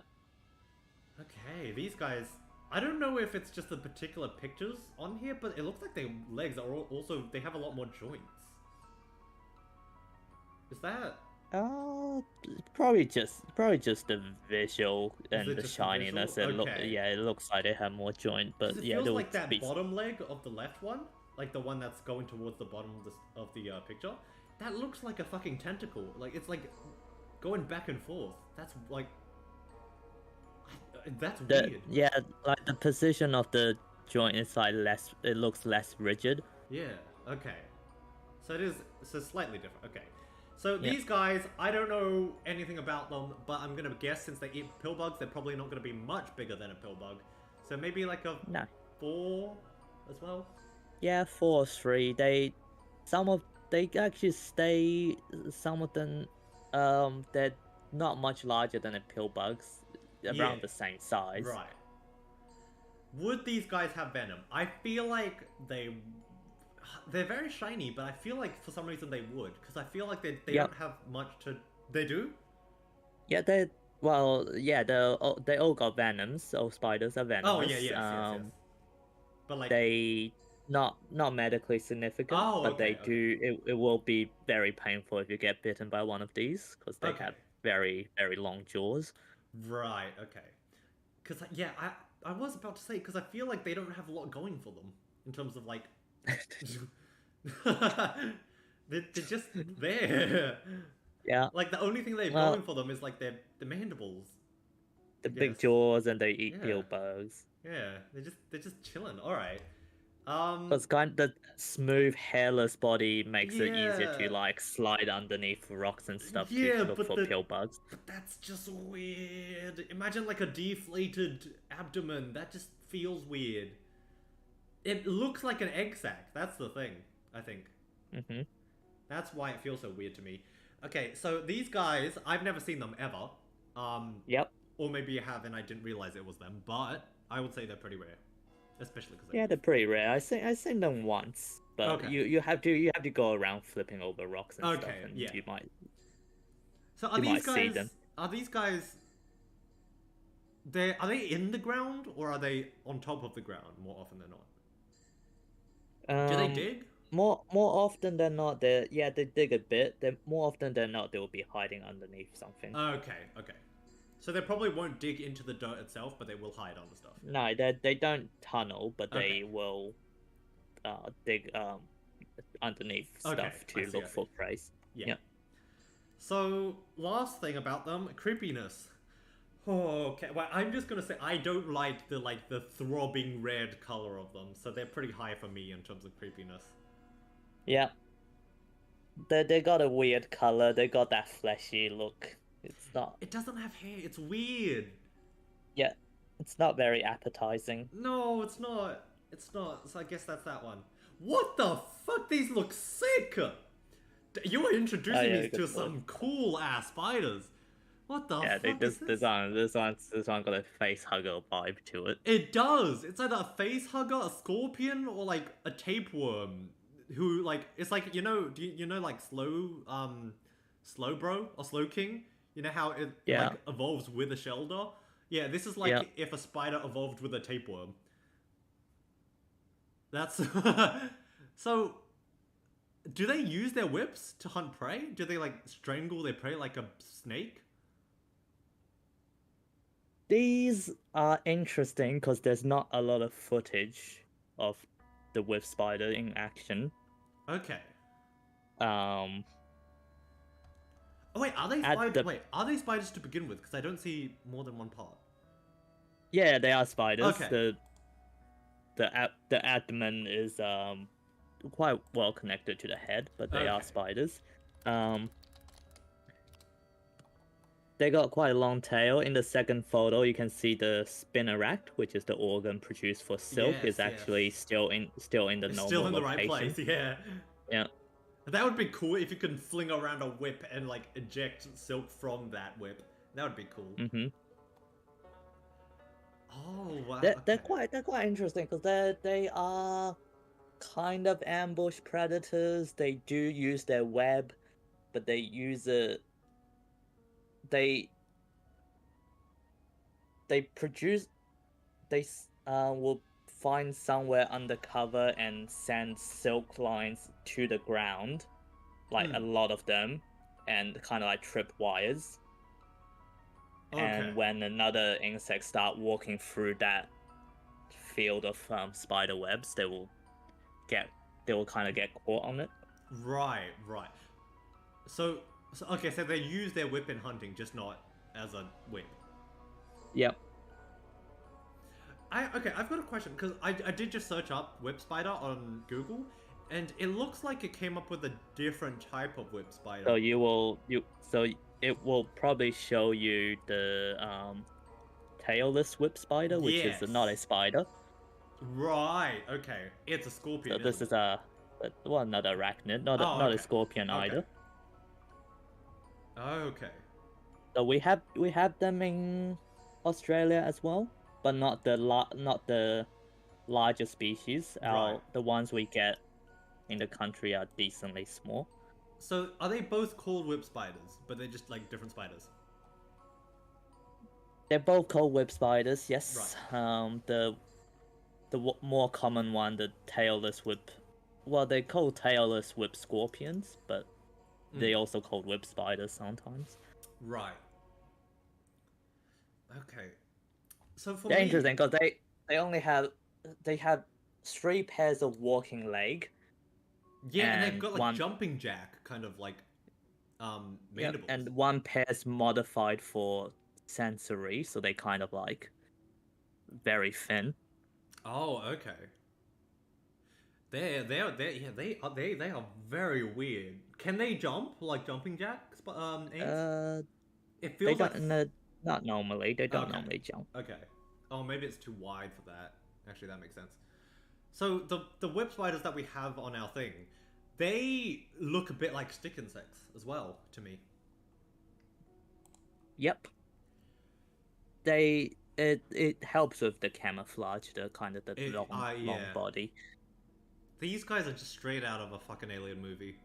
Speaker 1: Okay, these guys. I don't know if it's just the particular pictures on here, but it looks like their legs are also. They have a lot more joints. Is that?
Speaker 2: Probably just the visual
Speaker 1: Is
Speaker 2: and
Speaker 1: it
Speaker 2: the
Speaker 1: just the
Speaker 2: shininess.
Speaker 1: visual? Okay.
Speaker 2: It looks like they have more joint, but
Speaker 1: 'Cause it
Speaker 2: yeah,
Speaker 1: feels
Speaker 2: they'll
Speaker 1: like that
Speaker 2: be...
Speaker 1: bottom leg of the left one, like the one that's going towards the bottom of the picture. That looks like a fucking tentacle. Like it's like going back and forth. That's like. That's weird.
Speaker 2: Yeah, like the position of the joint is like less. It looks less rigid.
Speaker 1: Yeah. Okay. So it is. So slightly different. Okay. So these guys, I don't know anything about them, but I'm gonna guess since they eat pill bugs, they're probably not gonna be much bigger than a pill bug. So maybe like a 4 as well.
Speaker 2: Yeah, 4 or 3. They actually stay. Some of them, they're not much larger than a pill bugs, around the same size.
Speaker 1: Right. Would these guys have venom? I feel like they're very shiny, but I feel like for some reason they would, because I feel like they don't have much to. They do.
Speaker 2: Yeah, they all got venoms. All spiders are venomous.
Speaker 1: Oh yeah, yes. But like
Speaker 2: they not medically significant, but they do. It will be very painful if you get bitten by one of these, because they have very long jaws.
Speaker 1: Right. Okay. Because I was about to say, because I feel like they don't have a lot going for them in terms of like. they're just there.
Speaker 2: Yeah.
Speaker 1: Like the only thing they've going for them is like the mandibles.
Speaker 2: The big jaws, and they eat pill bugs.
Speaker 1: Yeah, they're just chilling. All right.
Speaker 2: It's the smooth, hairless body makes it easier to like slide underneath rocks and stuff to look for pill bugs.
Speaker 1: But that's just weird. Imagine like a deflated abdomen. That just feels weird. It looks like an egg sac. That's the thing, I think.
Speaker 2: Mm-hmm.
Speaker 1: That's why it feels so weird to me. Okay, so these guys, I've never seen them ever.
Speaker 2: Yep.
Speaker 1: Or maybe I have and I didn't realize it was them, but I would say they're pretty rare. Especially because
Speaker 2: they're pretty rare. I seen them once, but you have to go around flipping over rocks and stuff, and you might.
Speaker 1: So are these guys? Are these guys? Are they in the ground or are they on top of the ground more often than not? Do they dig?
Speaker 2: More often than not, they dig a bit. More often than not, they will be hiding underneath something.
Speaker 1: Okay. So they probably won't dig into the dirt itself, but they will hide under stuff.
Speaker 2: No, they don't tunnel, but they will dig underneath stuff to look for prey. Yeah.
Speaker 1: So, last thing about them, creepiness. Oh, okay. Well, I'm just gonna say I don't like the throbbing red color of them, so they're pretty high for me in terms of creepiness.
Speaker 2: Yeah, they got a weird color. They got that fleshy look. It's not.
Speaker 1: It doesn't have hair. It's weird.
Speaker 2: Yeah, it's not very appetizing.
Speaker 1: No, it's not. It's not. So I guess that's that one. What the fuck? These look sick. You were
Speaker 2: Oh
Speaker 1: introducing
Speaker 2: yeah,
Speaker 1: me
Speaker 2: good
Speaker 1: to
Speaker 2: point.
Speaker 1: some cool ass spiders. What the
Speaker 2: Yeah, they
Speaker 1: fuck is this?
Speaker 2: this one got a face hugger vibe to it.
Speaker 1: It does. It's either a face hugger, a scorpion, or like a tapeworm. Who like it's like you know like slow bro or slow king. You know how it
Speaker 2: Yeah,
Speaker 1: like evolves with a shelter. Yeah, this is
Speaker 2: yeah.
Speaker 1: like if a spider evolved with a tapeworm. That's so. Do they use their whips to hunt prey? Do they like strangle their prey like a snake?
Speaker 2: These are interesting because there's not a lot of footage of the whip spider in action.
Speaker 1: Okay.
Speaker 2: Um,
Speaker 1: Oh wait, are they
Speaker 2: at
Speaker 1: spiders?
Speaker 2: the
Speaker 1: Wait, are they spiders to begin with? Because I don't see more than one part.
Speaker 2: Yeah, they are spiders.
Speaker 1: Okay.
Speaker 2: The abdomen is quite well connected to the head, but they are
Speaker 1: Okay.
Speaker 2: spiders. Um, they got quite a long tail. In the second photo, you can see the spinnerack, which is the organ produced for silk,
Speaker 1: Yes,
Speaker 2: is
Speaker 1: yes.
Speaker 2: actually still in the
Speaker 1: It's
Speaker 2: normal
Speaker 1: still in the right
Speaker 2: location.
Speaker 1: place. Yeah.
Speaker 2: Yeah.
Speaker 1: That would be cool if you could fling around a whip and like eject silk from that whip. That would be cool.
Speaker 2: Mm-hmm.
Speaker 1: Oh wow.
Speaker 2: They're
Speaker 1: Okay.
Speaker 2: quite interesting because they are kind of ambush predators. They do use their web, but they use it. They they produce they will find somewhere undercover and send silk lines to the ground, like a
Speaker 1: Hmm.
Speaker 2: lot of them, and kind of like trip wires.
Speaker 1: Okay.
Speaker 2: And when another insect start walking through that field of spider webs, get they will kind of get caught on it.
Speaker 1: Right. Right. So okay. So they use their whip in hunting, just not as a whip.
Speaker 2: Yep.
Speaker 1: Okay, I've got a question because I did just search up whip spider on Google, and it looks like it came up with a different type of whip spider.
Speaker 2: So it will probably show you the tailless whip spider, which is
Speaker 1: Yes.
Speaker 2: not a spider.
Speaker 1: Right. Okay. It's a
Speaker 2: So
Speaker 1: scorpion,
Speaker 2: this
Speaker 1: isn't
Speaker 2: is
Speaker 1: it?
Speaker 2: well, not a arachnid,
Speaker 1: Oh,
Speaker 2: not a
Speaker 1: okay.
Speaker 2: scorpion
Speaker 1: Okay.
Speaker 2: either.
Speaker 1: Okay.
Speaker 2: So we have them in Australia as well, but not the larger species.
Speaker 1: Right.
Speaker 2: The ones we get in the country are decently small.
Speaker 1: So are they both called whip spiders, but they're just like different spiders?
Speaker 2: They're both called whip spiders,
Speaker 1: Right.
Speaker 2: yes. More common one, the tailless whip. Well, they call tailless whip scorpions, but they also called whip spiders sometimes.
Speaker 1: Right. Okay. So for
Speaker 2: They're
Speaker 1: me,
Speaker 2: interesting because they only have they have 3 pairs of walking leg
Speaker 1: yeah, and they've
Speaker 2: and
Speaker 1: got like
Speaker 2: one
Speaker 1: jumping jack kind of like
Speaker 2: yep,
Speaker 1: mandibles.
Speaker 2: and one pair's modified for sensory, so they kind of like very thin.
Speaker 1: Oh, okay. They're yeah they are very weird. Can they jump like jumping jacks? Ants?
Speaker 2: Uh,
Speaker 1: It
Speaker 2: they
Speaker 1: feels like
Speaker 2: don't not normally. They don't
Speaker 1: okay,
Speaker 2: normally jump.
Speaker 1: okay. Oh, maybe it's too wide for that. Actually, that makes sense. So the whip spiders that we have on our thing, they look a bit like stick insects as well to me.
Speaker 2: Yep. It helps with the camouflage, the kind of the long
Speaker 1: Yeah.
Speaker 2: body.
Speaker 1: These guys are just straight out of a fucking alien movie.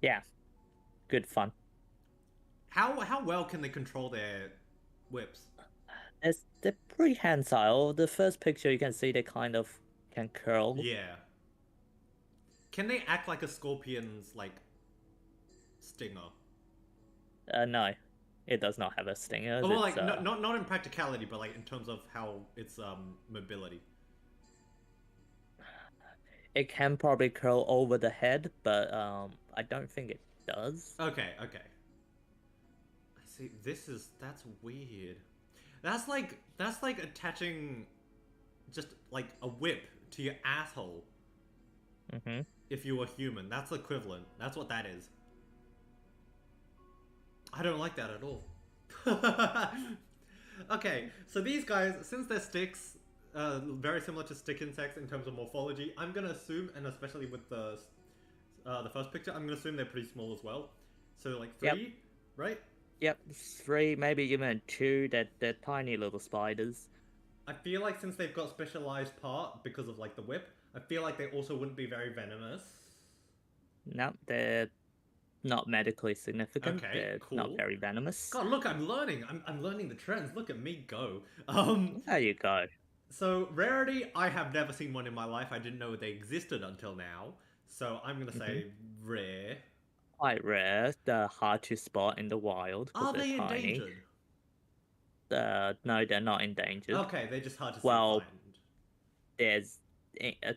Speaker 2: Yeah, good fun.
Speaker 1: How well can they control their whips?
Speaker 2: They're pretty handstyle. The first picture you can see they kind of can curl.
Speaker 1: Yeah. Can they act like a scorpion's like stinger?
Speaker 2: No, it does not have a stinger.
Speaker 1: Well,
Speaker 2: It's
Speaker 1: like not in practicality, but like in terms of how its mobility.
Speaker 2: it can probably curl over the head, but I don't think it does.
Speaker 1: Okay, okay. I see. That's weird. That's like attaching just like a whip to your asshole
Speaker 2: Mm-hmm.
Speaker 1: if you were human. That's equivalent. That's what that is. I don't like that at all. Okay, so these guys, since they're sticks, very similar to stick insects in terms of morphology, I'm gonna assume, and especially with the first picture, I'm gonna assume they're pretty small as well. So like 3,
Speaker 2: Yep.
Speaker 1: right?
Speaker 2: Yep, 3, maybe even 2. They're tiny little spiders.
Speaker 1: I feel like since they've got specialized part because of like the whip, I feel like they also wouldn't be very venomous.
Speaker 2: No, they're not medically significant.
Speaker 1: Okay,
Speaker 2: They're not
Speaker 1: cool.
Speaker 2: very venomous.
Speaker 1: God, look, I'm learning. I'm learning the trends. Look at me go.
Speaker 2: There you go.
Speaker 1: So rarity, I have never seen one in my life. I didn't know they existed until now. So I'm gonna say rare.
Speaker 2: Quite rare. They're hard to spot in the wild because
Speaker 1: Are
Speaker 2: they're
Speaker 1: they
Speaker 2: tiny.
Speaker 1: endangered?
Speaker 2: No, they're not endangered.
Speaker 1: Okay, they're just hard to
Speaker 2: Well,
Speaker 1: find.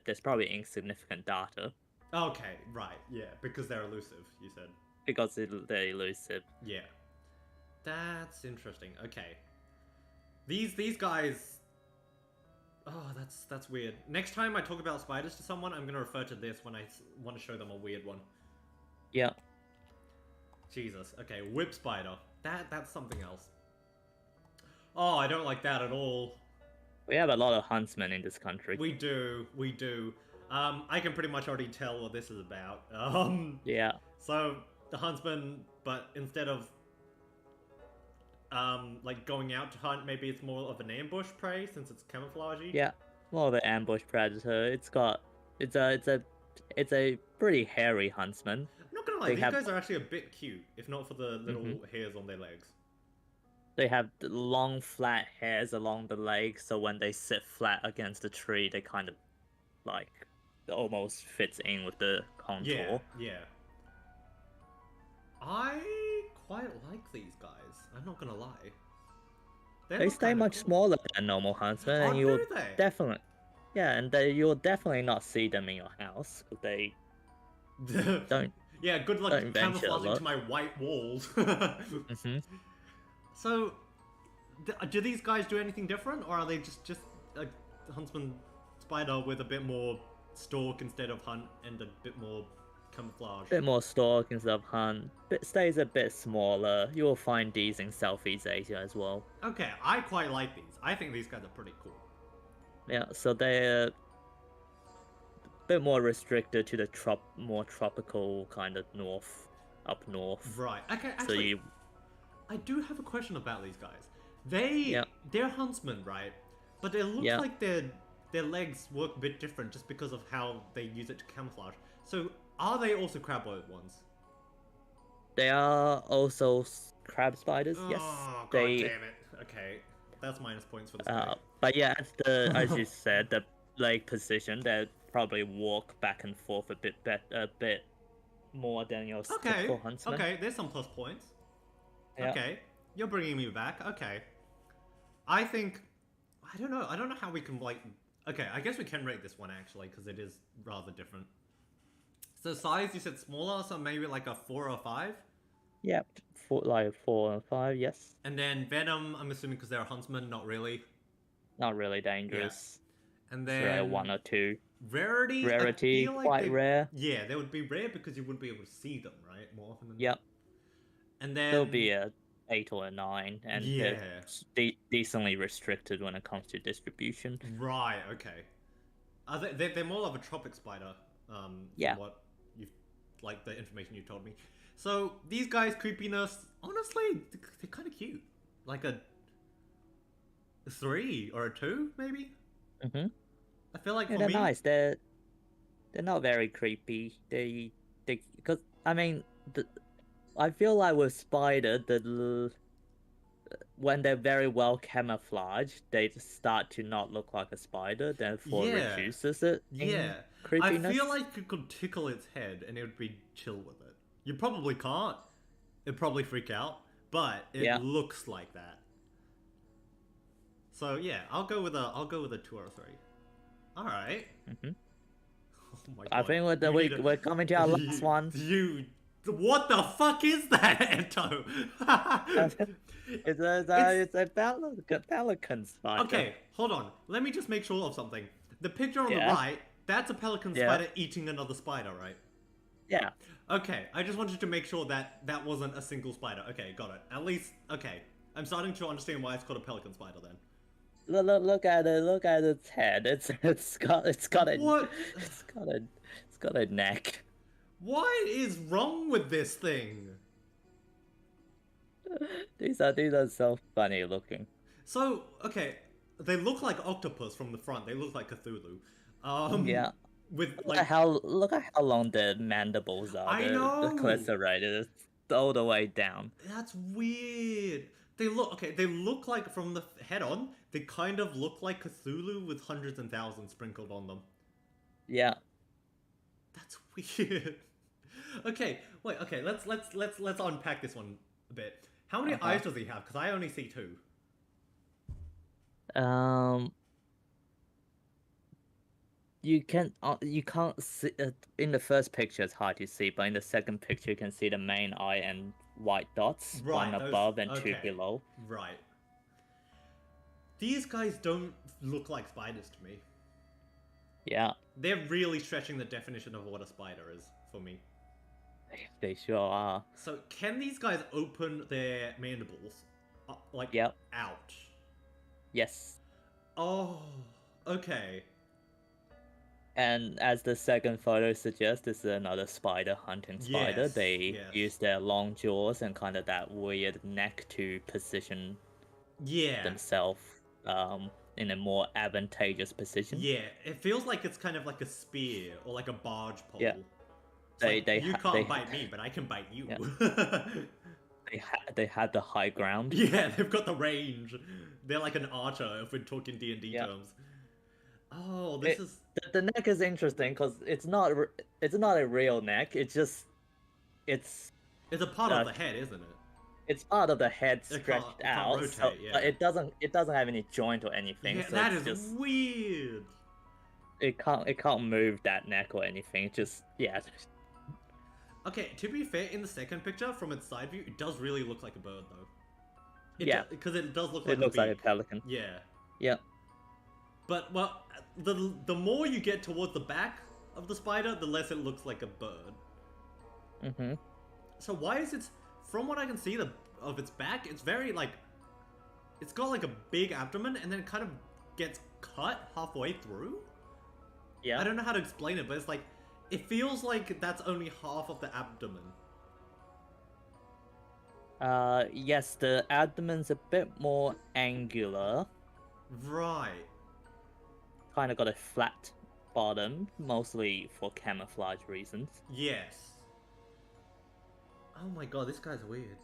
Speaker 2: there's probably insignificant data
Speaker 1: Okay, right, yeah, because they're elusive, you said.
Speaker 2: because they're elusive.
Speaker 1: Yeah. That's interesting. Okay. These guys. Oh, that's weird. Next time I talk about spiders to someone, I'm gonna refer to this when I want to show them a weird one.
Speaker 2: Yeah.
Speaker 1: Jesus. Okay, whip spider. That's something else. Oh, I don't like that at all.
Speaker 2: We have a lot of huntsmen in this country.
Speaker 1: We do. I can pretty much already tell what this is about.
Speaker 2: Yeah.
Speaker 1: So the huntsman, but instead of like going out to hunt, maybe it's more of an ambush prey since it's camouflagey.
Speaker 2: Yeah. More of an ambush predator. It's a pretty hairy huntsman.
Speaker 1: I'm not gonna lie, these guys are actually a bit cute, if not for the little hairs on their legs.
Speaker 2: They have the long flat hairs along the legs, so when they sit flat against a tree, they kind of like almost fits in with the contour.
Speaker 1: Yeah, yeah. I quite like these guys. I'm not gonna lie.
Speaker 2: They stay much smaller than normal huntsmen, and you'll definitely, you'll definitely not see them in your house because they don't.
Speaker 1: Yeah, good luck camouflaging to my white walls. So, do these guys do anything different, or are they just a huntsman spider with a bit more stalk instead of hunt and a bit more camouflage?
Speaker 2: Bit more stalk instead of hunt. Stays a bit smaller. You will find these in Southeast Asia as well.
Speaker 1: Okay, I quite like these. I think these guys are pretty cool.
Speaker 2: Yeah, so they're a bit more restricted to the more tropical kind of up north.
Speaker 1: Right. Okay. Actually, I do have a question about these guys. They're huntsmen, right? But it looks like their legs work a bit different just because of how they use it to camouflage. So are they also craboid ones?
Speaker 2: They are also crab spiders.
Speaker 1: Oh,
Speaker 2: yes.
Speaker 1: God damn it. Okay, that's minus points for this guy.
Speaker 2: But yeah, as you said, the leg position, they probably walk back and forth a bit more than your typical huntsman.
Speaker 1: Okay, there's some plus points.
Speaker 2: Yeah.
Speaker 1: Okay, you're bringing me back. Okay, I don't know how we can like. Okay, I guess we can rate this one actually because it is rather different. So size, you said smaller, so maybe like a 4 or 5.
Speaker 2: Yep, 4 and 5, yes.
Speaker 1: And then venom, I'm assuming because they're a huntsman, not really.
Speaker 2: Not really dangerous.
Speaker 1: Yeah. And then
Speaker 2: so 1 or 2.
Speaker 1: Rarity,
Speaker 2: quite rare.
Speaker 1: Yeah, they would be rare because you wouldn't be able to see them, right? More often than
Speaker 2: Yep.
Speaker 1: And then
Speaker 2: there'll be a 8 or a 9, and they're decently restricted when it comes to distribution.
Speaker 1: Right. Okay. They're more of a tropic spider. From what you've like the information you told me. So these guys' creepiness, honestly, they're kind of cute. Like a 3 or a 2, maybe.
Speaker 2: I
Speaker 1: feel like
Speaker 2: they're nice. They're not very creepy. They because I mean I feel like with spider when they're very well camouflaged, they start to not look like a spider. Therefore, reduces it. Creepiness.
Speaker 1: I feel like you could tickle its head and it would be chill with it. You probably can't. It'd probably freak out, but it looks like that. So yeah, I'll go with a 2 or a 3. All right.
Speaker 2: Oh
Speaker 1: my God.
Speaker 2: I think we're coming to our last one.
Speaker 1: What the fuck is that, Eto?
Speaker 2: It's a pelican spider.
Speaker 1: Okay, hold on. Let me just make sure of something. The picture on the
Speaker 2: Yeah.
Speaker 1: right, that's a pelican
Speaker 2: Yeah.
Speaker 1: spider eating another spider, right?
Speaker 2: Yeah.
Speaker 1: Okay, I just wanted to make sure that that wasn't a single spider. Okay, got it. At least, okay. I'm starting to understand why it's called a pelican spider then.
Speaker 2: Look at it. Look at its head. It's got a
Speaker 1: What?
Speaker 2: it's got a neck.
Speaker 1: What is wrong with this thing?
Speaker 2: These are so funny looking.
Speaker 1: So, okay, they look like octopus from the front. They look like Cthulhu.
Speaker 2: Yeah.
Speaker 1: With
Speaker 2: Look
Speaker 1: like,
Speaker 2: at how long the mandibles are.
Speaker 1: I know.
Speaker 2: The cliffs are right. It's all the way down.
Speaker 1: That's weird. They look okay. They look like from the head on. They kind of look like Cthulhu with hundreds and thousands sprinkled on them.
Speaker 2: Yeah.
Speaker 1: That's weird. Okay, wait. Okay, let's unpack this one a bit. How many eyes does he have? Because I only see 2.
Speaker 2: You can't see in the first picture. It's hard to see, but in the second picture, you can see the main eye and white dots,
Speaker 1: Right,
Speaker 2: one
Speaker 1: those-
Speaker 2: above and 2
Speaker 1: okay.
Speaker 2: below.
Speaker 1: Right. These guys don't look like spiders to me.
Speaker 2: Yeah,
Speaker 1: They're really stretching the definition of what a spider is for me.
Speaker 2: they sure are.
Speaker 1: So, can these guys open their mandibles, like,
Speaker 2: Yep.
Speaker 1: out?
Speaker 2: Yes.
Speaker 1: Oh, okay.
Speaker 2: And as the second photo suggests, this is another spider hunting spider.
Speaker 1: Yes,
Speaker 2: They
Speaker 1: yes.
Speaker 2: use their long jaws and kind of that weird neck to position
Speaker 1: Yeah.
Speaker 2: themselves in a more advantageous position.
Speaker 1: Yeah, it feels like it's kind of like a spear or like a barge pole.
Speaker 2: Yeah.
Speaker 1: It's
Speaker 2: They
Speaker 1: you
Speaker 2: ha-
Speaker 1: can't
Speaker 2: they-
Speaker 1: bite me, but I can bite you.
Speaker 2: Yeah. They had the high ground.
Speaker 1: Yeah, they've got the range. They're like an archer if we're talking D&D
Speaker 2: Yeah.
Speaker 1: terms. Oh, this is...
Speaker 2: The neck is interesting because it's not a real neck. It's
Speaker 1: It's a part of the head, isn't it?
Speaker 2: it's part of the head
Speaker 1: It can't-
Speaker 2: stretched
Speaker 1: it can't
Speaker 2: out,
Speaker 1: rotate,
Speaker 2: so,
Speaker 1: yeah.
Speaker 2: but it doesn't have any joint or anything.
Speaker 1: Yeah,
Speaker 2: So
Speaker 1: that
Speaker 2: it's
Speaker 1: is
Speaker 2: just
Speaker 1: weird.
Speaker 2: it can't move that neck or anything. It just yeah.
Speaker 1: Okay, to be fair, in the second picture, from its side view, it does really look like a bird, though.
Speaker 2: Yeah.
Speaker 1: Because it does look like
Speaker 2: It looks like a
Speaker 1: beak.
Speaker 2: pelican.
Speaker 1: Yeah.
Speaker 2: Yeah.
Speaker 1: But, well, the more you get towards the back of the spider, the less it looks like a bird.
Speaker 2: Mm-hmm.
Speaker 1: So why is it... From what I can see of its back, it's very, like... It's got, like, a big abdomen, and then it kind of gets cut halfway through?
Speaker 2: Yeah.
Speaker 1: I don't know how to explain it, but it's like... It feels like that's only half of the abdomen.
Speaker 2: Yes, the abdomen's a bit more angular.
Speaker 1: Right.
Speaker 2: Kind of got a flat bottom, mostly for camouflage reasons.
Speaker 1: Yes. Oh my god, this guy's weird.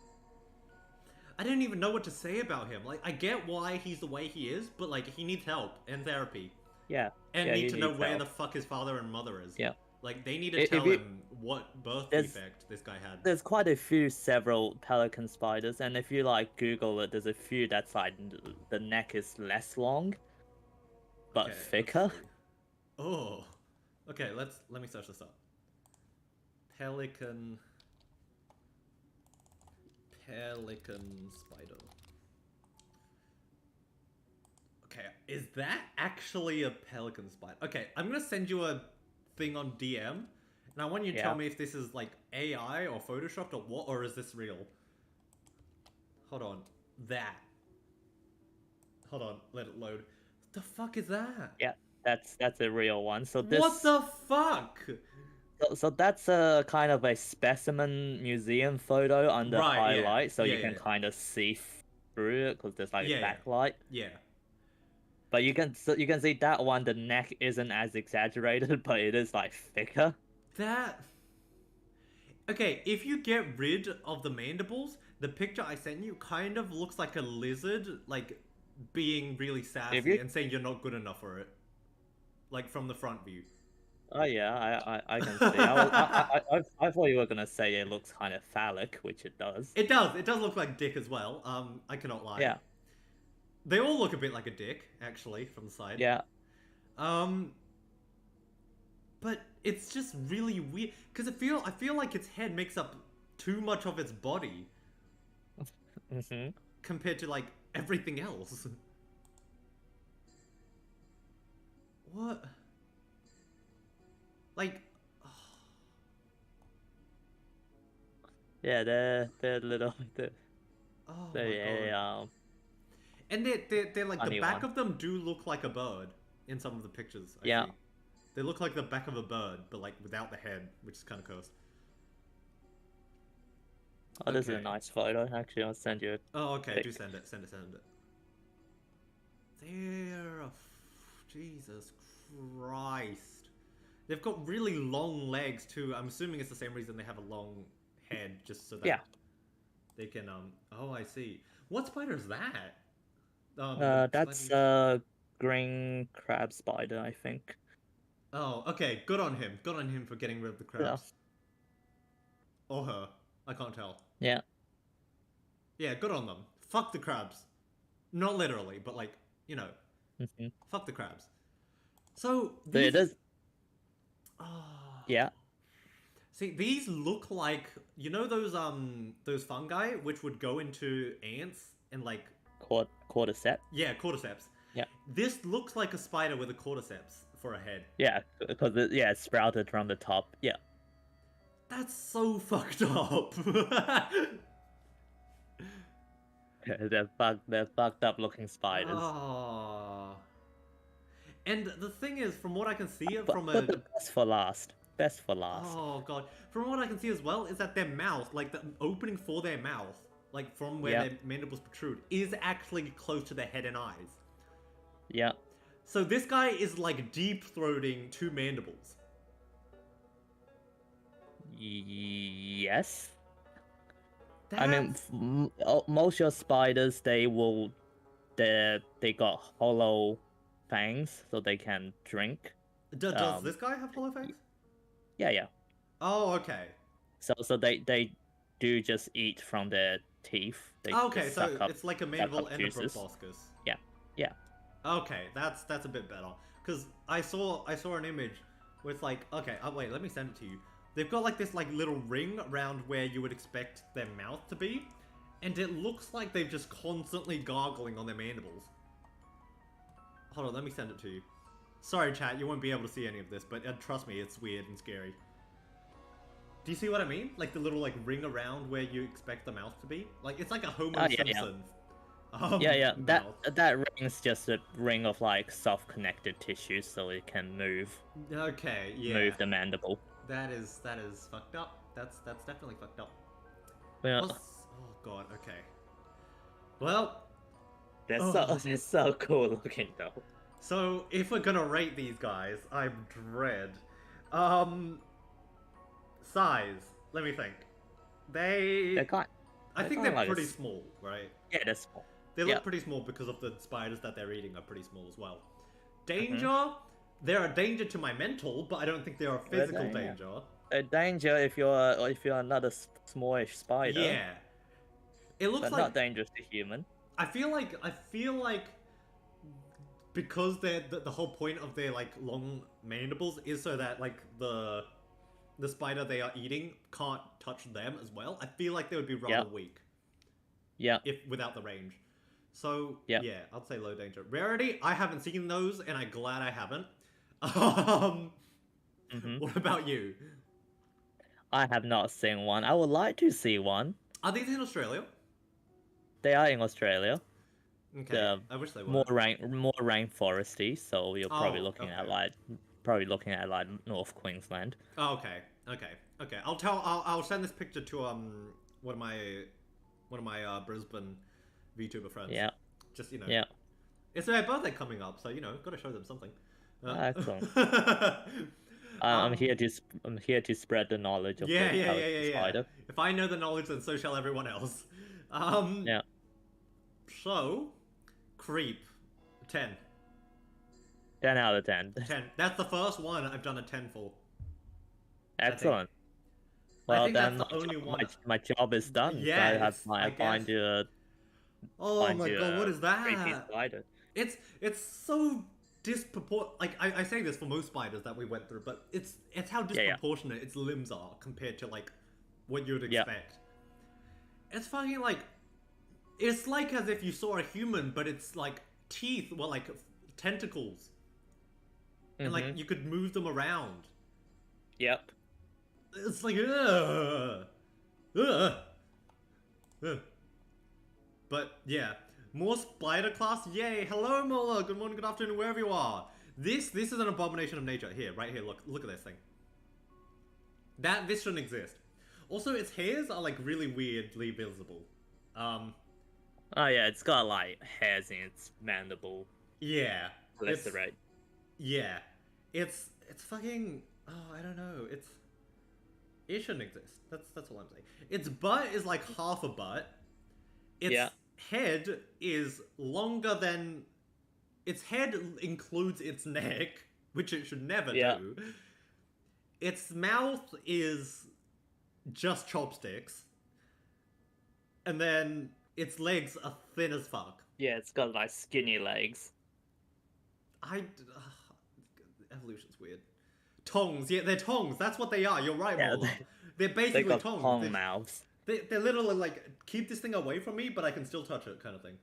Speaker 1: I don't even know what to say about him. Like, I get why he's the way he is, but, like, he needs help and therapy.
Speaker 2: Yeah.
Speaker 1: And
Speaker 2: yeah,
Speaker 1: need
Speaker 2: he
Speaker 1: to know
Speaker 2: needs
Speaker 1: where
Speaker 2: help.
Speaker 1: the fuck his father and mother is.
Speaker 2: Yeah.
Speaker 1: Like, they need to
Speaker 2: If
Speaker 1: tell
Speaker 2: you-
Speaker 1: him what birth
Speaker 2: There's-
Speaker 1: defect this guy had.
Speaker 2: There's quite a few several pelican spiders, and if you like Google it, there's a few that's like the neck is less long, but
Speaker 1: Okay, let's
Speaker 2: thicker.
Speaker 1: see. Oh. Okay, let me search this up. Pelican spider. Okay, is that actually a pelican spider? Okay, I'm gonna send you a thing on DM, and I want you to tell
Speaker 2: Yeah.
Speaker 1: me if this is like AI or photoshopped or what, or is this real? Hold on, that. Hold on, let it load. What the fuck is that?
Speaker 2: Yeah, that's a real one. So this
Speaker 1: What the fuck?
Speaker 2: so that's a kind of a specimen museum photo under
Speaker 1: Right, yeah.
Speaker 2: highlight, so
Speaker 1: Yeah,
Speaker 2: you can
Speaker 1: yeah.
Speaker 2: kind of see through it because there's like
Speaker 1: Yeah,
Speaker 2: a
Speaker 1: yeah.
Speaker 2: backlight.
Speaker 1: Yeah.
Speaker 2: But you can see that one. The neck isn't as exaggerated, but it is like thicker.
Speaker 1: That... Okay, if you get rid of the mandibles, the picture I sent you kind of looks like a lizard, like, being really sassy
Speaker 2: you-
Speaker 1: and saying you're not good enough for it. Like, from the front view.
Speaker 2: Oh yeah, I can see. I thought you were gonna say it looks kind of phallic, which it does.
Speaker 1: It does look like dick as well, I cannot lie.
Speaker 2: Yeah,
Speaker 1: They all look a bit like a dick, actually, from the side.
Speaker 2: yeah.
Speaker 1: But it's just really weird, because I feel like its head makes up too much of its body
Speaker 2: Mm-hmm.
Speaker 1: compared to like everything else. What? Like,
Speaker 2: Yeah, they're little.
Speaker 1: oh my
Speaker 2: They
Speaker 1: god. And they're like, the
Speaker 2: funny
Speaker 1: back
Speaker 2: one.
Speaker 1: of them do look like a bird in some of the pictures I
Speaker 2: Yeah.
Speaker 1: see. They look like the back of a bird, but like without the head, which is kind of cursed.
Speaker 2: Oh, this is a
Speaker 1: Okay.
Speaker 2: nice photo. Actually, I'll send you a
Speaker 1: Oh, okay.
Speaker 2: pic.
Speaker 1: Do send it. Send it. Send it. They're Jesus Christ. They've got really long legs too. I'm assuming it's the same reason they have a long head, just so that
Speaker 2: Yeah.
Speaker 1: they can Oh, I see. What spider is that?
Speaker 2: That's
Speaker 1: Spider...
Speaker 2: green crab spider, I think.
Speaker 1: Oh, okay. Good on him. Good on him for getting rid of the
Speaker 2: Yeah.
Speaker 1: crabs. Or her. I can't tell.
Speaker 2: Yeah.
Speaker 1: Yeah, good on them. Fuck the crabs. Not literally, but like, you know,
Speaker 2: Mm-hmm.
Speaker 1: fuck the crabs. So
Speaker 2: So it
Speaker 1: these.
Speaker 2: is.
Speaker 1: Oh.
Speaker 2: Yeah.
Speaker 1: See, these look like, you know, those fungi which would go into ants and like,
Speaker 2: Cordyceps.
Speaker 1: yeah, cordyceps.
Speaker 2: Yeah.
Speaker 1: This looks like a spider with a cordyceps for a head.
Speaker 2: Yeah, because it sprouted from the top. Yeah.
Speaker 1: That's so fucked up.
Speaker 2: They're fucked up looking spiders.
Speaker 1: Oh. And the thing is, from what I can see from
Speaker 2: But the best for last. Best for last.
Speaker 1: Oh god. From what I can see as well is that their mouth, like the opening for their mouth, like from where
Speaker 2: Yeah.
Speaker 1: their mandibles protrude, is actually close to their head and eyes.
Speaker 2: Yeah.
Speaker 1: So this guy is like deep-throating two mandibles.
Speaker 2: Yes.
Speaker 1: That's...
Speaker 2: I mean, most your spiders, they got hollow fangs, so they can drink.
Speaker 1: Does this guy have hollow fangs?
Speaker 2: Yeah.
Speaker 1: Oh, okay.
Speaker 2: So they do just eat from their teeth. They
Speaker 1: Okay,
Speaker 2: just
Speaker 1: so
Speaker 2: suck up,
Speaker 1: it's like a mandible and a
Speaker 2: juices.
Speaker 1: proboscis.
Speaker 2: Yeah.
Speaker 1: Okay, that's a bit better. Because I saw an image where it's like, okay, wait, let me send it to you. They've got like this like little ring around where you would expect their mouth to be, and it looks like they've just constantly gargling on their mandibles. Hold on, let me send it to you. Sorry, chat, you won't be able to see any of this, but trust me, it's weird and scary. Do you see what I mean? Like the little like ring around where you expect the mouth to be? Like it's like a Homer Simpson.
Speaker 2: Yeah.
Speaker 1: Mouth.
Speaker 2: That ring is just a ring of like soft-connected tissues, so it can move.
Speaker 1: Okay, yeah.
Speaker 2: Move the mandible.
Speaker 1: That is fucked up. That's definitely fucked up.
Speaker 2: Well,
Speaker 1: Oh god, okay. Well,
Speaker 2: they're so cool looking though.
Speaker 1: so if we're gonna rate these guys, I'm dread. Size. Let me think.
Speaker 2: They're
Speaker 1: I think
Speaker 2: kinda
Speaker 1: they're
Speaker 2: like
Speaker 1: pretty small, right?
Speaker 2: Yeah, they're small.
Speaker 1: They look
Speaker 2: Yeah.
Speaker 1: pretty small because of the spiders that they're eating are pretty small as well. Danger. They're a danger to my mental, but I don't think they're a physical danger.
Speaker 2: A danger if you're another smallish spider.
Speaker 1: Yeah. It looks
Speaker 2: But
Speaker 1: like
Speaker 2: not dangerous to human.
Speaker 1: I feel like because the whole point of their like long mandibles is so that like the spider they are eating can't touch them as well. I feel like they would be rather weak.
Speaker 2: Yeah.
Speaker 1: If without the range. So
Speaker 2: Yep.
Speaker 1: yeah, I'd say low danger. Rarity, I haven't seen those, and I'm glad I haven't. What about you?
Speaker 2: I have not seen one. I would like to see one.
Speaker 1: Are these in Australia?
Speaker 2: They are in Australia.
Speaker 1: Okay, I wish they were.
Speaker 2: More rainforesty, so you're probably looking at like North Queensland.
Speaker 1: Oh, okay. I'll send this picture to one of my Brisbane VTuber friends.
Speaker 2: Yeah.
Speaker 1: Just
Speaker 2: Yeah.
Speaker 1: It's their birthday coming up, so gotta show them something.
Speaker 2: Excellent. I'm here to spread the knowledge of the spider.
Speaker 1: If I know the knowledge, then so shall everyone else.
Speaker 2: Yeah.
Speaker 1: So, creep, 10.
Speaker 2: 10 out of 10.
Speaker 1: 10. That's the first one I've done a 10 for.
Speaker 2: Excellent.
Speaker 1: I
Speaker 2: Well,
Speaker 1: think
Speaker 2: then
Speaker 1: that's the only one.
Speaker 2: my job is done.
Speaker 1: Yes,
Speaker 2: I find you a
Speaker 1: Oh my god, what is
Speaker 2: creepy
Speaker 1: that?
Speaker 2: spider.
Speaker 1: It's so disproportionate. Like I say this for most spiders that we went through, but it's how disproportionate its limbs are compared to like what you'd
Speaker 2: Yep.
Speaker 1: expect. It's fucking like, it's like as if you saw a human, but it's like teeth, well, like tentacles, and like you could move them around.
Speaker 2: Yep.
Speaker 1: It's like, ugh, ugh, ugh. But yeah, more spider class. Yay! Hello, Mola. Good morning, good afternoon, wherever you are. This is an abomination of nature. Here, right here. Look at this thing. This shouldn't exist. Also, its hairs are like really weirdly visible.
Speaker 2: Oh yeah, it's got like hairs in its mandible.
Speaker 1: Yeah.
Speaker 2: That's right.
Speaker 1: Yeah. It's fucking. Oh, I don't know. It shouldn't exist. That's all I'm saying. Its butt is like half a butt. Its head is longer than. Its head includes its neck, which it should never do. Its mouth is just chopsticks. And then its legs are thin as fuck.
Speaker 2: Yeah, it's got like skinny legs.
Speaker 1: Evolution's weird. Tongs, yeah, they're tongs. That's what they are. You're right,
Speaker 2: Yeah,
Speaker 1: Mola. They're basically
Speaker 2: they got
Speaker 1: tongs.
Speaker 2: tongue mouths.
Speaker 1: They're literally like, keep this thing away from me, but I can still touch it, kind of thing.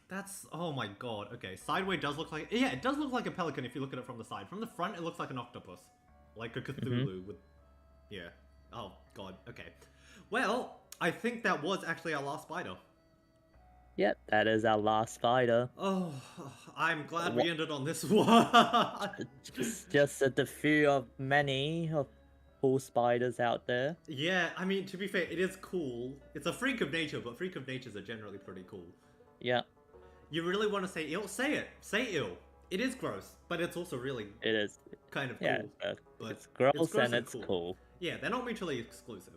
Speaker 1: That's, oh my god. Okay, sideway does look like, yeah, it does look like a pelican if you look at it from the side. From the front, it looks like an octopus. Like a Cthulhu with, yeah. Oh god, okay. Well, I think that was actually our last spider.
Speaker 2: Yep, that is our last spider.
Speaker 1: Oh, I'm glad we ended on this one.
Speaker 2: just the few of many of cool spiders out there.
Speaker 1: Yeah, I mean, to be fair, it is cool. It's a freak of nature, but freak of natures are generally pretty cool.
Speaker 2: Yeah.
Speaker 1: You really want to say ill? Say it. Say ill. It is gross, but it's also really
Speaker 2: It is
Speaker 1: kind of cool.
Speaker 2: Yeah,
Speaker 1: but
Speaker 2: it's gross and it's cool.
Speaker 1: Yeah, they're not mutually exclusive.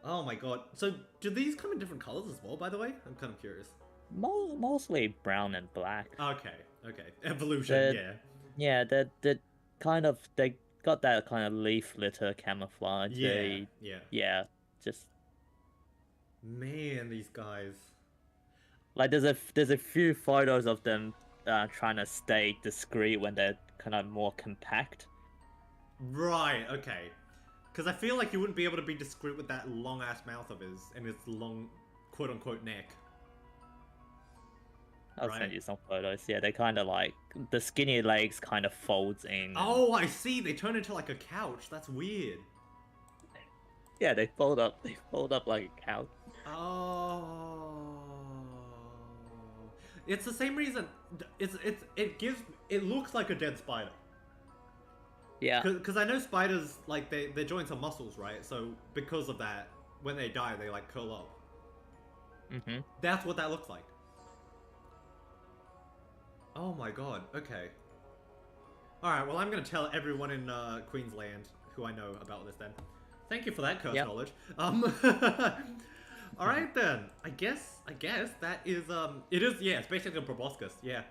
Speaker 1: Oh my god. So, do these come in different colors as well, by the way? I'm kind of curious.
Speaker 2: Mostly brown and black.
Speaker 1: Okay, okay. Evolution, yeah.
Speaker 2: Yeah, they got that kind of leaf litter camouflage.
Speaker 1: Yeah.
Speaker 2: Just...
Speaker 1: Man, these guys.
Speaker 2: Like, there's a few photos of them trying to stay discreet when they're kind of more compact.
Speaker 1: Right, okay. Because I feel like you wouldn't be able to be discreet with that long-ass mouth of his and his long, quote-unquote, neck.
Speaker 2: I'll send you some photos. Yeah, they kind of like... The skinny legs kind of folds in.
Speaker 1: Oh, I see! They turn into like a couch. That's weird.
Speaker 2: Yeah, they fold up like a couch.
Speaker 1: Oh... It's the same reason... It looks like a dead spider.
Speaker 2: Yeah.
Speaker 1: Because I know spiders, like, their joints are muscles, right? So, because of that, when they die, they, like, curl up.
Speaker 2: Mm-hmm.
Speaker 1: That's what that looks like. Oh my god, okay. Alright, well, I'm gonna tell everyone in Queensland who I know about this then. Thank you for that curse knowledge. Alright then, I guess that is, it's basically a proboscis, yeah.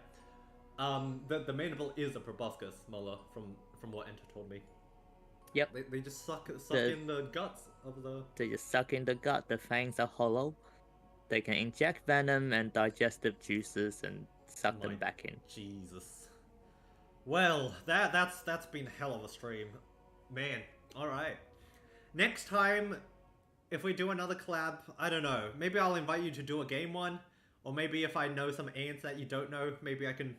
Speaker 1: The mandible is a proboscis, Mola, from what Enter told me.
Speaker 2: Yep.
Speaker 1: They just suck in the guts of the...
Speaker 2: They just suck in the gut, the fangs are hollow. They can inject venom and digestive juices and suck them back in.
Speaker 1: Jesus. Well, that's been hell of a stream. Man, alright. Next time, if we do another collab, I don't know, maybe I'll invite you to do a game one, or maybe if I know some ants that you don't know, maybe I can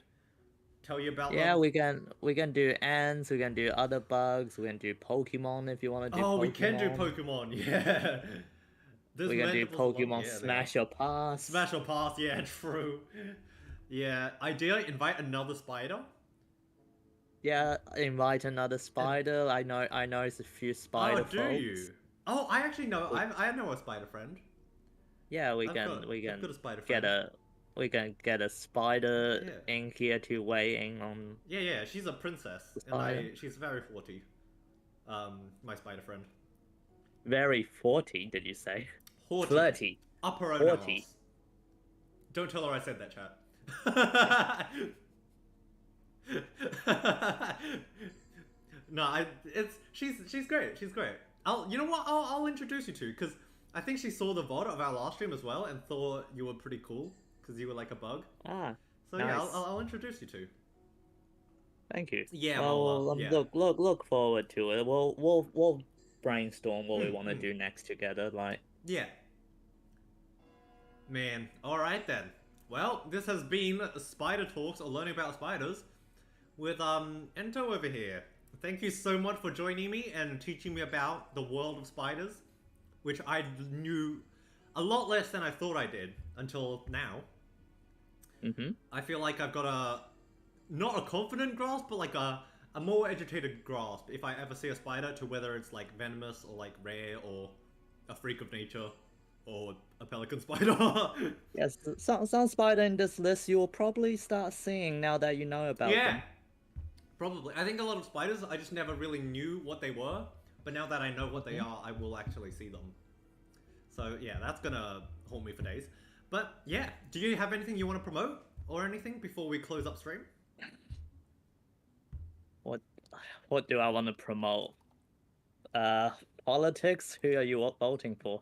Speaker 1: tell you about them.
Speaker 2: Yeah, we can do ants, we can do other bugs, we can do Pokemon if you want to do Pokemon.
Speaker 1: We can do Pokemon, yeah.
Speaker 2: We can do Pokemon Smash or Pass.
Speaker 1: Smash or Pass, yeah, true. Yeah, ideally invite another spider.
Speaker 2: Yeah, invite another spider. I know it's a few spider folks.
Speaker 1: Do you? Oh, I actually know. I know a spider friend.
Speaker 2: Yeah, we can get a spider in here to weigh in on.
Speaker 1: Yeah, she's a princess, and she's very haughty. My spider friend.
Speaker 2: Very 40, did you say?
Speaker 1: Haughty.
Speaker 2: Flirty.
Speaker 1: Upper
Speaker 2: haughty.
Speaker 1: Don't tell her I said that, chat. No, she's great. She's great. You know what? I'll introduce you to, because I think she saw the VOD of our last stream as well and thought you were pretty cool because you were like a bug.
Speaker 2: Ah.
Speaker 1: So
Speaker 2: nice.
Speaker 1: yeah, I'll introduce you to.
Speaker 2: Thank you.
Speaker 1: Yeah.
Speaker 2: Well, look forward to it. We'll brainstorm what we want to do next together. Like,
Speaker 1: Yeah. Man, alright then. Well, this has been Spider Talks, or Learning About Spiders, with Ento over here. Thank you so much for joining me and teaching me about the world of spiders, which I knew a lot less than I thought I did until now. I feel like I've got not a confident grasp, but like a more educated grasp if I ever see a spider, to whether it's like venomous or like rare or a freak of nature or a pelican spider.
Speaker 2: yes, some spider in this list you will probably start seeing now that you know about them.
Speaker 1: Probably. I think a lot of spiders, I just never really knew what they were, but now that I know what they are, I will actually see them. So yeah, that's gonna haunt me for days. But yeah, do you have anything you want to promote or anything before we close up stream?
Speaker 2: What do I want to promote? Politics? Who are you voting for?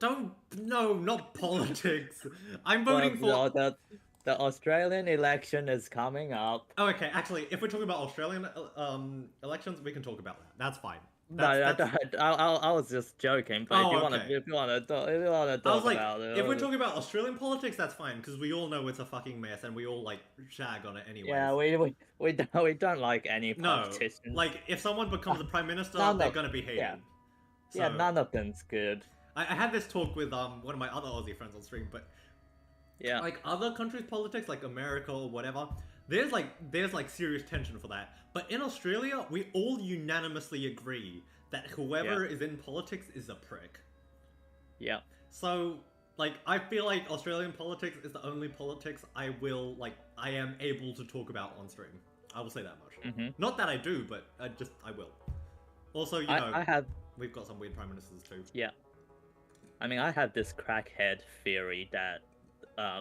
Speaker 1: No, not politics. I'm voting for...
Speaker 2: The Australian election is coming up.
Speaker 1: Oh, okay, actually, if we're talking about Australian elections, we can talk about that. That's fine.
Speaker 2: I was just joking. But if you want to talk about it,
Speaker 1: if we're talking about Australian politics, that's fine, because we all know it's a fucking mess, and we all like shag on it anyway.
Speaker 2: Yeah, we don't like any politicians.
Speaker 1: No, like if someone becomes the prime minister, they're gonna be hated.
Speaker 2: Yeah,
Speaker 1: so,
Speaker 2: yeah, none of them's good.
Speaker 1: I had this talk with one of my other Aussie friends on stream, but
Speaker 2: yeah,
Speaker 1: like other countries' politics, like America or whatever, there's like serious tension for that. But in Australia, we all unanimously agree that whoever is in politics is a prick.
Speaker 2: Yeah.
Speaker 1: So, like, I feel like Australian politics is the only politics I am able to talk about on stream. I will say that much. Not that I do, but I will. Also, you know, we've got some weird prime ministers too.
Speaker 2: Yeah. I mean, I have this crackhead theory that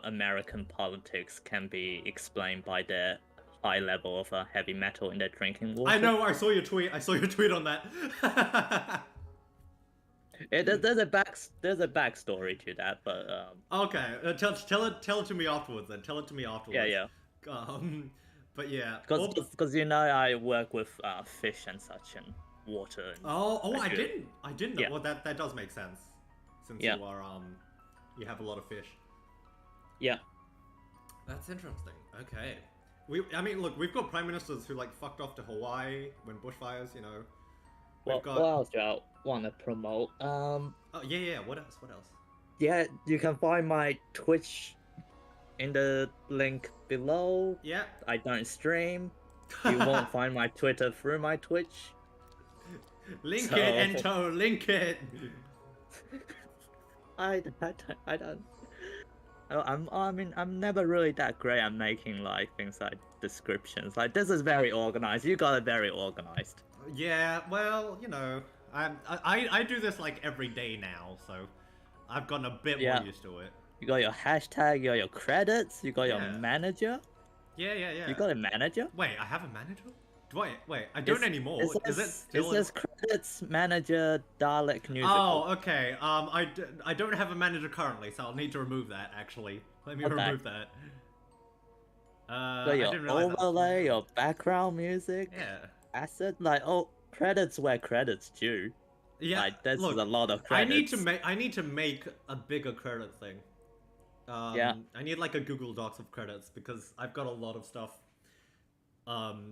Speaker 2: American politics can be explained by their high level of heavy metal in their drinking water.
Speaker 1: I know, I saw your tweet on that.
Speaker 2: There's a backstory to that, but
Speaker 1: okay, tell it to me afterwards then. Tell it to me afterwards.
Speaker 2: Yeah.
Speaker 1: But yeah,
Speaker 2: because you know I work with fish and such and water. And
Speaker 1: I didn't know.
Speaker 2: Yeah.
Speaker 1: Well, that does make sense, since you are you have a lot of fish.
Speaker 2: Yeah.
Speaker 1: That's interesting. Okay. I mean, look, we've got prime ministers who like fucked off to Hawaii when bushfires, you know.
Speaker 2: What else do I want to promote?
Speaker 1: Oh, yeah. What else?
Speaker 2: Yeah, you can find my Twitch in the link below.
Speaker 1: Yeah.
Speaker 2: I don't stream. You won't find my Twitter through my Twitch.
Speaker 1: Link it, Ento, link it.
Speaker 2: I don't. I'm never really that great at making like things like descriptions. Like, this is very organized. You got it very organized.
Speaker 1: Yeah, well, you know, I do this like every day now, so I've gotten a bit more used to it.
Speaker 2: You got your hashtag, you got your credits, you got your manager.
Speaker 1: Yeah.
Speaker 2: You got a manager?
Speaker 1: Wait, I have a manager? Wait, I don't anymore. Is it still?
Speaker 2: It says credits manager Dalek musical.
Speaker 1: Oh, okay. I don't have a manager currently, so I'll need to remove that. Actually, let me remove that.
Speaker 2: So your overlay, your background music.
Speaker 1: Yeah.
Speaker 2: Asset, credits where credits due.
Speaker 1: Yeah.
Speaker 2: Like, there's a lot of credits.
Speaker 1: I need to make a bigger credit thing. I need like a Google Docs of credits, because I've got a lot of stuff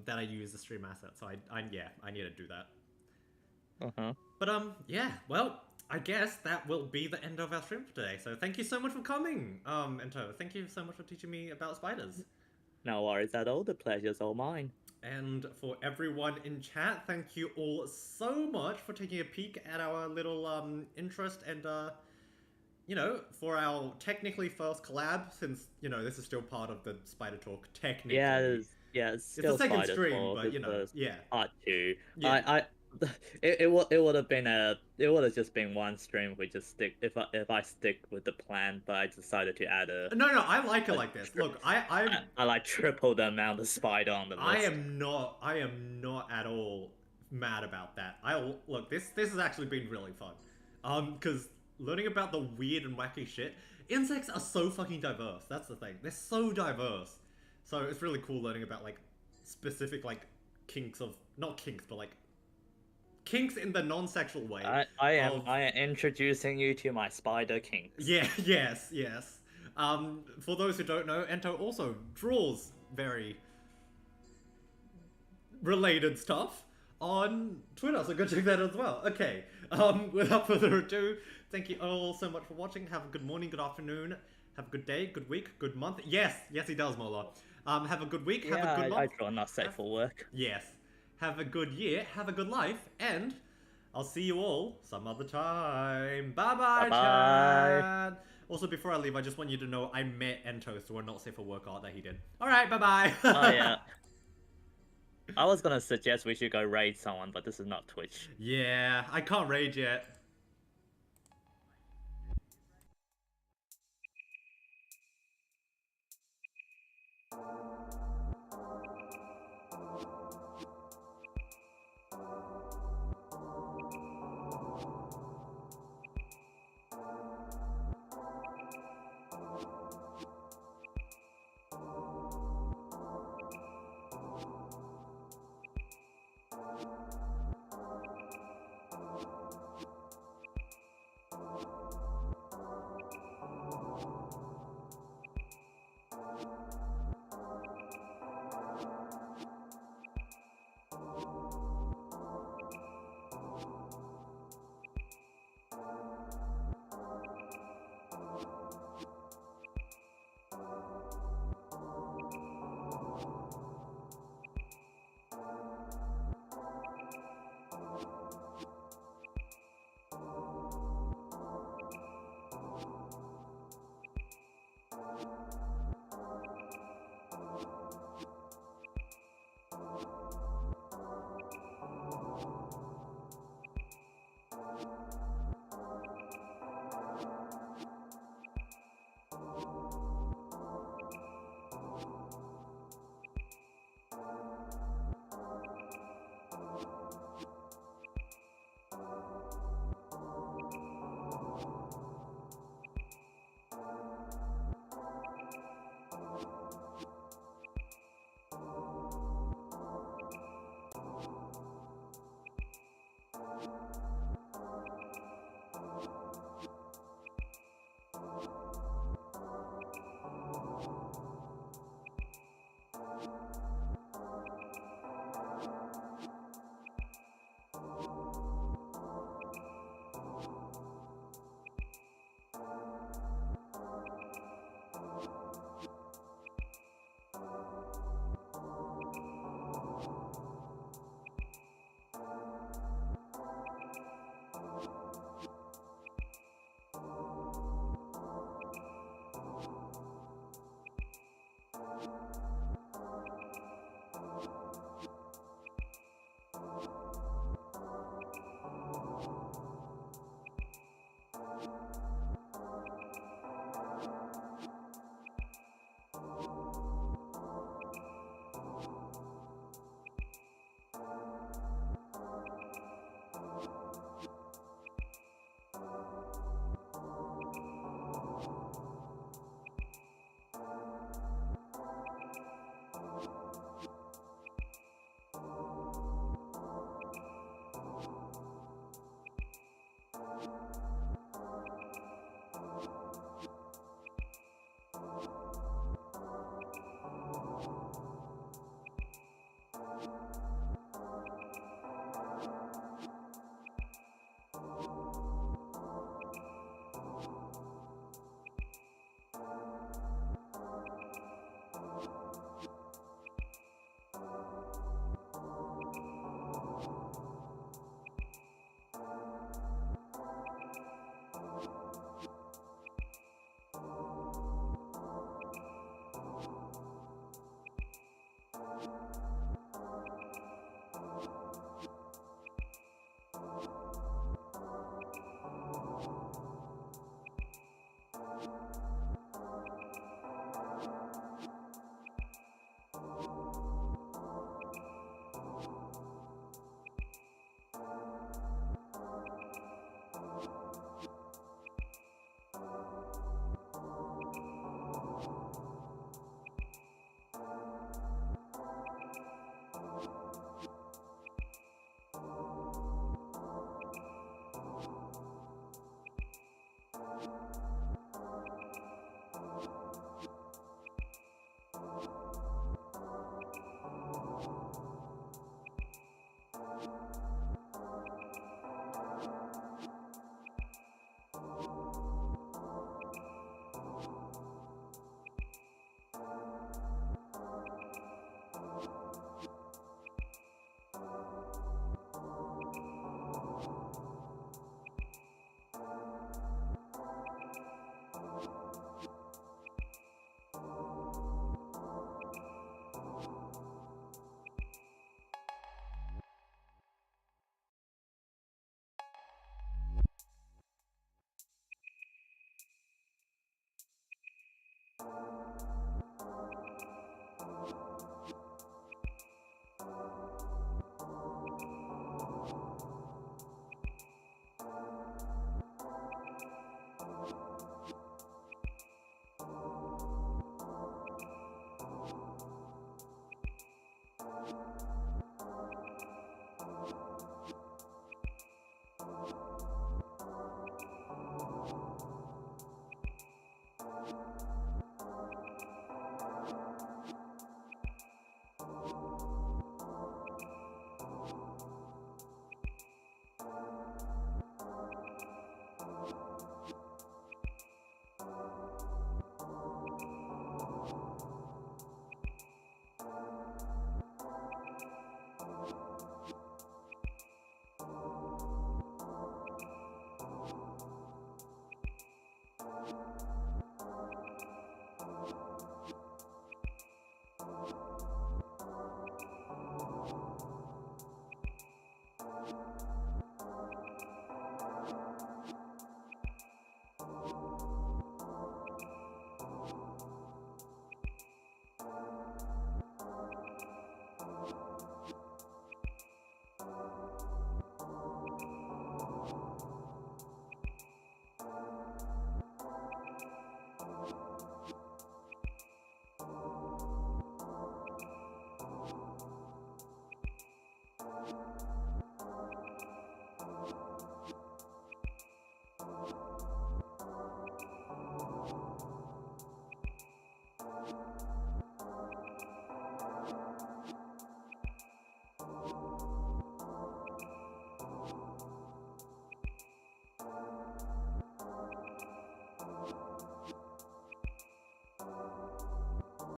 Speaker 1: that I use as stream assets, so I need to do that. But yeah, well, I guess that will be the end of our stream for today. So thank you so much for coming, Ento. Thank you so much for teaching me about spiders.
Speaker 2: No worries at all, the pleasure's all mine.
Speaker 1: And for everyone in chat, thank you all so much for taking a peek at our little interest and you know, for our technically first collab, since, you know, this is still part of the Spider Talk technically.
Speaker 2: It's still
Speaker 1: the second
Speaker 2: Spider
Speaker 1: stream,
Speaker 2: Talk,
Speaker 1: but you know,
Speaker 2: part 2.
Speaker 1: Yeah.
Speaker 2: It would have just been one stream. We just stick if I stick with the plan, but I decided to add a.
Speaker 1: No, I like it like this. Look, I
Speaker 2: like triple the amount of spider on the list.
Speaker 1: I am not at all mad about that. Look, this has actually been really fun. Because learning about the weird and wacky shit. Insects are so fucking diverse. That's the thing. They're so diverse. So it's really cool learning about like specific like kinks of, not kinks, but like kinks in the non-sexual way.
Speaker 2: I am introducing you to my spider kinks.
Speaker 1: Yeah, yes. For those who don't know, Ento also draws very related stuff on Twitter, so go check that as well. Okay, without further ado, thank you all so much for watching. Have a good morning, good afternoon, have a good day, good week, good month. Yes, he does, Mola. Have a good week, have a good month.
Speaker 2: I draw not safe for work.
Speaker 1: Yes. Have a good year, have a good life, and I'll see you all some other time. Bye-bye, chat. Also, before I leave, I just want you to know I met Ento, so we're not safe for work art that he did. Alright, bye-bye.
Speaker 2: Oh, yeah. I was gonna suggest we should go raid someone, but this is not Twitch.
Speaker 1: Yeah, I can't raid yet.